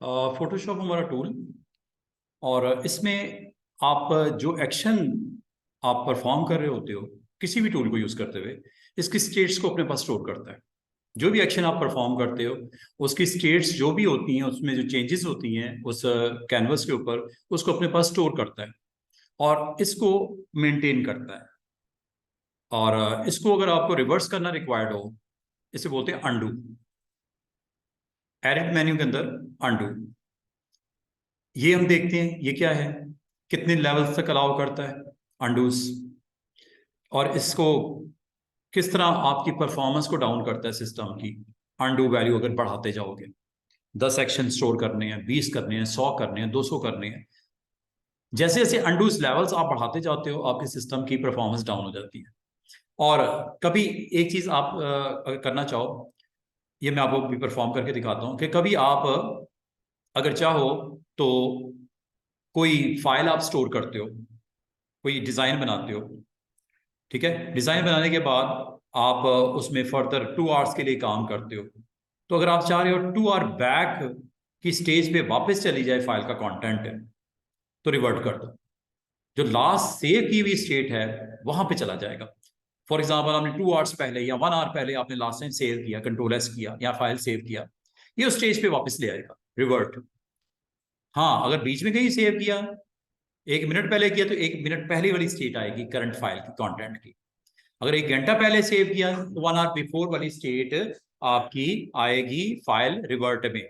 Photoshop हमारा tool और इसमें आप जो एक्शन आप परफॉर्म कर रहे होते हो किसी भी टूल को यूज़ करते हुए इसकी स्टेट्स को अपने पास स्टोर करता है। जो भी एक्शन आप परफॉर्म करते हो उसकी स्टेट्स जो भी होती हैं उसमें जो चेंजेस होती हैं उस कैनवस के ऊपर उसको अपने पास स्टोर करता है और इसको मेंटेन करता है। और इसको अगर आपको रिवर्स करना रिक्वायर्ड हो इसे बोलते हैं अंडू। एडिट मेन्यू के अंदर अंडू, ये हम देखते हैं ये क्या है, कितने लेवल्स तक अलाउ करता है अंडूस, और इसको किस तरह आपकी परफॉर्मेंस को डाउन करता है सिस्टम की। अंडू वैल्यू अगर बढ़ाते जाओगे 10 एक्शन स्टोर करने हैं, 20 करने हैं, 100 करने हैं, 200 करने हैं, जैसे जैसे अंडूस लेवल्स आप बढ़ाते जाते हो आपके सिस्टम की परफॉर्मेंस डाउन हो जाती है। और कभी एक चीज आप अगर करना चाहो, ये मैं आपको भी परफॉर्म करके दिखाता हूँ कि कभी आप अगर चाहो तो कोई फाइल आप स्टोर करते हो, कोई डिजाइन बनाते हो, ठीक है, डिजाइन बनाने के बाद आप उसमें फर्दर 2 आवर्स के लिए काम करते हो, तो अगर आप चाह रहे हो 2 आवर बैक की स्टेज पे वापस चली जाए फाइल का कंटेंट तो रिवर्ट कर दो, जो लास्ट सेव की हुई स्टेट है वहां पे चला जाएगा। फॉर एग्जाम्पल आपने 2 आवर्स पहले या 1 आवर पहले आपने लास्ट टाइम सेव किया, कंट्रोल एस किया या फाइल सेव किया, ये उस स्टेज पे वापस ले आएगा रिवर्ट। हाँ, अगर बीच में कहीं सेव किया 1 मिनट पहले किया तो 1 मिनट पहले वाली स्टेट आएगी करंट फाइल की कंटेंट की। अगर 1 घंटा पहले सेव किया तो 1 आवर बिफोर वाली स्टेट आपकी आएगी फाइल रिवर्ट में।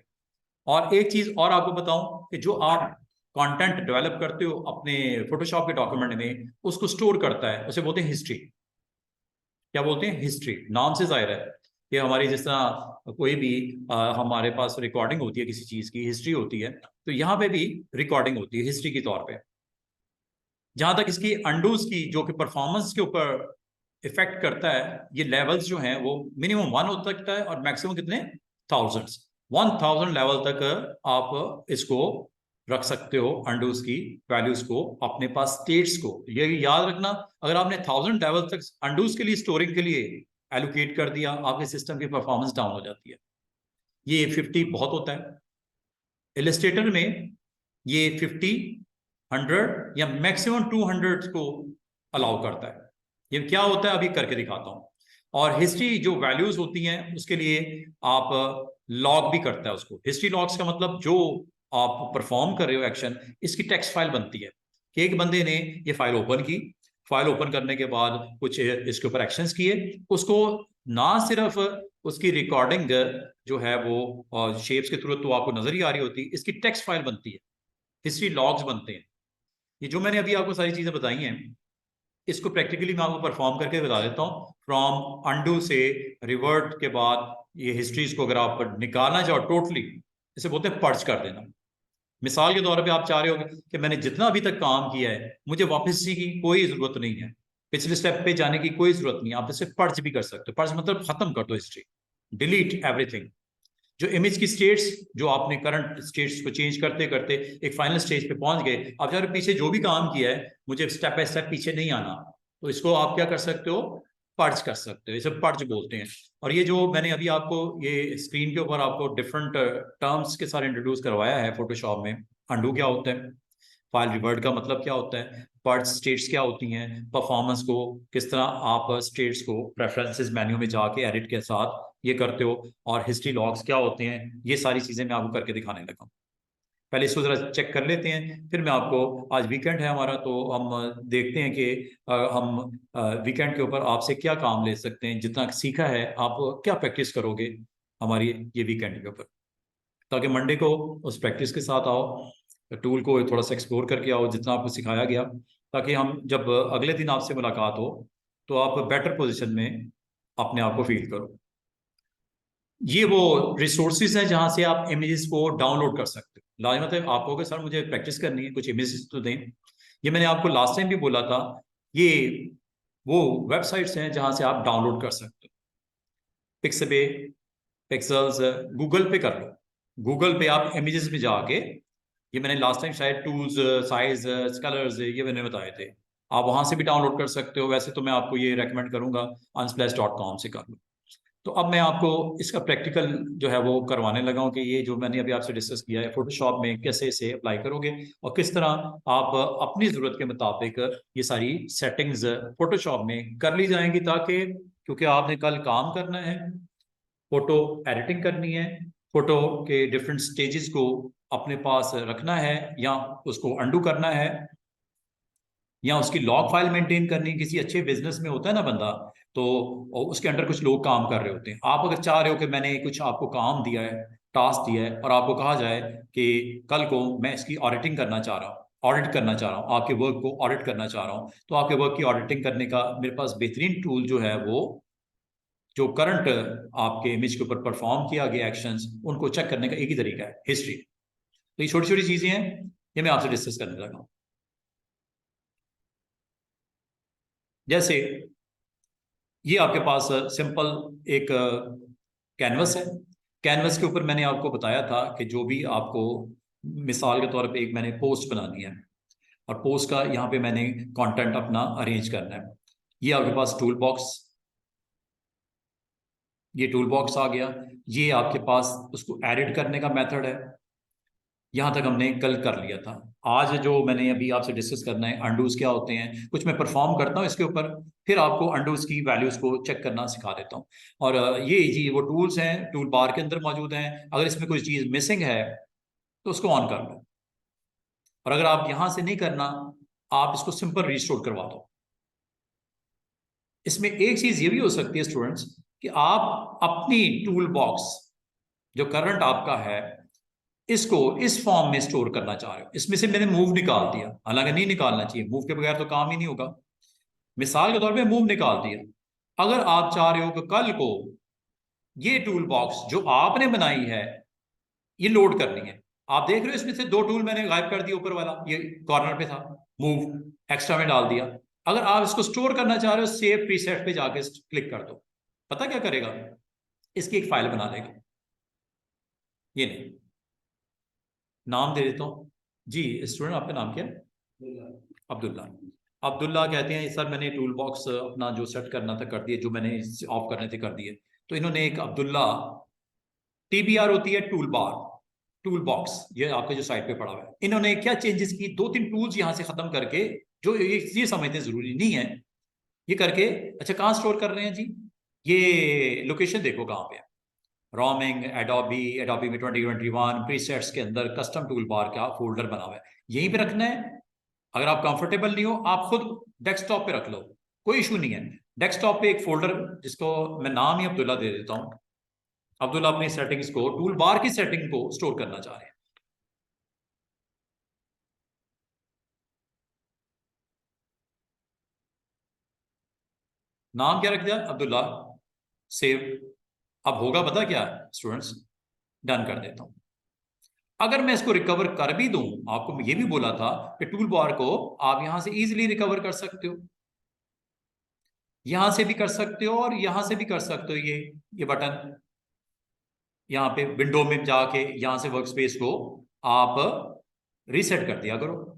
और एक चीज और आपको बताऊं कि जो आप कंटेंट डेवलप करते हो अपने फोटोशॉप के डॉक्यूमेंट में उसको स्टोर करता है, उसे बोलते हैं हिस्ट्री। क्या बोलते हैं? हिस्ट्री। नाम से जाहिर है कि हमारी जिस तरह कोई भी हमारे पास रिकॉर्डिंग होती है किसी चीज की, हिस्ट्री होती है, तो यहाँ पे भी रिकॉर्डिंग होती है हिस्ट्री के तौर पे। जहां तक इसकी अंडूज की जो कि परफॉर्मेंस के ऊपर इफेक्ट करता है, ये लेवल्स जो हैं वो मिनिमम 1 हो सकता है और मैक्सिमम कितने? थाउजेंड्स। 1000 लेवल तक आप इसको रख सकते हो, अंडूज की वैल्यूज को अपने पास, स्टेट्स को। ये याद रखना, अगर आपने 1000 लेवल तक अंडूज के लिए स्टोरिंग के लिए एलोकेट कर दिया आपके सिस्टम की परफॉर्मेंस डाउन हो जाती है। ये 50 बहुत होता है। इलस्ट्रेटर में ये 50, 100 या मैक्सिमम 200 को अलाउ करता है। ये क्या होता है अभी करके दिखाता हूं। और हिस्ट्री जो वैल्यूज होती हैं उसके लिए आप लॉग भी करता है उसको। हिस्ट्री लॉग्स का मतलब जो आप परफॉर्म कर रहे हो एक्शन, इसकी टेक्स्ट फाइल बनती है कि एक बंदे ने ये फाइल ओपन की, फाइल ओपन करने के बाद कुछ इसके ऊपर एक्शंस किए, उसको ना सिर्फ उसकी रिकॉर्डिंग जो है वो शेप्स के थ्रू तो आपको नजर ही आ रही होती, इसकी टेक्स्ट फाइल बनती है, हिस्ट्री लॉग्स बनते हैं। ये जो मैंने अभी आपको सारी चीजें बताई हैं इसको प्रैक्टिकली मैं आपको परफॉर्म करके बता देता हूँ। फ्रॉम अंडू से रिवर्ट के बाद ये हिस्ट्रीज को अगर आप निकालना चाहो टोटली, इसे बोलते हैं पर्च कर देना। मिसाल के तौर पे आप चाह रहे हो कि मैंने जितना अभी तक काम किया है मुझे वापस इसी की कोई जरूरत नहीं है, पिछले स्टेप पे जाने की कोई जरूरत नहीं है, आप इसे पर्च भी कर सकते हो। पर्च मतलब खत्म कर दो हिस्ट्री, डिलीट एवरीथिंग। जो इमेज की स्टेट्स, जो आपने करंट स्टेट्स को चेंज करते करते एक फाइनल स्टेज पे पहुंच गए, अब यार पीछे जो भी काम किया है मुझे स्टेप बाय स्टेप पीछे नहीं आना, तो इसको आप क्या कर सकते हो? पर्च कर सकते हो। इसे पर्च बोलते हैं। और ये जो मैंने अभी आपको ये स्क्रीन के ऊपर आपको डिफरेंट टर्म्स के साथ इंट्रोड्यूस करवाया है फोटोशॉप में, अंडू क्या होता है, फाइल रिवर्ट का मतलब क्या होता है, पर्च स्टेट्स क्या होती हैं, परफॉर्मेंस को किस तरह आप स्टेट्स को प्रेफरेंसेस मेन्यू में जाके एडिट के साथ ये करते हो, और हिस्ट्री लॉग्स क्या होते हैं, ये सारी चीजें मैं आपको करके दिखाने लगा। पहले इसको जरा चेक कर लेते हैं, फिर मैं आपको, आज वीकेंड है हमारा तो हम देखते हैं कि हम वीकेंड के ऊपर आपसे क्या काम ले सकते हैं, जितना सीखा है आप क्या प्रैक्टिस करोगे हमारी ये वीकेंड के ऊपर, ताकि मंडे को उस प्रैक्टिस के साथ आओ, टूल को थोड़ा सा एक्सप्लोर करके आओ जितना आपको सिखाया गया, ताकि हम जब अगले दिन आपसे मुलाकात हो तो आप बेटर पोजीशन में अपने आप को फील करो। ये वो रिसोर्सेज हैं जहां से आप इमेजेस को डाउनलोड कर सकते हो। लाजमत है, आप कहोगे सर मुझे प्रैक्टिस करनी है, कुछ इमेजेस तो दें। ये मैंने आपको लास्ट टाइम भी बोला था, ये वो वेबसाइट्स हैं जहां से आप डाउनलोड कर सकते हो। पिक्सबे, पिक्सल्स, गूगल पे कर लो। गूगल पे आप इमेजेस में जाके, ये मैंने लास्ट टाइम शायद टूल्स, साइज, कलर्स ये मैंने बताए थे, आप वहां से भी डाउनलोड कर सकते हो। वैसे तो मैं आपको ये रेकमेंड करूंगा unsplash.com से कर लो। तो अब मैं आपको इसका प्रैक्टिकल जो है वो करवाने लगा हूँ कि ये जो मैंने अभी आपसे डिस्कस किया है फोटोशॉप में कैसे इसे अप्लाई करोगे और किस तरह आप अपनी ज़रूरत के मुताबिक ये सारी सेटिंग्स फोटोशॉप में कर ली जाएंगी, ताकि क्योंकि आपने कल काम करना है, फोटो एडिटिंग करनी है, फोटो के डिफरेंट स्टेजेस को अपने पास रखना है या उसको अंडू करना है या उसकी लॉग फाइल मेंटेन करनी। किसी अच्छे बिजनेस में होता है ना बंदा, तो उसके अंडर कुछ लोग काम कर रहे होते हैं। आप अगर चाह रहे हो कि मैंने कुछ आपको काम दिया है, टास्क दिया है, और आपको कहा जाए कि कल को मैं इसकी ऑडिटिंग करना चाह रहा हूँ, ऑडिट करना चाह रहा हूँ, आपके वर्क को ऑडिट करना चाह रहा हूँ, तो आपके वर्क की ऑडिटिंग करने का मेरे पास बेहतरीन टूल जो है वो जो करंट आपके इमेज के ऊपर परफॉर्म किया गया एक्शंस उनको चेक करने का एक ही तरीका है, हिस्ट्री। तो ये छोटी छोटी चीजें हैं, ये मैं आपसे डिस्कस करने लगा हूँ। जैसे ये आपके पास सिंपल एक कैनवस है। कैनवस के ऊपर मैंने आपको बताया था कि जो भी आपको मिसाल के तौर पे एक मैंने पोस्ट बनानी है और पोस्ट का यहाँ पे मैंने कंटेंट अपना अरेंज करना है। ये आपके पास टूल बॉक्स, ये टूल बॉक्स आ गया। ये आपके पास उसको एडिट करने का मेथड है। यहाँ तक हमने कल कर लिया था। आज जो मैंने अभी आपसे डिस्कस करना है, अंडूज क्या होते हैं, कुछ मैं परफॉर्म करता हूँ इसके ऊपर, फिर आपको अंडूज की वैल्यूज को चेक करना सिखा देता हूँ। और ये जी वो टूल्स हैं, टूल बार के अंदर मौजूद हैं। अगर इसमें कोई चीज़ मिसिंग है तो उसको ऑन कर लो, और अगर आप यहाँ से नहीं करना, आप इसको सिंपल रिस्टोर करवा दो। इसमें एक चीज़ ये भी हो सकती है स्टूडेंट्स कि आप अपनी टूल बॉक्स जो करंट आपका है इसको इस फॉर्म में स्टोर करना चाह रहे हो। इसमें से मैंने मूव निकाल दिया, हालांकि नहीं निकालना चाहिए, मूव के बगैर तो काम ही नहीं होगा। मिसाल के तौर पे मूव निकाल दिया। अगर आप चाह रहे हो कि कल को ये टूल बॉक्स जो आपने बनाई है ये लोड करनी है, आप देख रहे हो इसमें से दो टूल मैंने गायब कर दिया। ऊपर वाला ये कॉर्नर पे था, मूव एक्स्ट्रा में डाल दिया। अगर आप इसको स्टोर करना चाह रहे हो, सेव प्रीसेट पे जाके क्लिक कर दो। पता क्या करेगा, इसकी एक फाइल बना लेगा। ये नहीं, नाम दे देता हूँ जी। स्टूडेंट आपका नाम क्या है? अब्दुल्ला। अब्दुल्ला कहते हैं सर मैंने टूल बॉक्स अपना जो सेट करना था कर दिए, जो मैंने ऑफ करने थे कर दिए। तो इन्होंने एक अब्दुल्ला, टीबीआर होती है टूल बार, टूल बॉक्स, ये आपके जो साइड पे पड़ा हुआ है। इन्होंने क्या चेंजेस की, दो तीन टूल्स यहां से खत्म करके, जो ये समझते जरूरी नहीं है ये करके। अच्छा कहाँ स्टोर कर रहे हैं जी, ये लोकेशन देखो कहाँ पे है। रोमिंग एडोबी, एडोबी में 2021 प्रीसेट्स के अंदर कस्टम टूल बार का फोल्डर बना हुआ है, यहीं पे रखना है। अगर आप कंफर्टेबल नहीं हो, आप खुद डेस्कटॉप पे रख लो, कोई इशू नहीं है। डेस्कटॉप पे एक फोल्डर जिसको मैं नाम ही अब्दुल्ला दे देता हूँ। अब्दुल्ला अपनी सेटिंग्स को, टूल बार की सेटिंग को स्टोर करना चाह रहे हैं। नाम क्या रख दिया, अब्दुल्ला, सेव। अब होगा पता क्या स्टूडेंट्स, डन कर देता हूं। अगर मैं इसको रिकवर कर भी दूं, आपको ये भी बोला था कि टूल बार को आप यहां से इजीली रिकवर कर सकते हो, यहां से भी कर सकते हो और यहां से भी कर सकते हो। ये बटन यहाँ पे विंडो में जाके यहां से वर्क स्पेस को आप रीसेट कर दिया करो।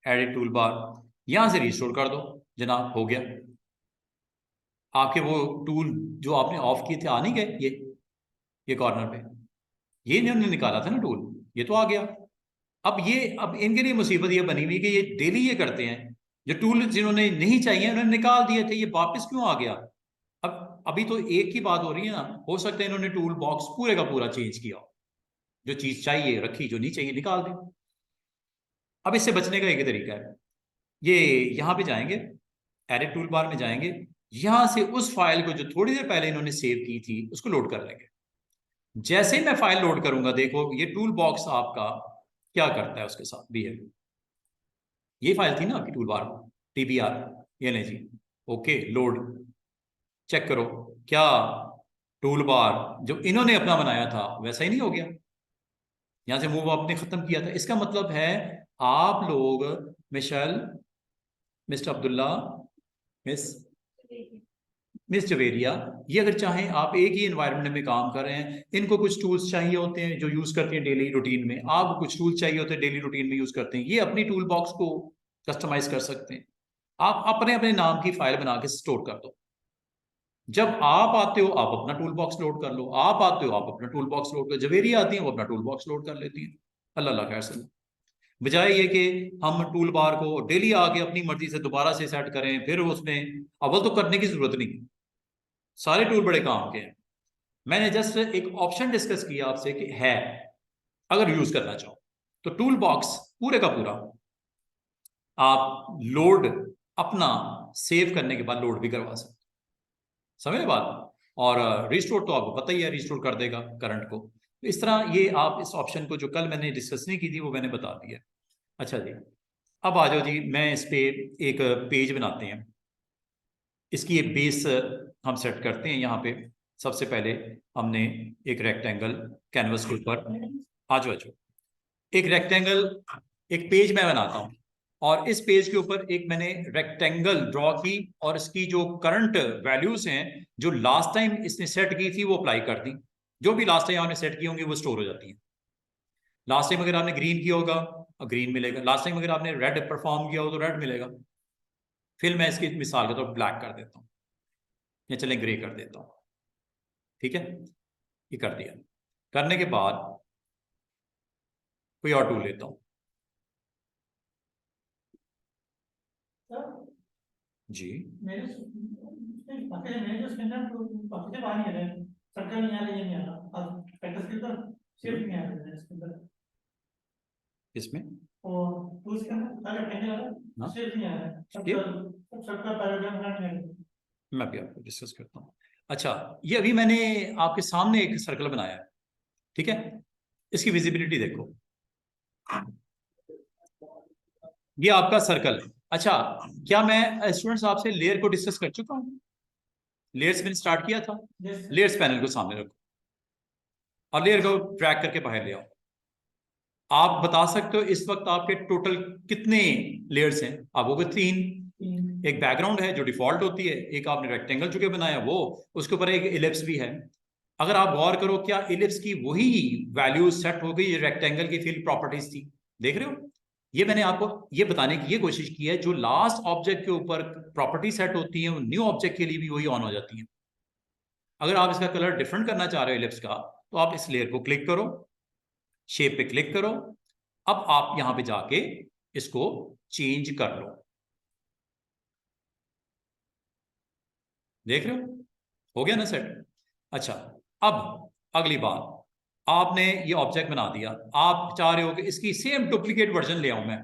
एडिट टूल बार, यहां से रिस्टोर कर दो जनाब, हो गया। आपके वो टूल जो आपने ऑफ किए थे आ नहीं गए, ये कॉर्नर पे, ये इन्होंने निकाला था ना टूल, ये तो आ गया। अब इनके लिए मुसीबत ये बनी हुई कि ये डेली ये करते हैं, जो टूल जिन्होंने नहीं चाहिए उन्होंने निकाल दिए थे, ये वापस क्यों आ गया। अब अभी तो एक ही बात हो रही है ना, हो सकता है इन्होंने टूल बॉक्स पूरे का पूरा चेंज किया, जो चीज चाहिए रखी, जो नहीं चाहिए निकाल दी। अब इससे बचने का एक ही तरीका है, ये यहां पे जाएंगे, एडिट टूल बार में जाएंगे, यहां से उस फाइल को जो थोड़ी देर पहले इन्होंने सेव की थी उसको लोड कर लेंगे। जैसे ही मैं फाइल लोड करूंगा, देखो ये टूल बॉक्स आपका क्या करता है उसके साथ बिहेव। ये फाइल थी ना आपकी टूल बार, टीबीआर, ये नहीं जी। ओके लोड, चेक करो क्या टूल बार जो इन्होंने अपना बनाया था वैसा ही नहीं हो गया। यहां से मूव आपने खत्म किया था, इसका मतलब है आप लोग, Michelle, mister Abdullah, miss miss Javeria, ये अगर चाहें आप एक ही एनवायरनमेंट में काम कर रहे हैं, इनको कुछ टूल्स चाहिए होते हैं जो यूज करते हैं डेली रूटीन में, आपको कुछ टूल्स चाहिए होते हैं डेली रूटीन में यूज करते हैं, ये अपनी टूल बॉक्स को कस्टमाइज कर सकते हैं। आप अपने अपने नाम की फाइल बना के स्टोर कर दो। जब आप आते हो आप अपना टूल बॉक्स लोड कर लो, आप आते हो आप अपना टूल बॉक्स लोड कर, जवेरी आती है वो अपना टूल बॉक्स लोड कर लेती है। अल्लाह अल्लाह खैर से, बजाय ये कि हम टूल बार को डेली आके अपनी मर्जी से दोबारा से सेट करें, फिर उसमें अव्वल तो करने की जरूरत नहीं, सारे टूल बड़े काम के हैं। मैंने जस्ट एक ऑप्शन डिस्कस किया आपसे कि है, अगर यूज करना चाहो तो टूल बॉक्स पूरे का पूरा आप लोड अपना सेव करने के बाद लोड भी करवा सकते, समझ बात। और रिस्टोर तो आपको पता ही है, रिस्टोर कर देगा करंट को। तो इस तरह ये आप इस ऑप्शन को जो कल मैंने डिस्कस नहीं की थी वो मैंने बता दिया। अच्छा जी, अब आ जाओ जी, मैं इस पे एक पेज बनाते हैं, इसकी एक बेस हम सेट करते हैं। यहाँ पे सबसे पहले हमने एक रेक्टेंगल कैनवस के ऊपर, आ जाओ एक रेक्टेंगल, एक पेज मैं बनाता हूँ, और इस पेज के ऊपर एक मैंने रेक्टेंगल ड्रॉ की, और इसकी जो करंट वैल्यूज हैं जो लास्ट टाइम इसने सेट की थी वो अप्लाई कर दी। जो भी लास्ट टाइम आपने सेट की होंगी वो स्टोर हो जाती है। लास्ट टाइम अगर आपने ग्रीन किया होगा ग्रीन मिलेगा, लास्ट टाइम अगर आपने रेड परफॉर्म किया हो तो रेड मिलेगा। फिर मैं इसकी मिसाल के तौर पर ब्लैक कर देता हूँ, या चले ग्रे कर देता हूँ, ठीक है। ये कर दिया, करने के बाद कोई और टूल लेता हूँ जी। मेरे जो स्कैनर पक्के बाहर नहीं आ रहे, सर्कल नहीं आ रहा, ये नहीं आ रहा, अब प्रैक्टिस के अंदर शेप नहीं आ रहा है इसके अंदर, इसमें और तो इसके अंदर अगर पेन आ रहा है शेप नहीं आ रहा है, सबका पैराग्राफ नहीं आ रहा। मैं भी आपको डिस्कस करता हूँ। अच्छा, ये अभी मैंने आपके सामने एक सर्कल बनाया है, ठीक है। इसकी विजिबिलिटी देखो, ये आपका सर्कल है। अच्छा, क्या मैं स्टूडेंट्स आपसे लेयर को डिस्कस कर चुका हूँ? लेयर्स मैंने स्टार्ट किया था। लेयर्स पैनल को सामने रखो और लेयर को ड्रैग करके बाहर ले आओ। आप बता सकते हो इस वक्त आपके टोटल कितने लेयर्स हैं? आप वो 3। एक बैकग्राउंड है जो डिफॉल्ट होती है, एक आपने रेक्टेंगल चुके बनाया वो, उसके ऊपर एक इलिप्स भी है। अगर आप गौर करो, क्या इलिप्स की वही वैल्यूज सेट हो गई रेक्टेंगल की फील्ड प्रॉपर्टीज थी? देख रहे हो, ये मैंने आपको ये बताने की ये कोशिश की है, जो लास्ट ऑब्जेक्ट के ऊपर प्रॉपर्टी सेट होती है वो न्यू ऑब्जेक्ट के लिए भी वही ऑन हो जाती है। अगर आप इसका कलर डिफरेंट करना चाह रहे हो इलिप्स का, तो आप इस लेयर को क्लिक करो, शेप पे क्लिक करो, अब आप यहां पे जाके इसको चेंज कर लो। देख रहे हो गया ना सेट। अच्छा, अब अगली बात, आपने ये ऑब्जेक्ट बना दिया, आप चाह रहे हो कि इसकी सेम डुप्लीकेट वर्जन ले आऊं मैं,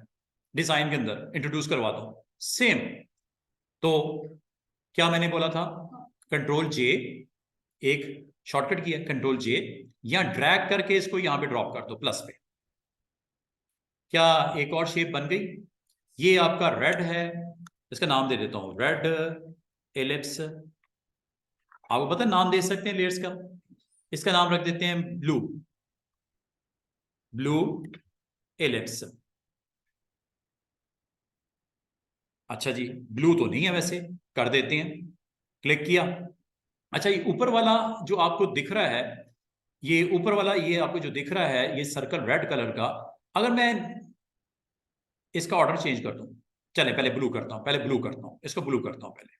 डिजाइन के अंदर इंट्रोड्यूस करवा दो सेम। तो क्या मैंने बोला था, कंट्रोल जे, एक शॉर्टकट किया कंट्रोल जे, या ड्रैग करके इसको यहां पे ड्रॉप कर दो प्लस पे। क्या एक और शेप बन गई? ये आपका रेड है, इसका नाम दे देता हूं रेड एलिप्स। आपको पता नाम दे सकते हैं लेयर्स का, इसका नाम रख देते हैं ब्लू, ब्लू एलिप्स। अच्छा जी, ब्लू तो नहीं है वैसे, कर देते हैं, क्लिक किया। अच्छा, ये ऊपर वाला जो आपको दिख रहा है, ये ऊपर वाला ये आपको जो दिख रहा है ये सर्कल रेड कलर का, अगर मैं इसका ऑर्डर चेंज कर दूं, चले पहले ब्लू करता हूं, पहले ब्लू करता हूं, इसको ब्लू करता हूं पहले,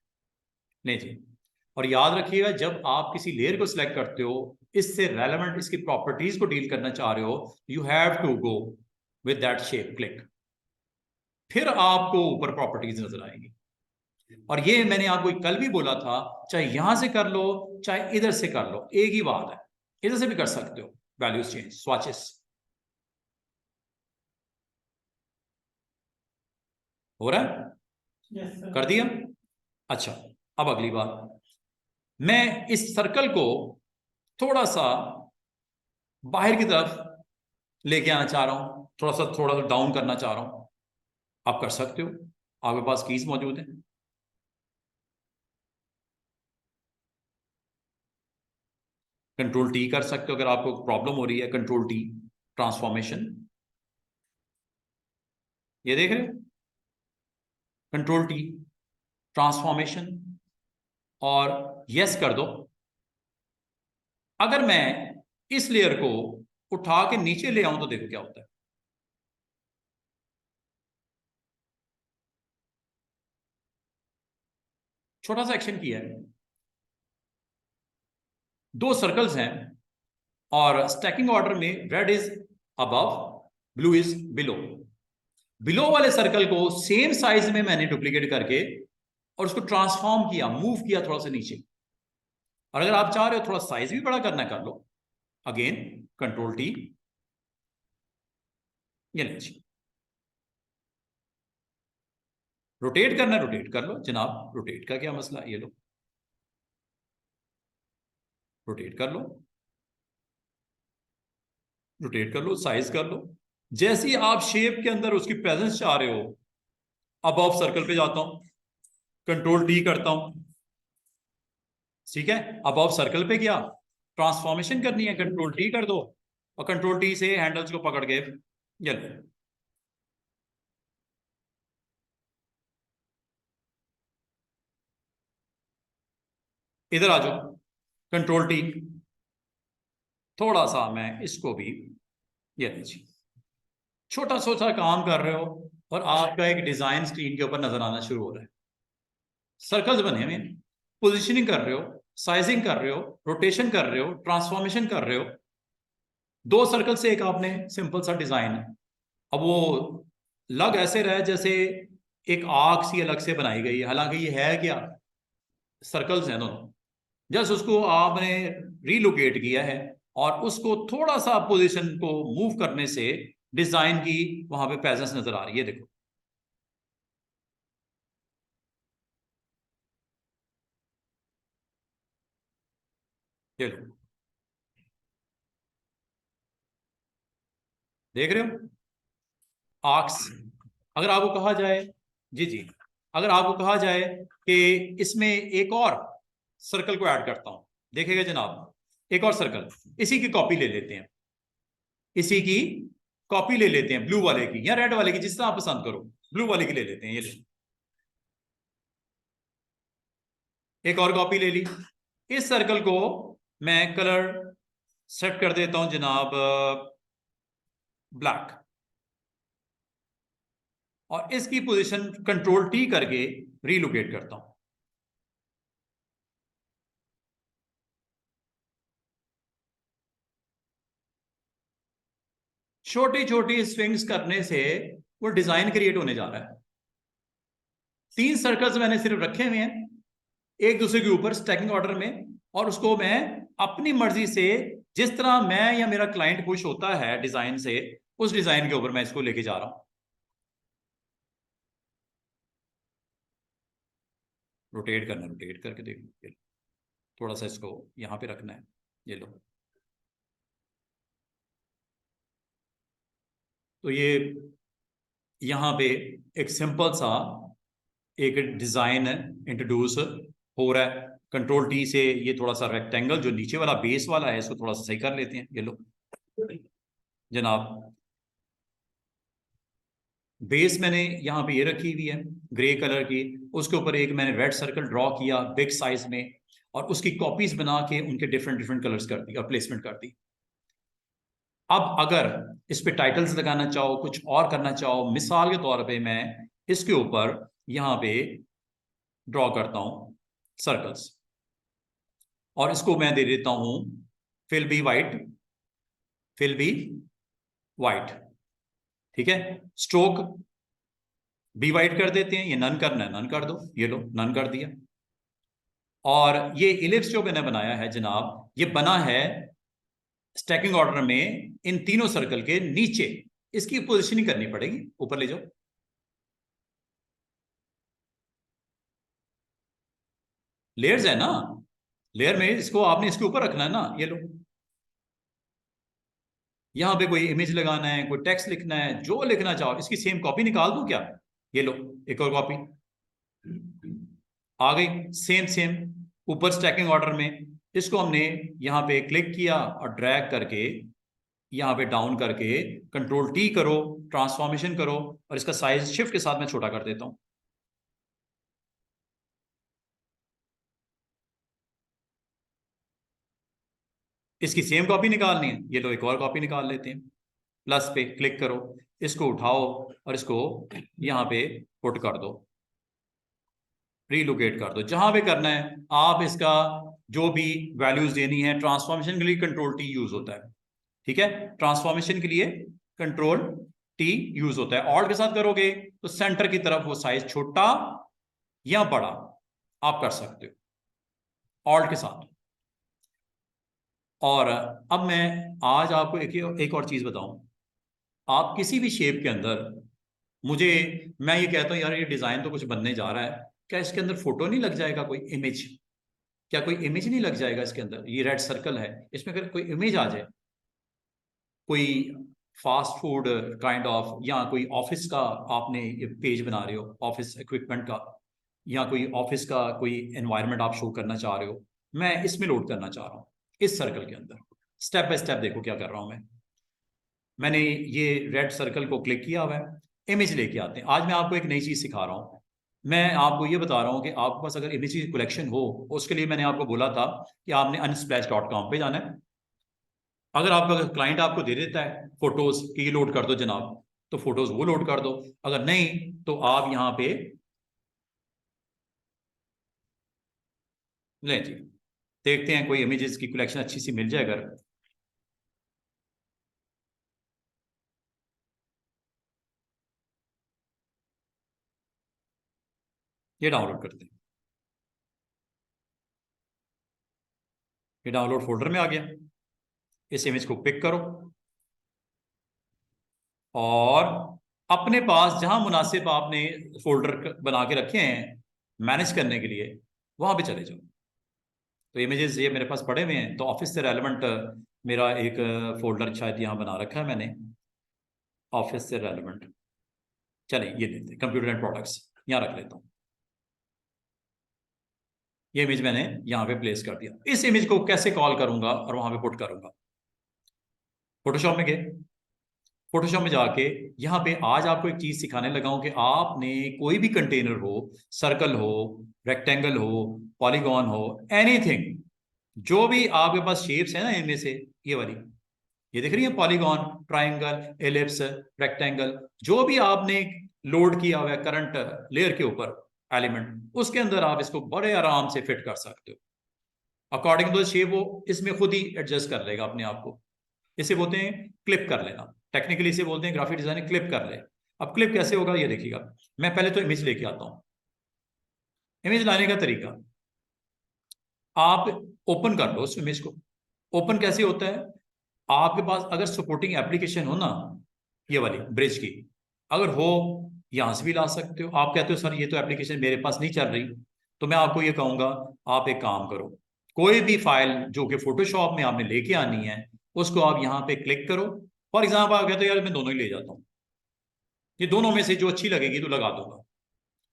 नहीं जी। और याद रखिएगा, जब आप किसी लेयर को सिलेक्ट करते हो, इससे रेलेवेंट इसकी प्रॉपर्टीज को डील करना चाह रहे हो, you have to go with that shape click, फिर आपको ऊपर प्रॉपर्टीज नजर आएंगी। और ये मैंने आपको कल भी बोला था, चाहे यहां से कर लो चाहे इधर से कर लो, एक ही बात है, इधर से भी कर सकते हो वैल्यूज चेंज, स्वाचेस। हो रहा है? yes, कर दिया। अच्छा, अब अगली बात, मैं इस सर्कल को थोड़ा सा बाहर की तरफ लेके आना चाह रहा हूं, थोड़ा सा डाउन करना चाह रहा हूं, आप कर सकते हो, आपके पास कीज मौजूद है। कंट्रोल टी कर सकते हो अगर आपको प्रॉब्लम हो रही है, कंट्रोल टी ट्रांसफॉर्मेशन, ये देख रहे हो, कंट्रोल टी ट्रांसफॉर्मेशन। और यस कर दो। अगर मैं इस लेयर को उठा के नीचे ले आऊं तो देखो क्या होता है। छोटा सा एक्शन किया है, दो सर्कल्स हैं और स्टैकिंग ऑर्डर में red is above, blue is below. Below वाले सर्कल को सेम साइज में मैंने डुप्लीकेट करके और उसको ट्रांसफॉर्म किया, मूव किया थोड़ा सा नीचे। और अगर आप चाह रहे हो थोड़ा साइज भी बड़ा करना है कर लो, अगेन कंट्रोल टी, ये नीचे। रोटेट करना है रोटेट कर लो जनाब, रोटेट का क्या मसला, ये लो रोटेट कर लो, रोटेट कर लो, साइज कर लो। जैसे ही आप शेप के अंदर उसकी प्रेजेंस चाह रहे हो, अबव सर्कल पे जाता हूं, कंट्रोल टी करता हूं, ठीक है। अबव सर्कल पे गया, ट्रांसफॉर्मेशन करनी है, कंट्रोल टी कर दो और कंट्रोल टी से हैंडल्स को पकड़ के ये लो। इधर आ जाओ, कंट्रोल टी, थोड़ा सा मैं इसको भी ये लीजिए। छोटा छोटा काम कर रहे हो और आपका एक डिजाइन स्क्रीन के ऊपर नजर आना शुरू हो रहा है। सर्कल्स बने हुए, पोजिशनिंग कर रहे हो, साइजिंग कर रहे हो, रोटेशन कर रहे हो, ट्रांसफॉर्मेशन कर रहे हो। दो सर्कल से एक आपने सिंपल सा डिजाइन है। अब वो लग ऐसे रहा है जैसे एक आग सी अलग से बनाई गई है, हालांकि ये है क्या, सर्कल्स हैं दोनों। जस्ट उसको आपने रीलोकेट किया है और उसको थोड़ा सा पोजीशन को मूव करने से डिजाइन की वहां पे प्रेजेंस नजर आ रही है, देखो। ये लो, देख रहे हो आर्क्स। अगर आपको कहा जाए, जी जी, अगर आपको कहा जाए कि इसमें एक और सर्कल को ऐड करता हूं, देखेगा जनाब एक और सर्कल, इसी की कॉपी ले लेते हैं, इसी की कॉपी ले लेते हैं, ब्लू वाले की या रेड वाले की, जिस तरह आप पसंद करो, ब्लू वाले की ले लेते हैं, ये ले, एक और कॉपी ले ली। इस सर्कल को मैं कलर सेट कर देता हूं जनाब ब्लैक, और इसकी पोजीशन कंट्रोल टी करके रीलोकेट करता हूं। छोटी छोटी स्विंग्स करने से वो डिजाइन क्रिएट होने जा रहा है। तीन सर्कल्स मैंने सिर्फ रखे हुए हैं एक दूसरे के ऊपर स्टैकिंग ऑर्डर में, और उसको मैं अपनी मर्जी से, जिस तरह मैं या मेरा क्लाइंट खुश होता है डिजाइन से, उस डिजाइन के ऊपर मैं इसको लेके जा रहा हूं। रोटेट करना, रोटेट करके देखो, थोड़ा सा इसको यहां पे रखना है, ये लो। तो ये यहां पे एक सिंपल सा एक डिजाइन इंट्रोड्यूस हो रहा है। कंट्रोल टी से ये थोड़ा सा रेक्टेंगल जो नीचे वाला बेस वाला है इसको थोड़ा सा सही कर लेते हैं, ये लो जनाब। बेस मैंने यहाँ पे ये रखी हुई है ग्रे कलर की, उसके ऊपर एक मैंने रेड सर्कल ड्रॉ किया बिग साइज में, और उसकी कॉपीज बना के उनके डिफरेंट डिफरेंट कलर्स कर दी और प्लेसमेंट कर दी। अब अगर इस पे टाइटल्स लगाना चाहो, कुछ और करना चाहो, मिसाल के तौर पे मैं इसके ऊपर यहाँ पे ड्रॉ करता हूँ सर्कल्स, और इसको मैं दे देता हूँ fill be white, fill be white, ठीक है। स्ट्रोक बी वाइट कर देते हैं, ये नन करना है नन कर दो, ये लो नन कर दिया। और ये इलिप्स जो मैंने बनाया है जनाब, ये बना है स्टैकिंग ऑर्डर में इन तीनों सर्कल के नीचे, इसकी पोजिशनिंग करनी पड़ेगी, ऊपर ले जाओ। लेयर्स है ना, लेयर में इसको आपने इसके ऊपर रखना है ना, ये लो। यहां पे कोई इमेज लगाना है, कोई टेक्स्ट लिखना है, जो लिखना चाहो, इसकी सेम कॉपी निकाल दूं क्या, ये लो एक और कॉपी आ गई, सेम सेम ऊपर स्टैकिंग ऑर्डर में। इसको हमने यहाँ पे क्लिक किया और ड्रैग करके यहाँ पे डाउन करके कंट्रोल टी करो, ट्रांसफॉर्मेशन करो, और इसका साइज शिफ्ट के साथ मैं छोटा कर देता हूँ। इसकी सेम कॉपी निकालनी है, ये लो एक और कॉपी निकाल लेते हैं। प्लस पे क्लिक करो, इसको उठाओ और इसको यहाँ पे पुट कर दो, रीलोकेट कर दो, जहां पे करना है आप। इसका जो भी वैल्यूज देनी है, ट्रांसफॉर्मेशन के लिए कंट्रोल टी यूज होता है, ठीक है। ट्रांसफॉर्मेशन के लिए कंट्रोल टी यूज होता है। ऑल्ट के साथ करोगे तो सेंटर की तरफ वो साइज छोटा या बड़ा आप कर सकते हो ऑल्ट के साथ। और अब मैं आज आपको एक और चीज बताऊं। आप किसी भी शेप के अंदर, मुझे, मैं ये कहता हूं यार ये डिजाइन तो कुछ बनने जा रहा है, क्या इसके अंदर फोटो नहीं लग जाएगा, कोई इमेज? क्या कोई इमेज नहीं लग जाएगा इसके अंदर? ये रेड सर्कल है, इसमें अगर कोई इमेज आ जाए, कोई फास्ट फूड काइंड ऑफ, या कोई ऑफिस का आपने पेज बना रहे हो, ऑफिस इक्विपमेंट का, या कोई ऑफिस का कोई एनवायरनमेंट आप शो करना चाह रहे हो, मैं इसमें लोड करना चाह रहा हूँ इस सर्कल के अंदर। स्टेप बाय स्टेप देखो क्या कर रहा हूं मैं। मैंने ये रेड सर्कल को क्लिक किया हुआ है, इमेज लेके आते हैं। आज मैं आपको एक नई चीज सिखा रहा हूँ। मैं आपको ये बता रहा हूँ कि आपके पास अगर इमेज की कलेक्शन हो, उसके लिए मैंने आपको बोला था कि आपने unsplash.com पे जाना है। अगर आपका क्लाइंट आपको दे देता है फोटोज कि ये लोड कर दो जनाब, तो फोटोज वो लोड कर दो। अगर नहीं तो आप यहाँ पे ले जी, देखते हैं कोई इमेजेस की कलेक्शन अच्छी सी मिल जाए अगर। ये डाउनलोड करते हैं, ये डाउनलोड फोल्डर में आ गया। इस इमेज को पिक करो और अपने पास जहां मुनासिब आपने फोल्डर बना के रखे हैं मैनेज करने के लिए, वहां पे चले जाओ। तो इमेजेस ये मेरे पास पड़े हुए हैं, तो ऑफिस से रेलेवेंट मेरा एक फोल्डर शायद यहाँ बना रखा है मैंने, ऑफिस से रेलेवेंट। चलिए ये देखते हैं, कंप्यूटर एंड प्रोडक्ट्स यहाँ रख लेता हूँ। ये इमेज मैंने यहाँ पे प्लेस कर दिया। इस इमेज को कैसे कॉल करूंगा और वहां पे पुट करूंगा? फोटोशॉप में गए, फोटोशॉप में जाके यहाँ पे आज आपको एक चीज सिखाने लगा हूं कि आपने कोई भी कंटेनर हो, सर्कल हो, रेक्टेंगल हो, पॉलीगॉन हो, एनीथिंग, जो भी आपके पास शेप्स है ना इनमें से, ये वाली, ये दिख रही है पॉलीगॉन, ट्राइंगल, एलिप्स, रेक्टेंगल, जो भी आपने लोड किया हुआ है करंट लेयर के ऊपर एलिमेंट, उसके अंदर आप इसको बड़े आराम से फिट कर सकते हो अकॉर्डिंग टू शेप। वो इसमें खुद ही एडजस्ट कर लेगा अपने आप को। इसे बोलते हैं क्लिप कर लेना, टेक्निकली इसे बोलते हैं ग्राफिक डिजाइनिंग क्लिप कर ले। अब क्लिप कैसे होगा ये देखिएगा। मैं पहले तो इमेज लेके आता हूं। इमेज लाने का तरीका, आप ओपन कर लो उस इमेज को। ओपन कैसे होता है? आपके पास अगर सपोर्टिंग एप्लीकेशन हो ना, ये वाली ब्रिज की अगर हो, यहां से भी ला सकते हो। आप कहते हो सर ये तो एप्लीकेशन मेरे पास नहीं चल रही, तो मैं आपको ये कहूंगा आप एक काम करो, कोई भी फाइल जो कि फोटोशॉप में आपने लेके आनी है, उसको आप यहाँ पे क्लिक करो। फॉर एग्जाम्पल आप कहते हो यार मैं दोनों ही ले जाता हूँ, ये दोनों में से जो अच्छी लगेगी तो लगा दूंगा।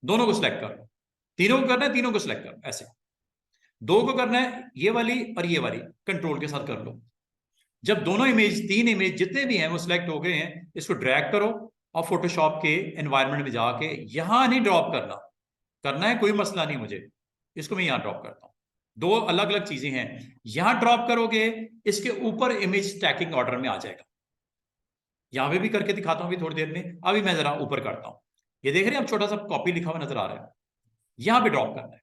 दोनों को सिलेक्ट करो, तीनों को करना है, तीनों को सिलेक्ट करो ऐसे। दो को करना है, ये वाली और ये वाली, कंट्रोल के साथ कर लो। जब दोनों इमेज, तीन इमेज जितने भी हैं वो सिलेक्ट हो गए हैं, इसको ड्रैग करो और फोटोशॉप के एनवायरनमेंट में जाके यहां नहीं ड्रॉप करना, करना है कोई मसला नहीं मुझे, इसको मैं यहां ड्रॉप करता हूं। दो अलग अलग चीजें हैं, यहां ड्रॉप करोगे इसके ऊपर इमेज स्टैकिंग ऑर्डर में आ जाएगा। यहां पे भी करके दिखाता हूं थोड़ी देर में। अभी मैं जरा ऊपर करता हूं, ये देख रहे हैं आप, छोटा सा कॉपी लिखा हुआ नजर आ रहा है, यहां पे ड्रॉप करना है।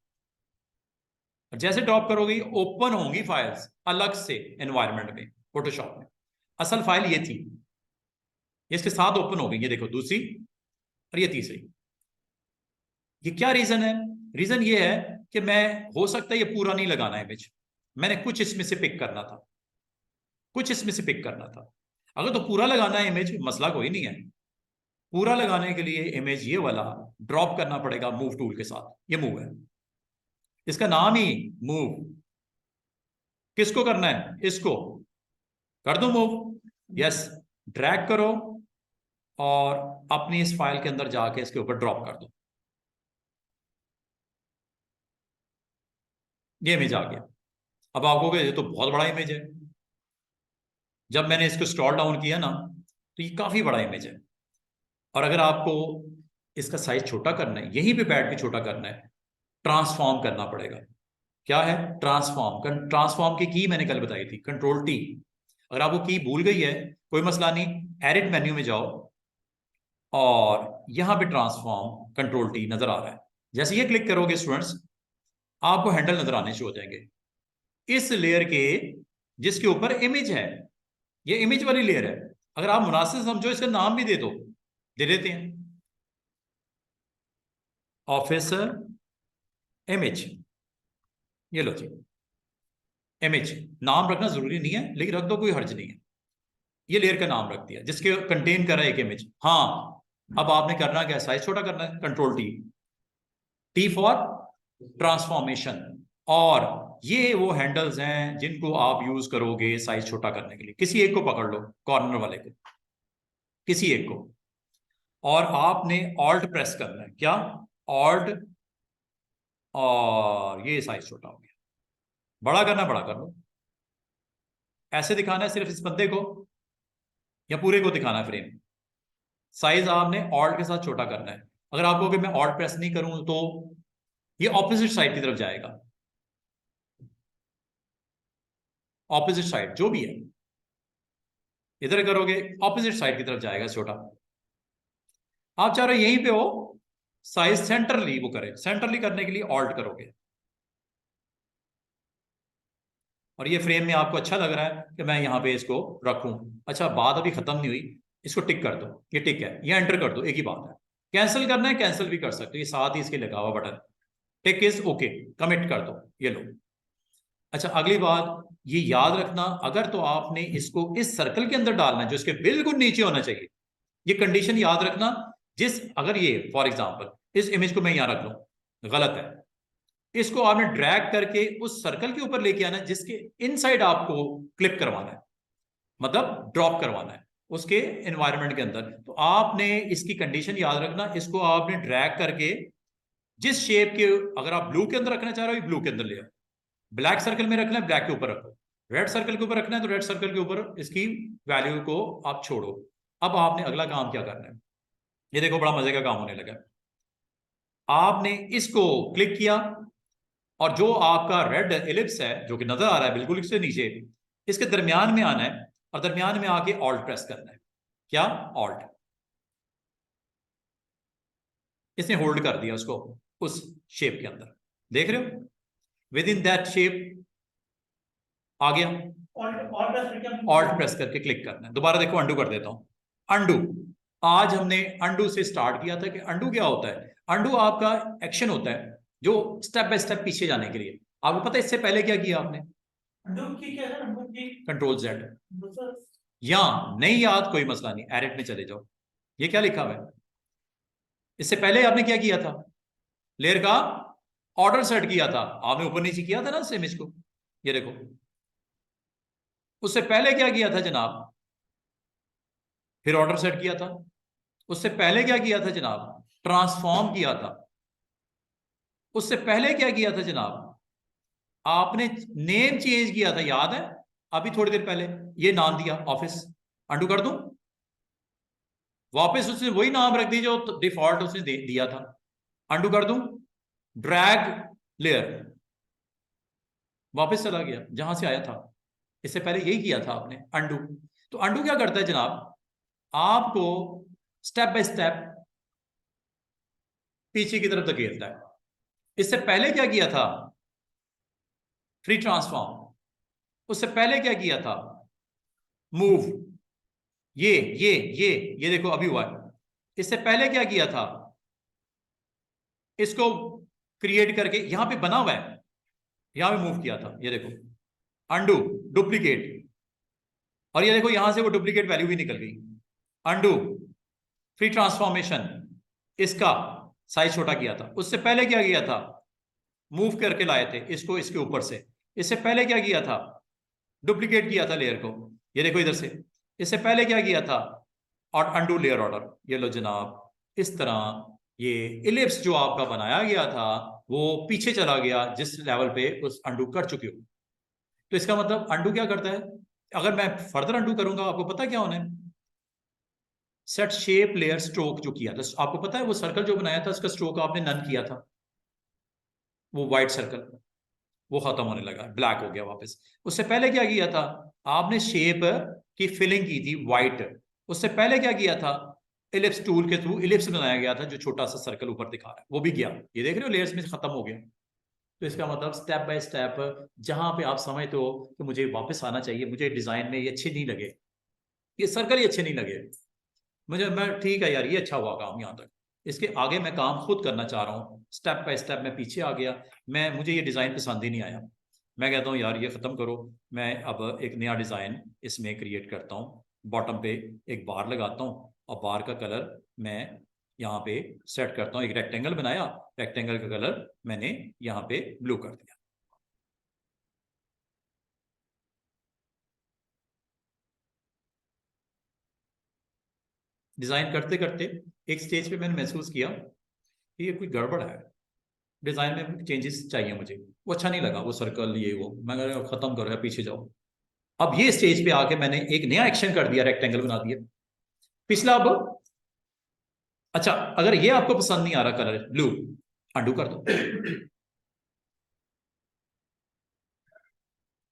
और जैसे ड्रॉप करोगे ओपन होंगी फाइल्स अलग से एनवायरनमेंट में, फोटोशॉप में। असल फाइल ये थी, इसके साथ ओपन हो गई, ये देखो दूसरी और ये तीसरी। ये क्या रीजन है? रीजन ये है कि मैं, हो सकता है ये पूरा नहीं लगाना है इमेज, मैंने कुछ इसमें से पिक करना था, कुछ इसमें से पिक करना था। अगर तो पूरा लगाना है इमेज, मसला कोई नहीं है। पूरा लगाने के लिए इमेज ये वाला ड्रॉप करना पड़ेगा मूव टूल के साथ। ये मूव है, इसका नाम ही मूव। किसको करना है? इसको कर दो मूव, यस। ड्रैग करो और अपनी इस फाइल के अंदर जाके इसके ऊपर ड्रॉप कर दो। ये इमेज आ गया। अब आप कहोगे ये तो बहुत बड़ा इमेज है। जब मैंने इसको स्क्रॉल डाउन किया ना, तो ये काफी बड़ा इमेज है। और अगर आपको इसका साइज छोटा करना है, यहीं पे बैठ के छोटा करना है, ट्रांसफॉर्म करना पड़ेगा। क्या है? ट्रांसफॉर्म। ट्रांसफॉर्म की की मैंने कल बताई थी, कंट्रोल टी। अगर आपको की भूल गई है कोई मसला नहीं, एडिट मेन्यू में जाओ और यहां पे ट्रांसफॉर्म कंट्रोल टी नजर आ रहा है। जैसे ये क्लिक करोगे स्टूडेंट्स, आपको हैंडल नजर आने शुरू हो जाएंगे इस लेयर के जिसके ऊपर इमेज है। ये इमेज वाली लेयर है। अगर आप मुनासिब समझो इसका नाम भी दे दो, दे देते हैं ऑफिसर इमेज। ये लो जी, इमेज। नाम रखना जरूरी नहीं है लेकिन रख दो, कोई हर्ज नहीं है। ये लेयर का नाम रख दिया जिसके कंटेन कर रहा है एक इमेज। हाँ, अब आपने करना क्या? साइज छोटा करना है, control T. T for transformation. और ये वो हैंडल्स हैं जिनको आप यूज करोगे साइज छोटा करने के लिए। किसी एक को पकड़ लो, कॉर्नर वाले को, किसी एक को, और आपने ऑल्ट प्रेस करना है। क्या? ऑल्ट, और ये साइज छोटा हो गया। बड़ा करना, बड़ा कर लो। ऐसे दिखाना है सिर्फ इस बंदे को या पूरे को दिखाना है फ्रेम? साइज आपने ऑल्ट के साथ छोटा करना है। अगर आपको कि मैं ऑल्ट प्रेस नहीं करूं तो ये ऑपोजिट साइड की तरफ जाएगा। ऑपोजिट साइड जो भी है, इधर करोगे ऑपोजिट साइड की तरफ जाएगा छोटा। आप चाह रहे हो यहीं पे हो, साइज सेंटरली वो करे। सेंटरली करने के लिए ऑल्ट करोगे। और ये फ्रेम में आपको अच्छा लग रहा है कि मैं यहां पे इसको रखूं। अच्छा, बात अभी खत्म नहीं हुई, इसको टिक कर दो। ये टिक है, ये एंटर कर दो, एक ही बात है। कैंसिल करना है, कैंसिल भी कर सकते हो, ये साथ ही इसके लगा हुआ button. Tick is okay, commit कर दो, ये लो। अच्छा, अगली बात ये याद रखना, अगर तो आपने इसको इस सर्कल के अंदर डालना है जो इसके बिल्कुल नीचे होना चाहिए। ये कंडीशन याद रखना। अगर ये फॉर एग्जांपल इस इमेज को मैं यहां रख लूं, गलत है। इसको आपने ड्रैग करके उस सर्कल के ऊपर लेके आना है जिसके इनसाइड आपको क्लिप करवाना है, मतलब ड्रॉप करवाना है उसके एनवायरनमेंट के अंदर। तो आपने इसकी कंडीशन याद रखना, इसको आपने ड्रैग करके जिस शेप के, अगर आप ब्लू के अंदर रखना चाह रहे हो, ब्लू के अंदर ले आओ। ब्लैक सर्कल में रखना है, ब्लैक के ऊपर रखो। रेड सर्कल के ऊपर रखना है तो रेड सर्कल के ऊपर इसकी वैल्यू को आप छोड़ो। अब आपने अगला काम क्या करना है, ये देखो बड़ा मजे का काम होने लगा। आपने इसको क्लिक किया और जो आपका रेड एलिप्स है जो कि नजर आ रहा है बिल्कुल इससे नीचे, इसके दरमियान में आना है और दरमियान में आके ऑल्ट प्रेस करना है। क्या? ऑल्ट। इसने होल्ड कर दिया उसको उस शेप के अंदर, देख रहे हो? विद इन दैट शेप आ गया। ऑल्ट प्रेस करके क्लिक करना है। दोबारा देखो, अंडू कर देता हूं। अंडू, आज हमने अंडू से स्टार्ट किया था कि अंडू क्या होता है। अंडू आपका एक्शन होता है जो स्टेप बाय स्टेप पीछे जाने के लिए। आपको पता है इससे पहले क्या किया आपने? Control Z. या नहीं याद, कोई मसला नहीं, एडिट में चले जाओ। ये क्या लिखा हुआ है? इससे पहले आपने क्या किया था? लेयर का ऑर्डर सेट किया था। आपने ऊपर नीचे किया था ना इस इमेज को, ये देखो। उससे पहले क्या किया था जनाब? फिर ऑर्डर सेट किया था। उससे पहले क्या किया था जनाब? ट्रांसफॉर्म किया था। उससे पहले क्या किया था जनाब? आपने नेम चेंज किया था, याद है? अभी थोड़ी देर पहले ये नाम दिया ऑफिस। अंडू कर दूं? वापस उसने वही नाम रख दी जो डिफॉल्ट उसने दिया था। अंडू कर दूं? ड्रैग लेयर, वापस चला गया जहां से आया था। इससे पहले यही किया था आपने, अंडू। तो अंडू क्या करता है जनाब? आपको स्टेप बाय स्टेप पीछे की तरफ धकेलता है। इससे पहले क्या किया था? Free transform. उससे पहले क्या किया था? मूव। ये ये ये ये देखो अभी हुआ है। इससे पहले क्या किया था? इसको क्रिएट करके यहां पे बना हुआ है, यहां पे मूव किया था। ये देखो, अंडू, डुप्लीकेट, और ये देखो यहां से वो डुप्लीकेट वैल्यू भी निकल गई। अंडू, फ्री ट्रांसफॉर्मेशन, इसका साइज छोटा किया था। उससे पहले क्या किया था? मूव करके लाए थे इसको इसके ऊपर से। इससे पहले क्या किया था? डुप्लीकेट किया था लेयर को, ये देखो इधर से। इससे पहले क्या किया था? और अंडू लेयर ऑर्डर। ये लो जनाब, इस तरह ये इलिप्स जो आपका बनाया गया था वो पीछे चला गया जिस लेवल पे उस अंडू कर चुके हो। तो इसका मतलब अंडू क्या करता है? अगर मैं फर्दर अंडू करूंगा, आपको पता क्या होना है? सेट शेप लेयर स्ट्रोक जो किया था, आपको पता है वो सर्कल जो बनाया था उसका स्ट्रोक आपने नन किया था, वो व्हाइट सर्कल। वो खत्म होने लगा, ब्लैक हो गया वापस। उससे पहले क्या किया था, आपने शेप की फिलिंग की थी वाइट। उससे पहले क्या किया था, इलिप्स टूल के थ्रू इलिप्स बनाया गया था, जो छोटा सा सर्कल ऊपर दिखा रहा है, वो भी किया। ये देख रहे हो, लेयर्स में खत्म हो गया। तो इसका मतलब स्टेप बाय स्टेप, जहां पे आप समझते हो कि मुझे वापस आना चाहिए, मुझे डिजाइन में ये अच्छे नहीं लगे, ये सर्कल ही अच्छे नहीं लगे मुझे, मैं ठीक है यार ये अच्छा हुआ काम यहाँ तक, इसके आगे मैं काम खुद करना चाह रहा हूँ, स्टेप बाय स्टेप मैं पीछे आ गया, मुझे ये डिज़ाइन पसंद ही नहीं आया। मैं कहता हूँ यार ये ख़त्म करो, मैं अब एक नया डिज़ाइन इसमें क्रिएट करता हूँ। बॉटम पे एक बार लगाता हूँ और बार का कलर मैं यहाँ पे सेट करता हूँ। एक रेक्टेंगल बनाया, रेक्टेंगल का कलर मैंने यहाँ पे ब्लू कर दिया। डिज़ाइन करते करते एक स्टेज पे मैंने महसूस किया कि ये कोई गड़बड़ है, डिजाइन में चेंजेस चाहिए मुझे, वो अच्छा नहीं लगा, वो सर्कल ये वो, मैं खत्म करो या पीछे जाओ। अब ये स्टेज पे आके मैंने एक नया एक्शन कर दिया, रेक्टेंगल बना दिया पिछला। अब अच्छा, अगर ये आपको पसंद नहीं आ रहा कलर ब्लू, अंडू कर दो।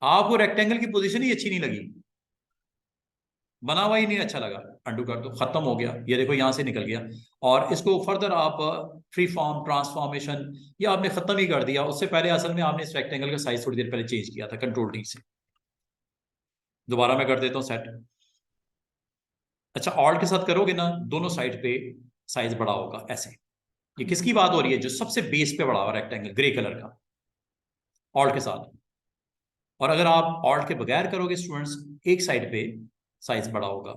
आपको रेक्टेंगल की पोजीशन ही अच्छी नहीं लगी, बना हुआ ही नहीं अच्छा लगा, अंडू कर दो, खत्म हो गया। ये देखो यहां से निकल गया। और इसको फर्दर आप फ्री फॉर्म ट्रांसफॉर्मेशन, ये आपने खत्म ही कर दिया। उससे पहले असल में आपने इस रेक्टेंगल का साइज थोड़ी देर पहले चेंज किया था कंट्रोल टी से। दोबारा मैं कर देता हूँ सेट। अच्छा, ऑल्ट के साथ करोगे ना, दोनों साइड पे साइज बड़ा होगा ऐसे। ये किसकी बात हो रही है, जो सबसे बेस पे बड़ा हुआ रेक्टेंगल ग्रे कलर का, ऑल्ट के साथ। और अगर आप ऑल्ट के बगैर करोगे स्टूडेंट्स, एक साइड पे साइज बड़ा होगा,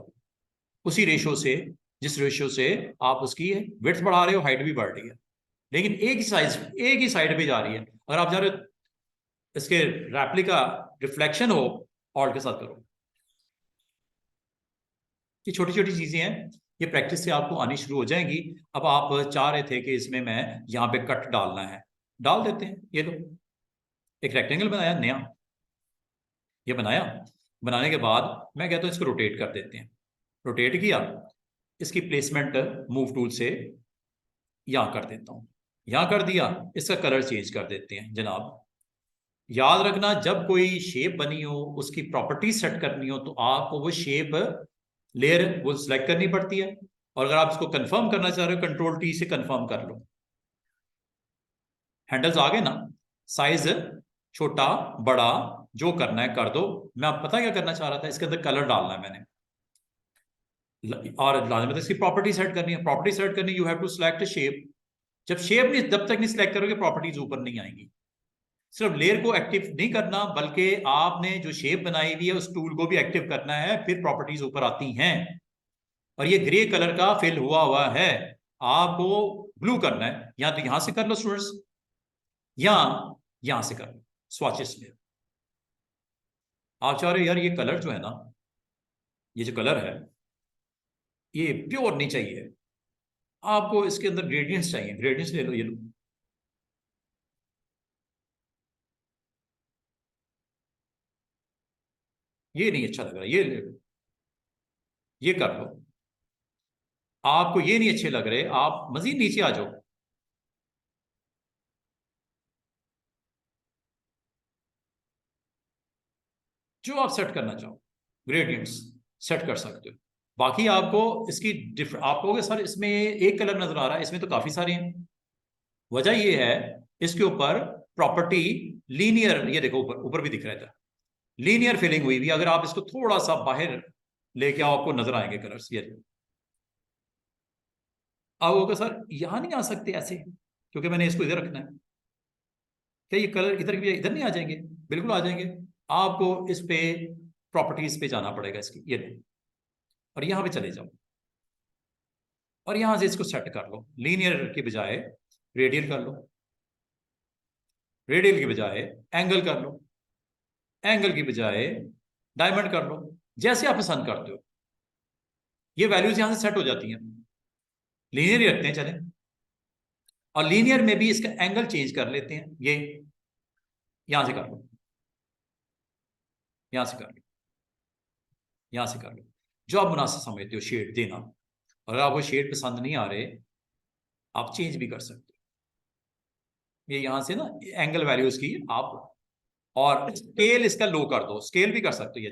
उसी रेशो से जिस रेशो से आप उसकी विड्थ बढ़ा रहे हो, हाइट भी बढ़ रही है, लेकिन एक ही साइज एक ही साइड पे जा रही है। अगर आप जा रहे हो इसके रेप्लिका रिफ्लेक्शन हो, ऑल्ट के साथ करो। ये छोटी छोटी चीजें हैं, ये प्रैक्टिस से आपको आनी शुरू हो जाएंगी। अब आप चाह रहे थे कि इसमें मैं यहाँ पे कट डालना है, डाल देते हैं। ये लो, एक रेक्टेंगल बनाया नया, ये बनाया, बनाने के बाद मैं कहता हूँ इसको रोटेट कर देते हैं। रोटेट किया, इसकी प्लेसमेंट मूव टूल से यहाँ कर देता हूँ, यहाँ कर दिया। इसका कलर चेंज कर देते हैं जनाब। याद रखना, जब कोई शेप बनी हो, उसकी प्रॉपर्टी सेट करनी हो, तो आपको वो शेप लेयर वो सिलेक्ट करनी पड़ती है। और अगर आप इसको कंफर्म करना चाह रहे हो, कंट्रोल टी से कंफर्म कर लो। हैंडल्स आ गए ना, साइज छोटा बड़ा जो करना है कर दो। मैं आप पता क्या करना चाह रहा था, इसके अंदर कलर डालना है मैंने, और लाने में इसकी प्रॉपर्टी सेट करनी है। प्रॉपर्टी सेट करनी, you have to select shape. जब शेप नहीं, जब तक नहीं सिलेक्ट करोगे प्रॉपर्टीज ऊपर नहीं आएंगी। सिर्फ लेयर को एक्टिव नहीं करना, बल्कि आपने जो शेप बनाई हुई है उस टूल को भी एक्टिव करना है, फिर प्रॉपर्टीज ऊपर आती हैं। और ये ग्रे कलर का फिल हुआ हुआ है, आपको ब्लू करना है। या तो यहां से कर लो स्टूडेंट्स, या यहां से कर लो स्वाचेस में। आप चाह रहे हो यार ये कलर जो है ना, ये जो कलर है ये प्योर नहीं चाहिए, आपको इसके अंदर ग्रेडियंट्स चाहिए, ग्रेडियंट्स ले लो, ये लो। ये नहीं अच्छा लग रहा, ये ले लो, ये कर लो। आपको ये नहीं अच्छे लग रहे, आप मजीद नीचे आ जाओ। जो आप सेट करना चाहो ग्रेडियंट्स सेट कर सकते हो। बाकी आपको इसकी आप कहोगे सर इसमें एक कलर नजर आ रहा है, इसमें तो काफी सारे हैं। वजह ये है, इसके ऊपर प्रॉपर्टी लीनियर, ये देखो ऊपर ऊपर भी दिख रहा था, लीनियर फिलिंग हुई भी। अगर आप इसको थोड़ा सा बाहर लेके आओ, आपको नजर आएंगे कलर्स। ये आप होगा सर यहां नहीं आ सकते ऐसे, क्योंकि मैंने इसको इधर रखना है। क्या ये कलर इधर भी इधर नहीं आ जाएंगे? बिल्कुल आ जाएंगे। आपको इस पे प्रॉपर्टीज पे जाना पड़ेगा इसकी, ये लो, और यहां पे चले जाओ, और यहां से इसको सेट कर लो। लीनियर के बजाय रेडियल कर लो, रेडियल के बजाय एंगल कर लो, एंगल की बजाय डायमंड कर लो, जैसे आप पसंद करते हो। ये वैल्यूज यहां से सेट हो जाती हैं। लीनियर ही रखते हैं चले, और लीनियर में भी इसका एंगल चेंज कर लेते हैं। ये यहां से कर लो, यहां से कर लो, यहां से कर लो, जो आप मुनासिब समझते हो शेड देना। अगर आपको शेड पसंद नहीं आ रहे, आप चेंज भी कर सकते हो। ये यहां से ना एंगल वैल्यूज की आप और स्केल इसका लो कर दो, स्केल भी कर सकते हो।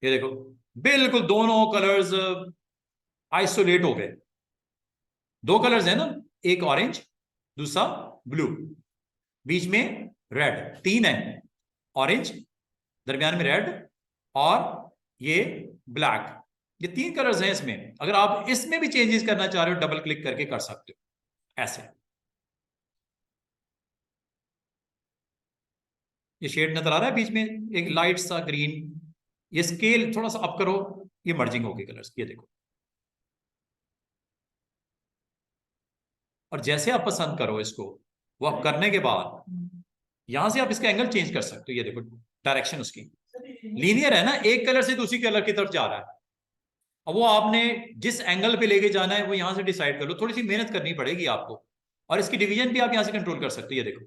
ये देखो बिल्कुल दोनों कलर्स आइसोलेट हो गए। दो कलर्स है ना, एक ऑरेंज दूसरा ब्लू, बीच में रेड, तीन है, ऑरेंज दरमियान में रेड और ये ब्लैक, ये तीन कलर्स हैं इसमें। अगर आप इसमें भी चेंजेस करना चाह रहे हो डबल क्लिक करके कर सकते हो ऐसे। ये शेड नजर आ रहा है बीच में एक लाइट सा ग्रीन, ये स्केल थोड़ा सा अप करो, ये मर्जिंग होगी कलर्स, ये देखो। और जैसे आप पसंद करो इसको, वो आप करने के बाद यहां से आप इसका एंगल चेंज कर सकते हो। ये देखो डायरेक्शन उसकी लीनियर है ना, एक कलर से दूसरी कलर की तरफ जा रहा है। अब वो आपने जिस एंगल पे लेके जाना है वो यहां से डिसाइड कर लो, थोड़ी सी मेहनत करनी पड़ेगी आपको। और इसकी डिवीजन भी आप यहां से कंट्रोल कर सकते हो। ये देखो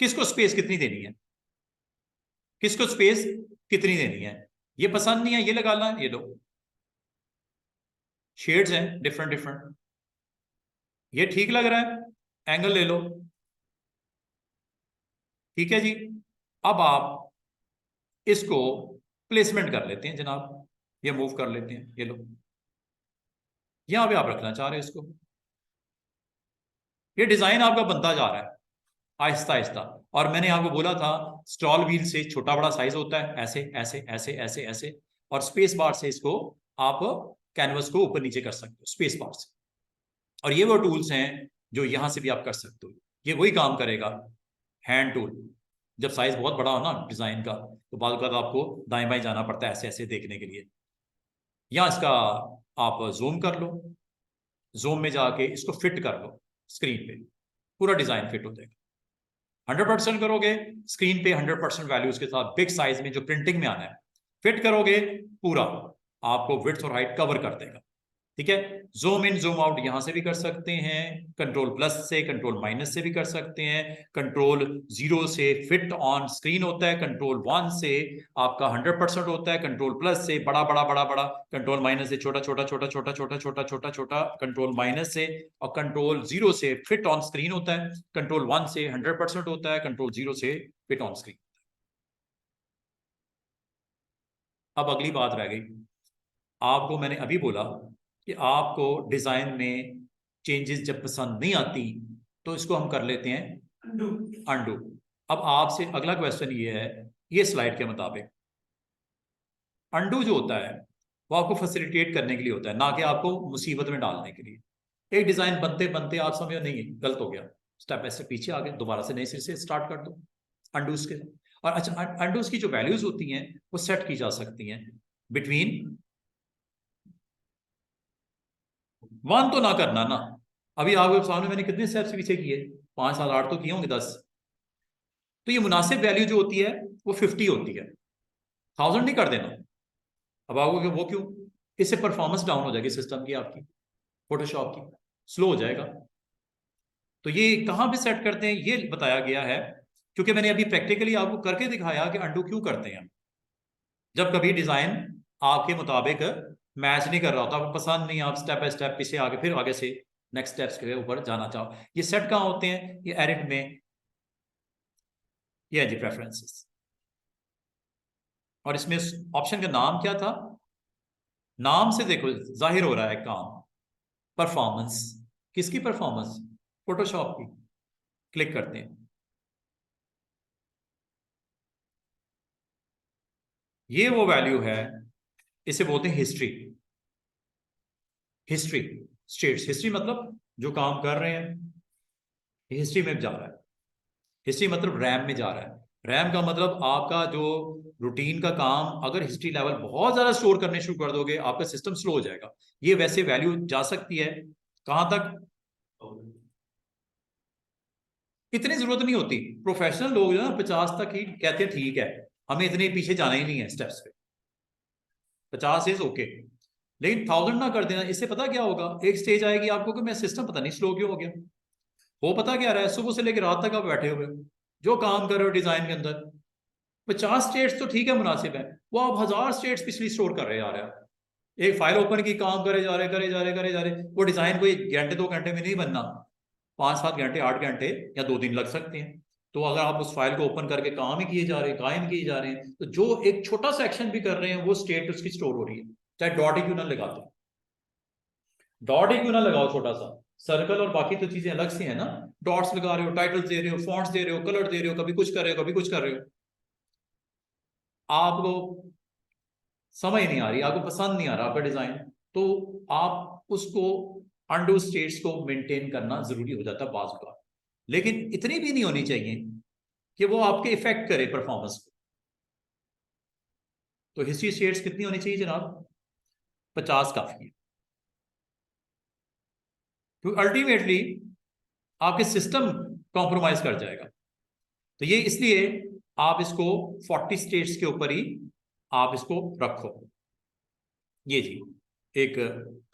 किसको स्पेस कितनी देनी है, किसको स्पेस कितनी देनी है, ये पसंद नहीं है ये लगा ला, ये लो शेड्स हैं डिफरेंट डिफरेंट, ये ठीक लग रहा है एंगल ले लो, ठीक है जी। अब आप इसको प्लेसमेंट कर लेते हैं जनाब, ये मूव कर लेते हैं, ये लो यहां पे आप रखना चाह रहे हैं इसको। ये डिजाइन आपका बनता जा रहा है आहिस्ता आहिस्ता। और मैंने आपको बोला था स्क्रॉल व्हील से छोटा बड़ा साइज होता है, ऐसे ऐसे ऐसे ऐसे ऐसे, और स्पेस बार से इसको आप कैनवस को ऊपर नीचे कर सकते हो स्पेस बार से। और ये वो टूल्स हैं जो यहां से भी आप कर सकते हो, ये वही काम करेगा हैंड टूल। जब साइज बहुत बड़ा हो ना डिजाइन का, तो बाद आपको दाएं बाएं जाना पड़ता है ऐसे ऐसे देखने के लिए। यहां इसका आप जूम कर लो, जूम में जाके इसको फिट कर लो स्क्रीन पे, पूरा डिजाइन फिट हो जाएगा। 100% करोगे स्क्रीन पे, 100% वैल्यूज के साथ बिग साइज में जो प्रिंटिंग में आना है, फिट करोगे पूरा आपको विड्थ और हाइट कवर कर देगा। ठीक है, जूम इन जूम आउट यहां से भी कर सकते हैं, कंट्रोल प्लस से, कंट्रोल माइनस से भी कर सकते हैं, कंट्रोल 0 से फिट ऑन स्क्रीन होता है, कंट्रोल 1 से आपका 100% होता है, कंट्रोल प्लस से बड़ा बड़ा बड़ा बड़ा, कंट्रोल माइनस से छोटा छोटा छोटा छोटा छोटा छोटा छोटा छोटा, कंट्रोल माइनस से और कंट्रोल 0 से फिट ऑन स्क्रीन होता है, कंट्रोल 1 से 100% होता है, कंट्रोल 0 से फिट ऑन स्क्रीन। अब अगली बात रह गई, आपको मैंने अभी बोला कि आपको डिजाइन में चेंजेस जब पसंद नहीं आती तो इसको हम कर लेते हैं अंडू। अब आपसे अगला क्वेश्चन ये है, ये स्लाइड के मुताबिक अंडू जो होता है वो आपको फैसिलिटेट करने के लिए होता है, ना कि आपको मुसीबत में डालने के लिए। एक डिजाइन बनते बनते आप समझो नहीं गलत हो गया, स्टेप बाय स्टेप पीछे आ गए, दोबारा से नए सिरे से स्टार्ट कर दो अंडूज के। और अच्छा अंडूज की जो वैल्यूज होती हैं वो सेट की जा सकती हैं बिटवीन 1 तो ना करना ना। अभी आपके सामने मैंने कितने स्टेप्स पीछे किए, 5 7 8 तो किए होंगे 10। तो ये मुनासिब वैल्यू जो होती है वो 50 होती है, 1000 नहीं कर देना। अब आपको वो क्यों, इससे परफॉर्मेंस डाउन हो जाएगी सिस्टम की, आपकी फोटोशॉप की स्लो हो जाएगा। तो ये कहाँ पे सेट करते हैं ये बताया गया है, क्योंकि मैंने अभी प्रैक्टिकली आपको करके दिखाया कि अंडू क्यों करते हैं। जब कभी डिजाइन आपके मुताबिक मैच नहीं कर रहा होता, आपको पसंद नहीं, आप स्टेप बाय स्टेप पीछे आगे फिर आगे से नेक्स्ट स्टेप्स के ऊपर जाना चाहो, ये सेट कहाँ होते हैं, ये एडिट में, ये है जी प्रेफरेंसेस। और इसमें ऑप्शन का नाम क्या था, नाम से देखो जाहिर हो रहा है काम, परफॉर्मेंस। किसकी परफॉर्मेंस, फोटोशॉप की। क्लिक करते हैं, ये वो वैल्यू है, इसे बोलते हैं हिस्ट्री। हिस्ट्री स्टेट्स, हिस्ट्री मतलब जो काम कर रहे हैं हिस्ट्री में जा रहा है। हिस्ट्री मतलब रैम में जा रहा है। रैम का मतलब आपका जो रूटीन का काम, अगर हिस्ट्री लेवल बहुत ज्यादा स्टोर करने शुरू कर दोगे आपका सिस्टम स्लो हो जाएगा। ये वैसे वैल्यू जा सकती है कहां तक, इतनी जरूरत नहीं होती। प्रोफेशनल लोग जो है ना 50 तक ही कहते हैं ठीक है, हमें इतने पीछे जाना ही नहीं है स्टेप्स पे, 50 इज ओके। लेकिन 1000 ना कर देना, इससे पता क्या होगा, एक स्टेज आएगी आपको कि मैं सिस्टम पता नहीं स्लो क्यों हो गया। वो पता क्या रहा है, सुबह से लेकर रात तक आप बैठे हुए हो, जो काम कर रहे हो डिजाइन के अंदर, 50 स्टेट्स तो ठीक है मुनासिब है, वो आप 1000 स्टेट्स पिछली स्टोर कर रहे आ रहे हैं। एक फाइल ओपन की काम करे जा रहे करे जा रहे करे जा रहे, वो डिजाइन कोई घंटे 2 घंटे में नहीं बनना। 5-7 घंटे 8 घंटे या 2 दिन लग सकते हैं। तो अगर आप उस फाइल को ओपन करके काम ही किए जा रहे हैं, कायम किए जा रहे हैं, तो जो एक छोटा सा एक्शन भी कर रहे हैं वो स्टेट उसकी स्टोर हो रही है, चाहे डॉट ही क्यों ना लगाते, डॉट ही क्यों ना लगाओ, छोटा सा सर्कल और बाकी तो चीजें अलग से है ना। डॉट्स लगा रहे हो, टाइटल्स दे रहे हो, फॉन्ट्स दे रहे हो, कलर दे रहे हो, कभी कुछ कर रहे हो, कभी कुछ कर रहे हो, आपको समझ नहीं आ रही, आपको पसंद नहीं आ रहा आपका डिजाइन, तो आप उसको अंडू स्टेट्स को मेंटेन करना जरूरी हो जाता है बाज का। लेकिन इतनी भी नहीं होनी चाहिए कि वो आपके इफेक्ट करे परफॉर्मेंस को। तो हिस्ट्री स्टेट्स कितनी होनी चाहिए जनाब? 50 काफी है, क्योंकि अल्टीमेटली आपके सिस्टम कॉम्प्रोमाइज कर जाएगा। तो ये इसलिए आप इसको 40 स्टेट्स के ऊपर ही आप इसको रखो। ये जी एक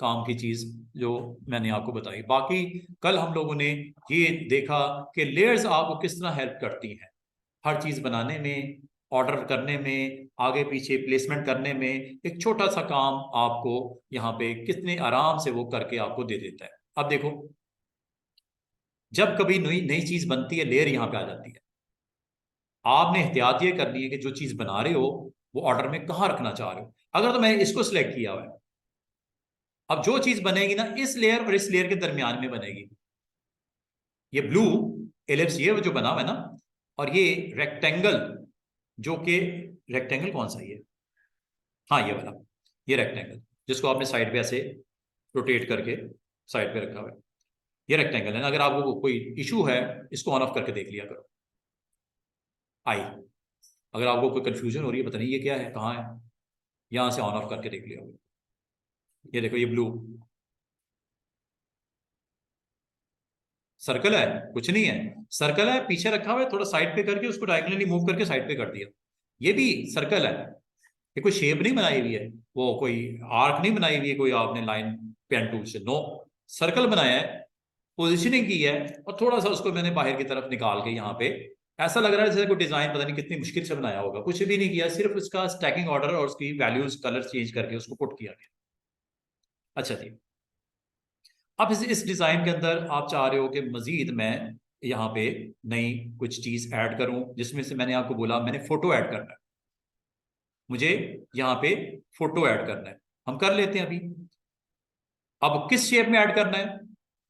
काम की चीज जो मैंने आपको बताई। बाकी कल हम लोगों ने ये देखा कि लेयर्स आपको किस तरह हेल्प करती हैं हर चीज बनाने में, ऑर्डर करने में, आगे पीछे प्लेसमेंट करने में। एक छोटा सा काम आपको यहाँ पे कितने आराम से वो करके आपको दे देता है। अब देखो, जब कभी नई नई चीज बनती है, लेयर यहाँ पे आ जाती है, आपने एहतियात ये करनी है कि जो चीज बना रहे हो वो ऑर्डर में कहाँ रखना चाह रहे हो। अगर तो मैंने इसको सिलेक्ट किया हुआ है, अब जो चीज बनेगी ना इस लेयर और इस लेयर के दरमियान में बनेगी। ये ब्लू एलिप्स ये जो बना हुआ है ना, और ये रेक्टेंगल, जो कि रेक्टेंगल कौन सा ये, हाँ ये वाला, ये रेक्टेंगल जिसको आपने साइड पे ऐसे रोटेट करके साइड पे रखा हुआ है, ये रेक्टेंगल है ना। अगर आपको कोई इशू है, इसको ऑन ऑफ करके देख लिया करो। आई, अगर आपको कोई कंफ्यूजन हो रही है, पता नहीं ये क्या है, कहाँ है, यहां से ऑन ऑफ करके देख लिया। ये देखो, ये ब्लू सर्कल है, कुछ नहीं है, सर्कल है, पीछे रखा हुआ है, थोड़ा साइड पे करके उसको डायगोनली मूव करके साइड पे कर दिया, ये भी सर्कल है। ये कोई शेप नहीं बनाई हुई है, वो कोई आर्क नहीं बनाई हुई है कोई आपने लाइन पेन टूल से, नो, सर्कल बनाया है, पोजिशनिंग की है, और थोड़ा सा उसको मैंने बाहर की तरफ निकाल के यहाँ पे, ऐसा लग रहा है जैसे कोई डिजाइन पता नहीं कितनी मुश्किल से बनाया होगा, कुछ भी नहीं किया, सिर्फ उसका स्टैकिंग ऑर्डर और उसकी वैल्यूज कलर चेंज करके उसको पुट किया गया। अच्छा जी, अब इस डिजाइन के अंदर आप चाह रहे हो कि मजीद मैं यहाँ पे नई कुछ चीज ऐड करूं, जिसमें से मैंने आपको बोला मैंने फोटो ऐड करना है, मुझे यहाँ पे फोटो ऐड करना है, हम कर लेते हैं अभी। अब किस शेप में ऐड करना है?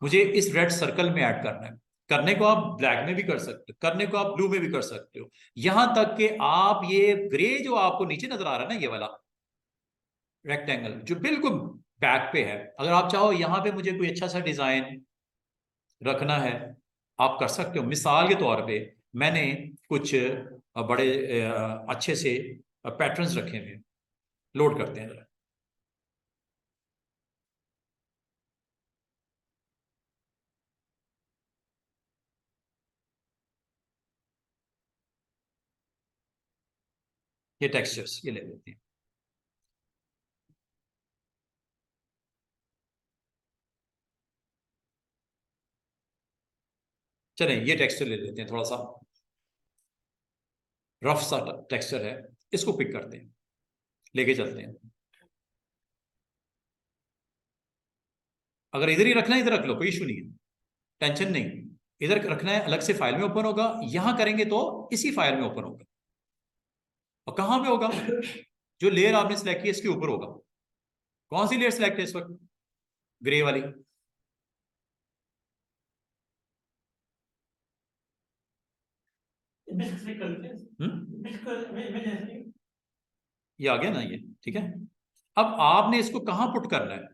मुझे इस रेड सर्कल में ऐड करना है। करने को आप ब्लैक में भी कर सकते हो, करने को आप ब्लू में भी कर सकते हो, यहां तक कि आप ये ग्रे जो आपको नीचे नजर आ रहा है ना, ये वाला रेक्टेंगल जो बिल्कुल बैक पे है, अगर आप चाहो यहां पे मुझे कोई अच्छा सा डिजाइन रखना है, आप कर सकते हो। मिसाल के तौर पे मैंने कुछ बड़े अच्छे से पैटर्न्स रखे हुए, लोड करते हैं जरा। ये टेक्सचर्स ये ले लेते हैं, चलें ये टेक्सचर ले लेते हैं, थोड़ा सा रफ सा टेक्सचर है, इसको पिक करते हैं, लेके चलते हैं। अगर इधर ही रखना है इधर रख लो, कोई इशू नहीं है, टेंशन नहीं। इधर रखना है अलग से फाइल में ओपन होगा, यहां करेंगे तो इसी फाइल में ओपन होगा। और कहां पे होगा? जो लेयर आपने सिलेक्ट की इसके ऊपर होगा। कौन सी लेयर सिलेक्ट है इस वक्त? ग्रे वाली। ये आ गया ना, ये ठीक है। अब आपने इसको कहां पुट करना है?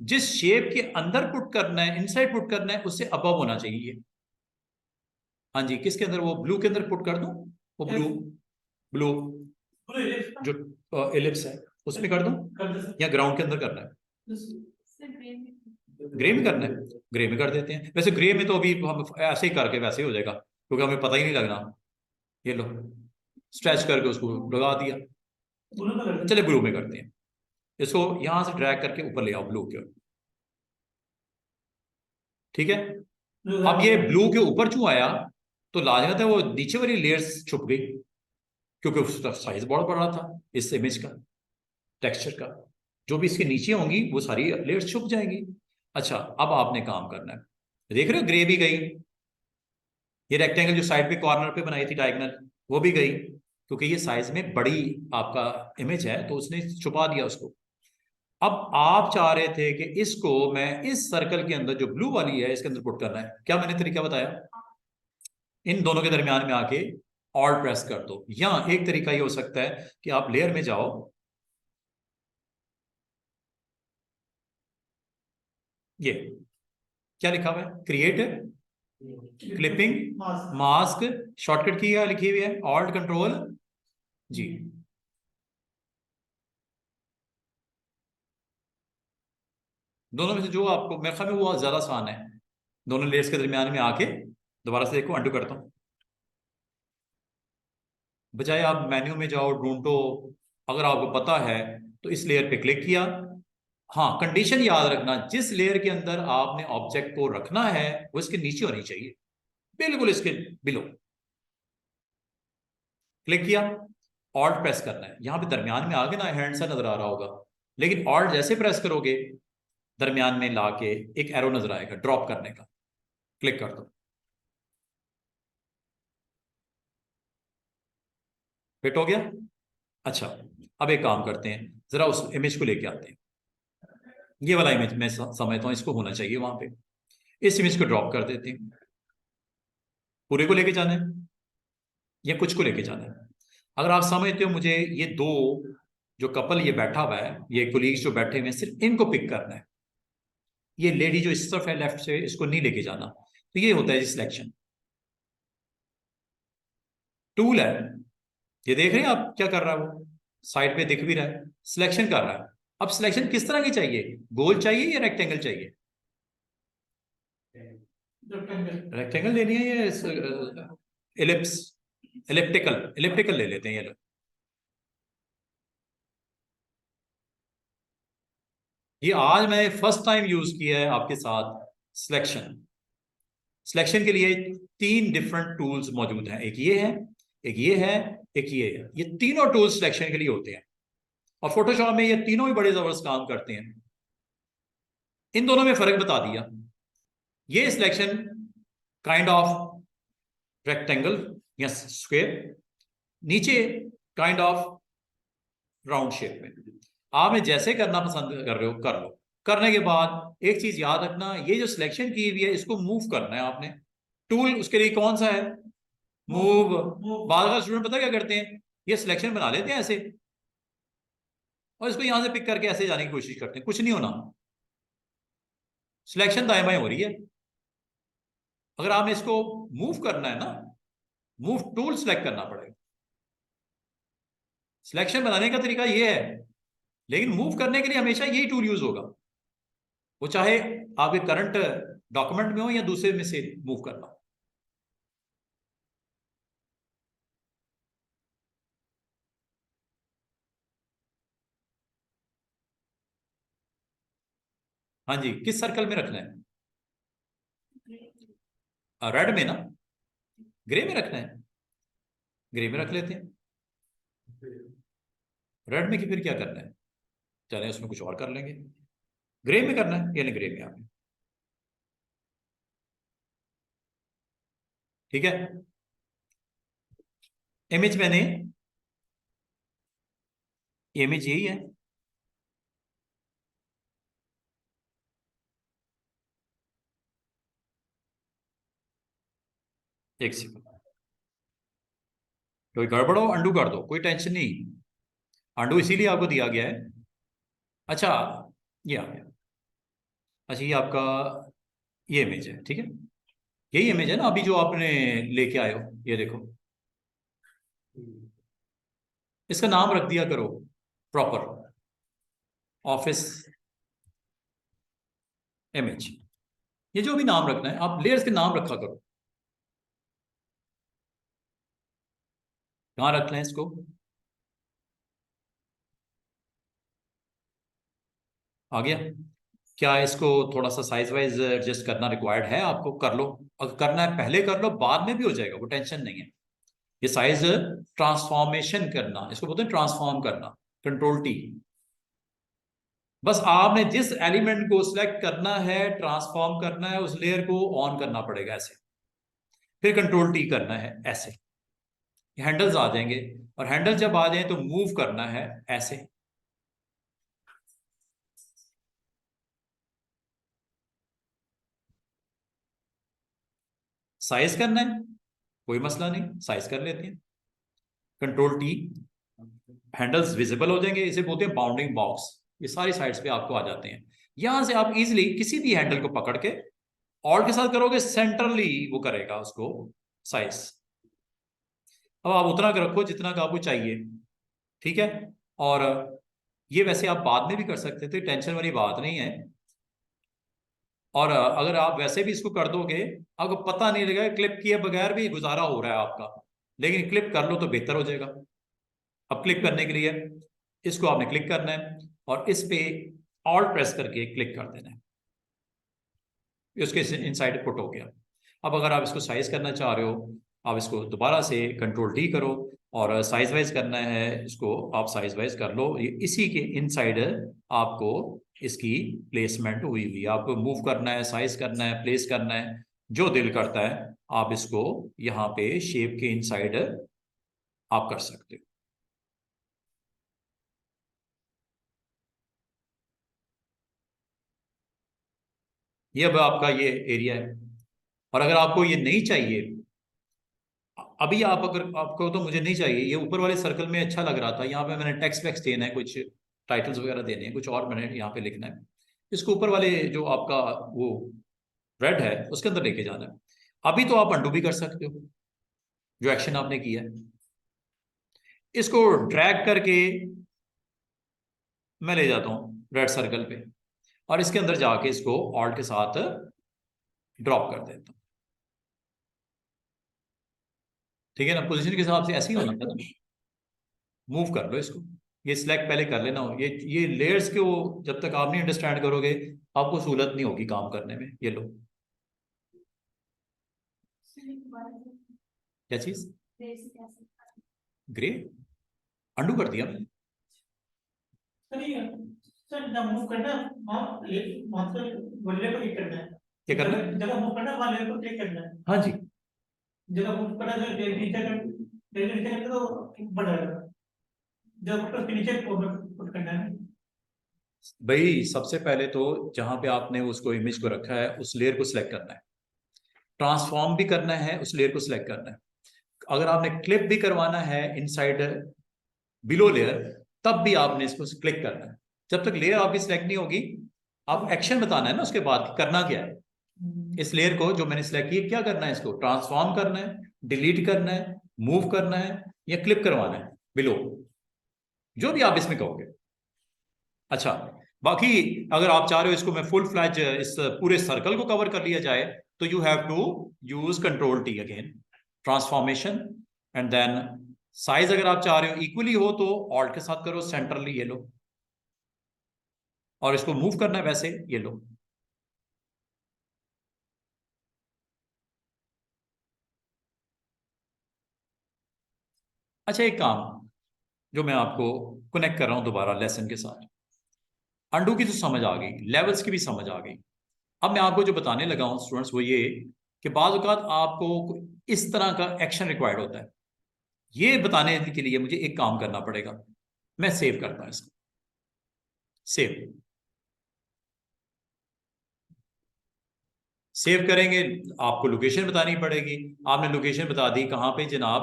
जिस शेप के अंदर पुट करना है, इनसाइड पुट करना है, उससे अबव होना चाहिए। हाँ जी, किसके अंदर? वो ब्लू के अंदर पुट कर दूं, वो ब्लू, ब्लू जो एलिप्स है उसमें कर दूं, या ग्राउंड के अंदर करना है? ग्रे में करना है, ग्रे में कर देते हैं। वैसे ग्रे में तो अभी हम ऐसे ही करके वैसे ही हो जाएगा, क्योंकि हमें पता ही नहीं लगना। ये लो, स्ट्रेच करके उसको लगा दिया। चले ब्लू में करते हैं, इसको यहां से ड्रैग करके ऊपर ले आओ ब्लू के, ठीक है। अब ये ब्लू के ऊपर क्यों आया? तो लाजमत है वो नीचे वाली लेयर्स छुप गई, क्योंकि उसका साइज बहुत बड़ा था इस इमेज का, टेक्सचर का। जो भी इसके नीचे होंगी वो सारी लेयर्स छुप जाएंगी। अच्छा, अब आपने काम करना है, देख रहे हो, ग्रे भी गई। ये रेक्टेंगल जो साइड पे कॉर्नर पे बनाई थी डायगोनल, वो भी गई, क्योंकि ये साइज में बड़ी आपका इमेज है तो उसने छुपा दिया उसको। अब आप चाह रहे थे कि इसको मैं इस सर्कल के अंदर जो ब्लू वाली है इसके अंदर पुट करना है, क्या मैंने तरीका बताया? इन दोनों के दरमियान में आके ऑल्ट प्रेस कर दो। या एक तरीका ये हो सकता है कि आप लेयर में जाओ, ये क्या लिखा हुआ है, क्रिएट क्लिपिंग मास्क, शॉर्टकट की लिखी हुई है ऑल्ट कंट्रोल जी। दोनों में से जो आपको, मेरे ख्याल में वो ज्यादा आसान है। दोनों लेयर्स के दरमियान में आके दोबारा से देखो, अंडू करता हूँ। बजाय आप मेन्यू में जाओ ढूंढो, अगर आपको पता है तो इस लेयर पे क्लिक किया। हाँ, कंडीशन याद रखना, जिस लेयर के अंदर आपने ऑब्जेक्ट को रखना है वो इसके नीचे होनी चाहिए, बिल्कुल इसके बिलो। क्लिक किया, ऑल्ट प्रेस करना है। यहां पे दरमियान में आगे ना हैंड सा नजर आ रहा होगा, लेकिन ऑल्ट जैसे प्रेस करोगे दरमियान में लाके एक एरो नजर आएगा ड्रॉप करने का, क्लिक कर दो, फिट हो गया। अच्छा, अब एक काम करते हैं, जरा उस इमेज को लेके आते हैं। ये वाला इमेज मैं समझता हूँ इसको होना चाहिए वहां पे। इस इमेज को ड्रॉप कर देते हैं। पूरे को लेके जाना है या कुछ को लेके जाना है? अगर आप समझते हो मुझे ये दो जो कपल ये बैठा हुआ है, ये कोलीग्स जो बैठे हुए हैं, सिर्फ इनको पिक करना है। ये लेडी जो इस तरफ है लेफ्ट से, इसको नहीं लेके जाना। तो ये होता है जी सिलेक्शन टूल है। ये देख रहे हैं आप क्या कर रहा है वो, साइड पे दिख भी रहा है, सिलेक्शन कर रहा है। अब सिलेक्शन किस तरह की चाहिए, गोल चाहिए या रेक्टेंगल चाहिए? रेक्टेंगल लेनी है या इलिप्स, इलिप्टिकल? इलिप्टिकल ले लेते हैं ये लोग। ये आज मैंने फर्स्ट टाइम यूज किया है आपके साथ सिलेक्शन। सिलेक्शन के लिए तीन डिफरेंट टूल्स मौजूद हैं, एक ये है, एक ये है, एक ये है। ये तीनों टूल्स सिलेक्शन के लिए होते हैं और फोटोशॉप में ये तीनों ही बड़े जबरदस्त काम करते हैं। इन दोनों में फर्क बता दिया। ये सिलेक्शन काइंड ऑफ रेक्टेंगल या स्क्वायर, नीचे काइंड ऑफ राउंड शेप में। आपने जैसे करना पसंद कर रहे हो कर लो। करने के बाद एक चीज याद रखना, ये जो सिलेक्शन की हुई है इसको मूव करना है आपने। टूल उसके लिए कौन सा है, मूव। बाद का स्टूडेंट पता क्या करते हैं, ये सिलेक्शन बना लेते हैं ऐसे और इसको यहां से पिक करके ऐसे जाने की कोशिश करते हैं, कुछ नहीं होना। सिलेक्शन दाएं बाएं हो रही है। अगर आपने इसको मूव करना है ना, मूव टूल सिलेक्ट करना पड़ेगा। सिलेक्शन बनाने का तरीका ये है, लेकिन मूव करने के लिए हमेशा यही टूल यूज होगा, वो चाहे आपके करंट डॉक्यूमेंट में हो या दूसरे में से मूव करना हो। हाँ जी, किस सर्कल में रखना है? रेड में ना, ग्रे में रखना है? ग्रे में रख लेते हैं। रेड में कि फिर क्या करना है, चले उसमें कुछ और कर लेंगे। ग्रे में करना है, यानी ग्रे में आपने, ठीक है। इमेज मैंने, इमेज यही है। एक सेकंड, कोई गड़बड़ हो अंडू कर दो, कोई टेंशन नहीं। अंडू इसीलिए आपको दिया गया है। अच्छा, ये आ गया। अच्छा, ये आपका ये इमेज है, ठीक है। यही इमेज है ना अभी जो आपने लेके आए हो, ये देखो। इसका नाम रख दिया करो प्रॉपर, ऑफिस इमेज। ये जो भी नाम रखना है आप लेयर्स के नाम रखा करो। कहाँ रखना है इसको? आ गया। क्या इसको थोड़ा सा साइज वाइज एडजस्ट करना रिक्वायर्ड है आपको, कर लो। अगर करना है पहले कर लो, बाद में भी हो जाएगा, वो टेंशन नहीं है। ये साइज ट्रांसफॉर्मेशन करना, इसको बोलते हैं ट्रांसफॉर्म करना, कंट्रोल टी। बस आपने जिस एलिमेंट को सिलेक्ट करना है, ट्रांसफॉर्म करना है, उस लेयर को ऑन करना पड़ेगा ऐसे, फिर कंट्रोल टी करना है ऐसे, हैंडल्स आ जाएंगे, और हैंडल जब आ जाए तो मूव करना है ऐसे। साइज करना है, कोई मसला नहीं, साइज कर लेते हैं, कंट्रोल टी, हैंडल्स विजिबल हो जाएंगे, इसे बोलते हैं बाउंडिंग बॉक्स। ये सारी साइड्स पे आपको आ जाते हैं। यहां से आप इजीली किसी भी हैंडल को पकड़ के ऑल्ट के साथ करोगे, सेंट्रली वो करेगा उसको साइज। अब आप उतना का रखो जितना का आपको चाहिए, ठीक है। और ये वैसे आप बाद में भी कर सकते थे, टेंशन वाली बात नहीं है। और अगर आप वैसे भी इसको कर दोगे, आपको पता नहीं लगेगा, क्लिप किए बगैर भी गुजारा हो रहा है आपका, लेकिन क्लिप कर लो तो बेहतर हो जाएगा। अब क्लिक करने के लिए इसको आपने क्लिक करना है, और इस पे ऑल्ट प्रेस करके क्लिक कर देना है, उसके इनसाइड पुट हो गया। अब अगर आप इसको साइज करना चाह रहे हो, आप इसको दोबारा से कंट्रोल डी करो, और साइज वाइज करना है इसको, आप साइज वाइज कर लो। ये इसी के इनसाइड आपको इसकी प्लेसमेंट हुई हुई, आपको मूव करना है, साइज करना है, प्लेस करना है, जो दिल करता है आप इसको यहाँ पे शेप के इनसाइड आप कर सकते हो। ये अब आपका ये एरिया है। और अगर आपको ये नहीं चाहिए, अभी आप अगर आपको तो मुझे नहीं चाहिए, ये ऊपर वाले सर्कल में अच्छा लग रहा था, यहाँ पे मैंने टेक्स्ट वैक्स देना है, कुछ टाइटल्स वगैरह देने हैं, कुछ और मैंने यहाँ पे लिखना है, इसको ऊपर वाले जो आपका वो रेड है उसके अंदर लेके जाना है। अभी तो आप अंडू भी कर सकते हो जो एक्शन आपने किया है। इसको ड्रैग करके मैं ले जाता हूँ रेड सर्कल पे, और इसके अंदर जाके इसको ऑल्ट के साथ ड्रॉप कर देता हूँ। ठीक है ना, पोजीशन के हिसाब से ऐसे ही होना था ना। मूव कर लो इसको, ये सिलेक्ट पहले कर लेना हो, ये लेयर्स को जब तक आप नहीं अंडरस्टैंड करोगे आपको सहूलत नहीं होगी काम करने में। ये लो, क्या चीज, ग्रे अंडू कर दिया मैंने। सर जब मूव करना वहां पर बोलने को क्लिक करना है, क्या करना है? जगह मूव करना वहां लेवल को क्लिक करना है। हाँ जी, जगह मूव करना जो नीचे करते तो बढ़ जाएगा, जब उसके नीचे पुट करना है। भाई सबसे पहले तो जहां पे आपने उसको इमेज को रखा है उस लेयर को सिलेक्ट करना है, ट्रांसफॉर्म भी करना है, उस लेयर को सिलेक्ट करना है। अगर आपने क्लिप भी करवाना है इनसाइड बिलो लेयर, तब भी आपने इसको क्लिक करना है। जब तक लेयर आपकी सिलेक्ट नहीं होगी, आप एक्शन बताना है ना उसके बाद करना क्या है। इस लेयर को जो मैंने सिलेक्ट किया, क्या करना है, इसको ट्रांसफॉर्म करना है, डिलीट करना है, मूव करना है, या क्लिप करवाना है बिलो, जो भी आप इसमें कहोगे। अच्छा, बाकी अगर आप चाह रहे हो इसको मैं फुल फ्लैज इस पूरे सर्कल को कवर कर लिया जाए, तो you have to use control T again, transformation, and then size अगर आप चाह रहे हो इक्वली हो तो ऑल्ट के साथ करो, सेंट्रली ये लो, और इसको मूव करना है वैसे ये लो। अच्छा, एक काम जो मैं आपको कनेक्ट कर रहा हूं दोबारा लेसन के साथ, अंडू की तो समझ आ गई, लेवल्स की भी समझ आ गई। अब मैं आपको जो बताने लगा हूं स्टूडेंट्स, वो ये कि बाज़ औक़ात आपको इस तरह का एक्शन रिक्वायर्ड होता है। ये बताने के लिए मुझे एक काम करना पड़ेगा, मैं सेव करता हूं इसको, सेव। सेव करेंगे, आपको लोकेशन बतानी पड़ेगी। आपने लोकेशन बता दी कहाँ पे जनाब,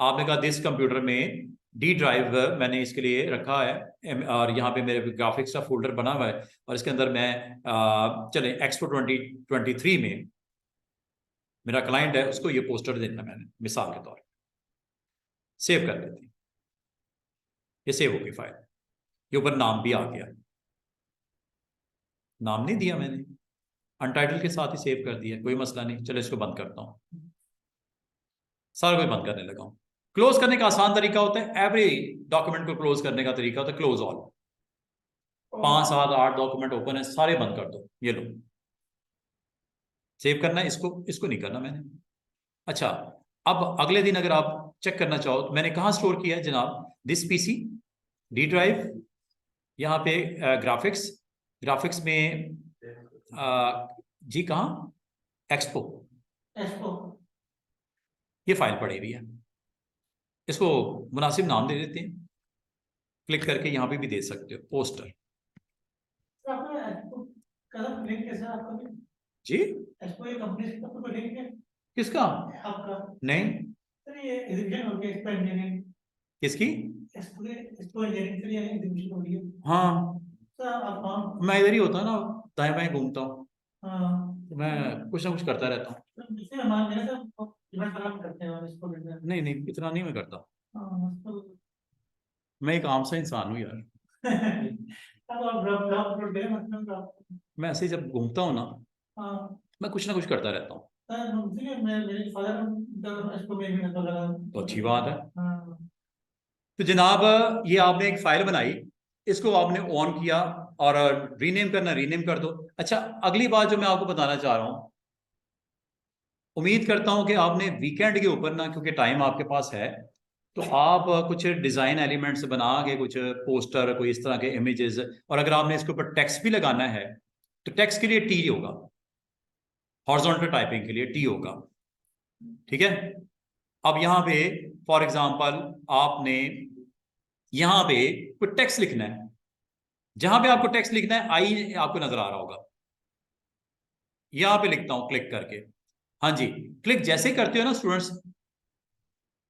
आपने कहा दिस कंप्यूटर में डी ड्राइव मैंने इसके लिए रखा है, और यहाँ पे मेरे ग्राफिक्स का फोल्डर बना हुआ है, और इसके अंदर मैं चले एक्सपो 2023 में मेरा क्लाइंट है, उसको ये पोस्टर देना मैंने मिसाल के तौर पर। सेव कर देते हैं, ये सेव हो गई फाइल, ये ऊपर नाम भी आ गया। नाम नहीं दिया मैंने, अनटाइटल के साथ ही सेव कर दिया, कोई मसला नहीं। चलो इसको बंद करता हूँ, सारा कुछ बंद करने लगा हूँ। क्लोज करने का आसान तरीका होता है, एवरी डॉक्यूमेंट को क्लोज करने का तरीका होता है क्लोज ऑल। 5 7 8 डॉक्यूमेंट ओपन है, सारे बंद कर दो, ये लो। सेव करना है इसको, इसको नहीं करना मैंने। अच्छा, अब अगले दिन अगर आप चेक करना चाहो तो मैंने कहाँ स्टोर किया है जनाब, दिस पीसी डी ड्राइव, यहाँ पे ग्राफिक्स में जी कहाँ, एक्सपो, एक्सपो। ये फाइल पड़ी हुई है, इसको मुनासिब नाम दे देते हैं, क्लिक करके यहाँ पे भी दे सकते हो, पोस्टर। सर आपका एक्सपो का लिंक कैसा है आपका? जी एक्सपो ये कंपनी से आपका लिंक है किसका? आपका? नहीं, सर ये एग्जीबिशन हो गया एक्सपो इंजीनियरिंग, किसकी? एक्सपो इंजीनियरिंग सर, ये एग्जीबिशन हो रही है हाँ, सर। आप मैं इधर ही होता ना, दाएं बाएं घूमता हूँ, हाँ, तो मैं कुछ ना कुछ करता रहता हूँ। सर जैसे हमारे मेरे साथ इवेंट प्लान करते हैं इसको लेकर। नहीं नहीं, इतना नहीं मैं करता, हाँ तो मैं एक आम सा इंसान हूँ यार। अब आप ड्रॉप कर दे मतलब आप। मैं ऐसे ही जब घूमता हूँ ना, हाँ मैं कुछ ना कुछ करता रहता हूँ। सर, मुझे मैं मेरे फादर इसको में भी नजर लगा। तो अच्छी बात है। हाँ तो जनाब, ये आपने एक फाइल बनाई, इसको आपने ऑन किया, और रीनेम करना रीनेम कर दो। अच्छा, अगली बात जो मैं आपको बताना चाह रहा हूँ, उम्मीद करता हूँ कि आपने वीकेंड के ऊपर ना, क्योंकि टाइम आपके पास है, तो आप कुछ डिज़ाइन एलिमेंट्स बना के, कुछ पोस्टर, कोई इस तरह के इमेजेस, और अगर आपने इसके ऊपर टेक्स्ट भी लगाना है तो टेक्स्ट के लिए टी होगा, हॉरिजॉन्टल टाइपिंग के लिए टी होगा, ठीक है। अब यहाँ पे फॉर एग्जांपल आपने यहाँ पे कोई टेक्स्ट लिखना है, जहां पे आपको टेक्स्ट लिखना है आई आपको नजर आ रहा होगा, यहां पे लिखता हूं क्लिक करके। हाँ जी, क्लिक जैसे ही करते हो ना स्टूडेंट्स,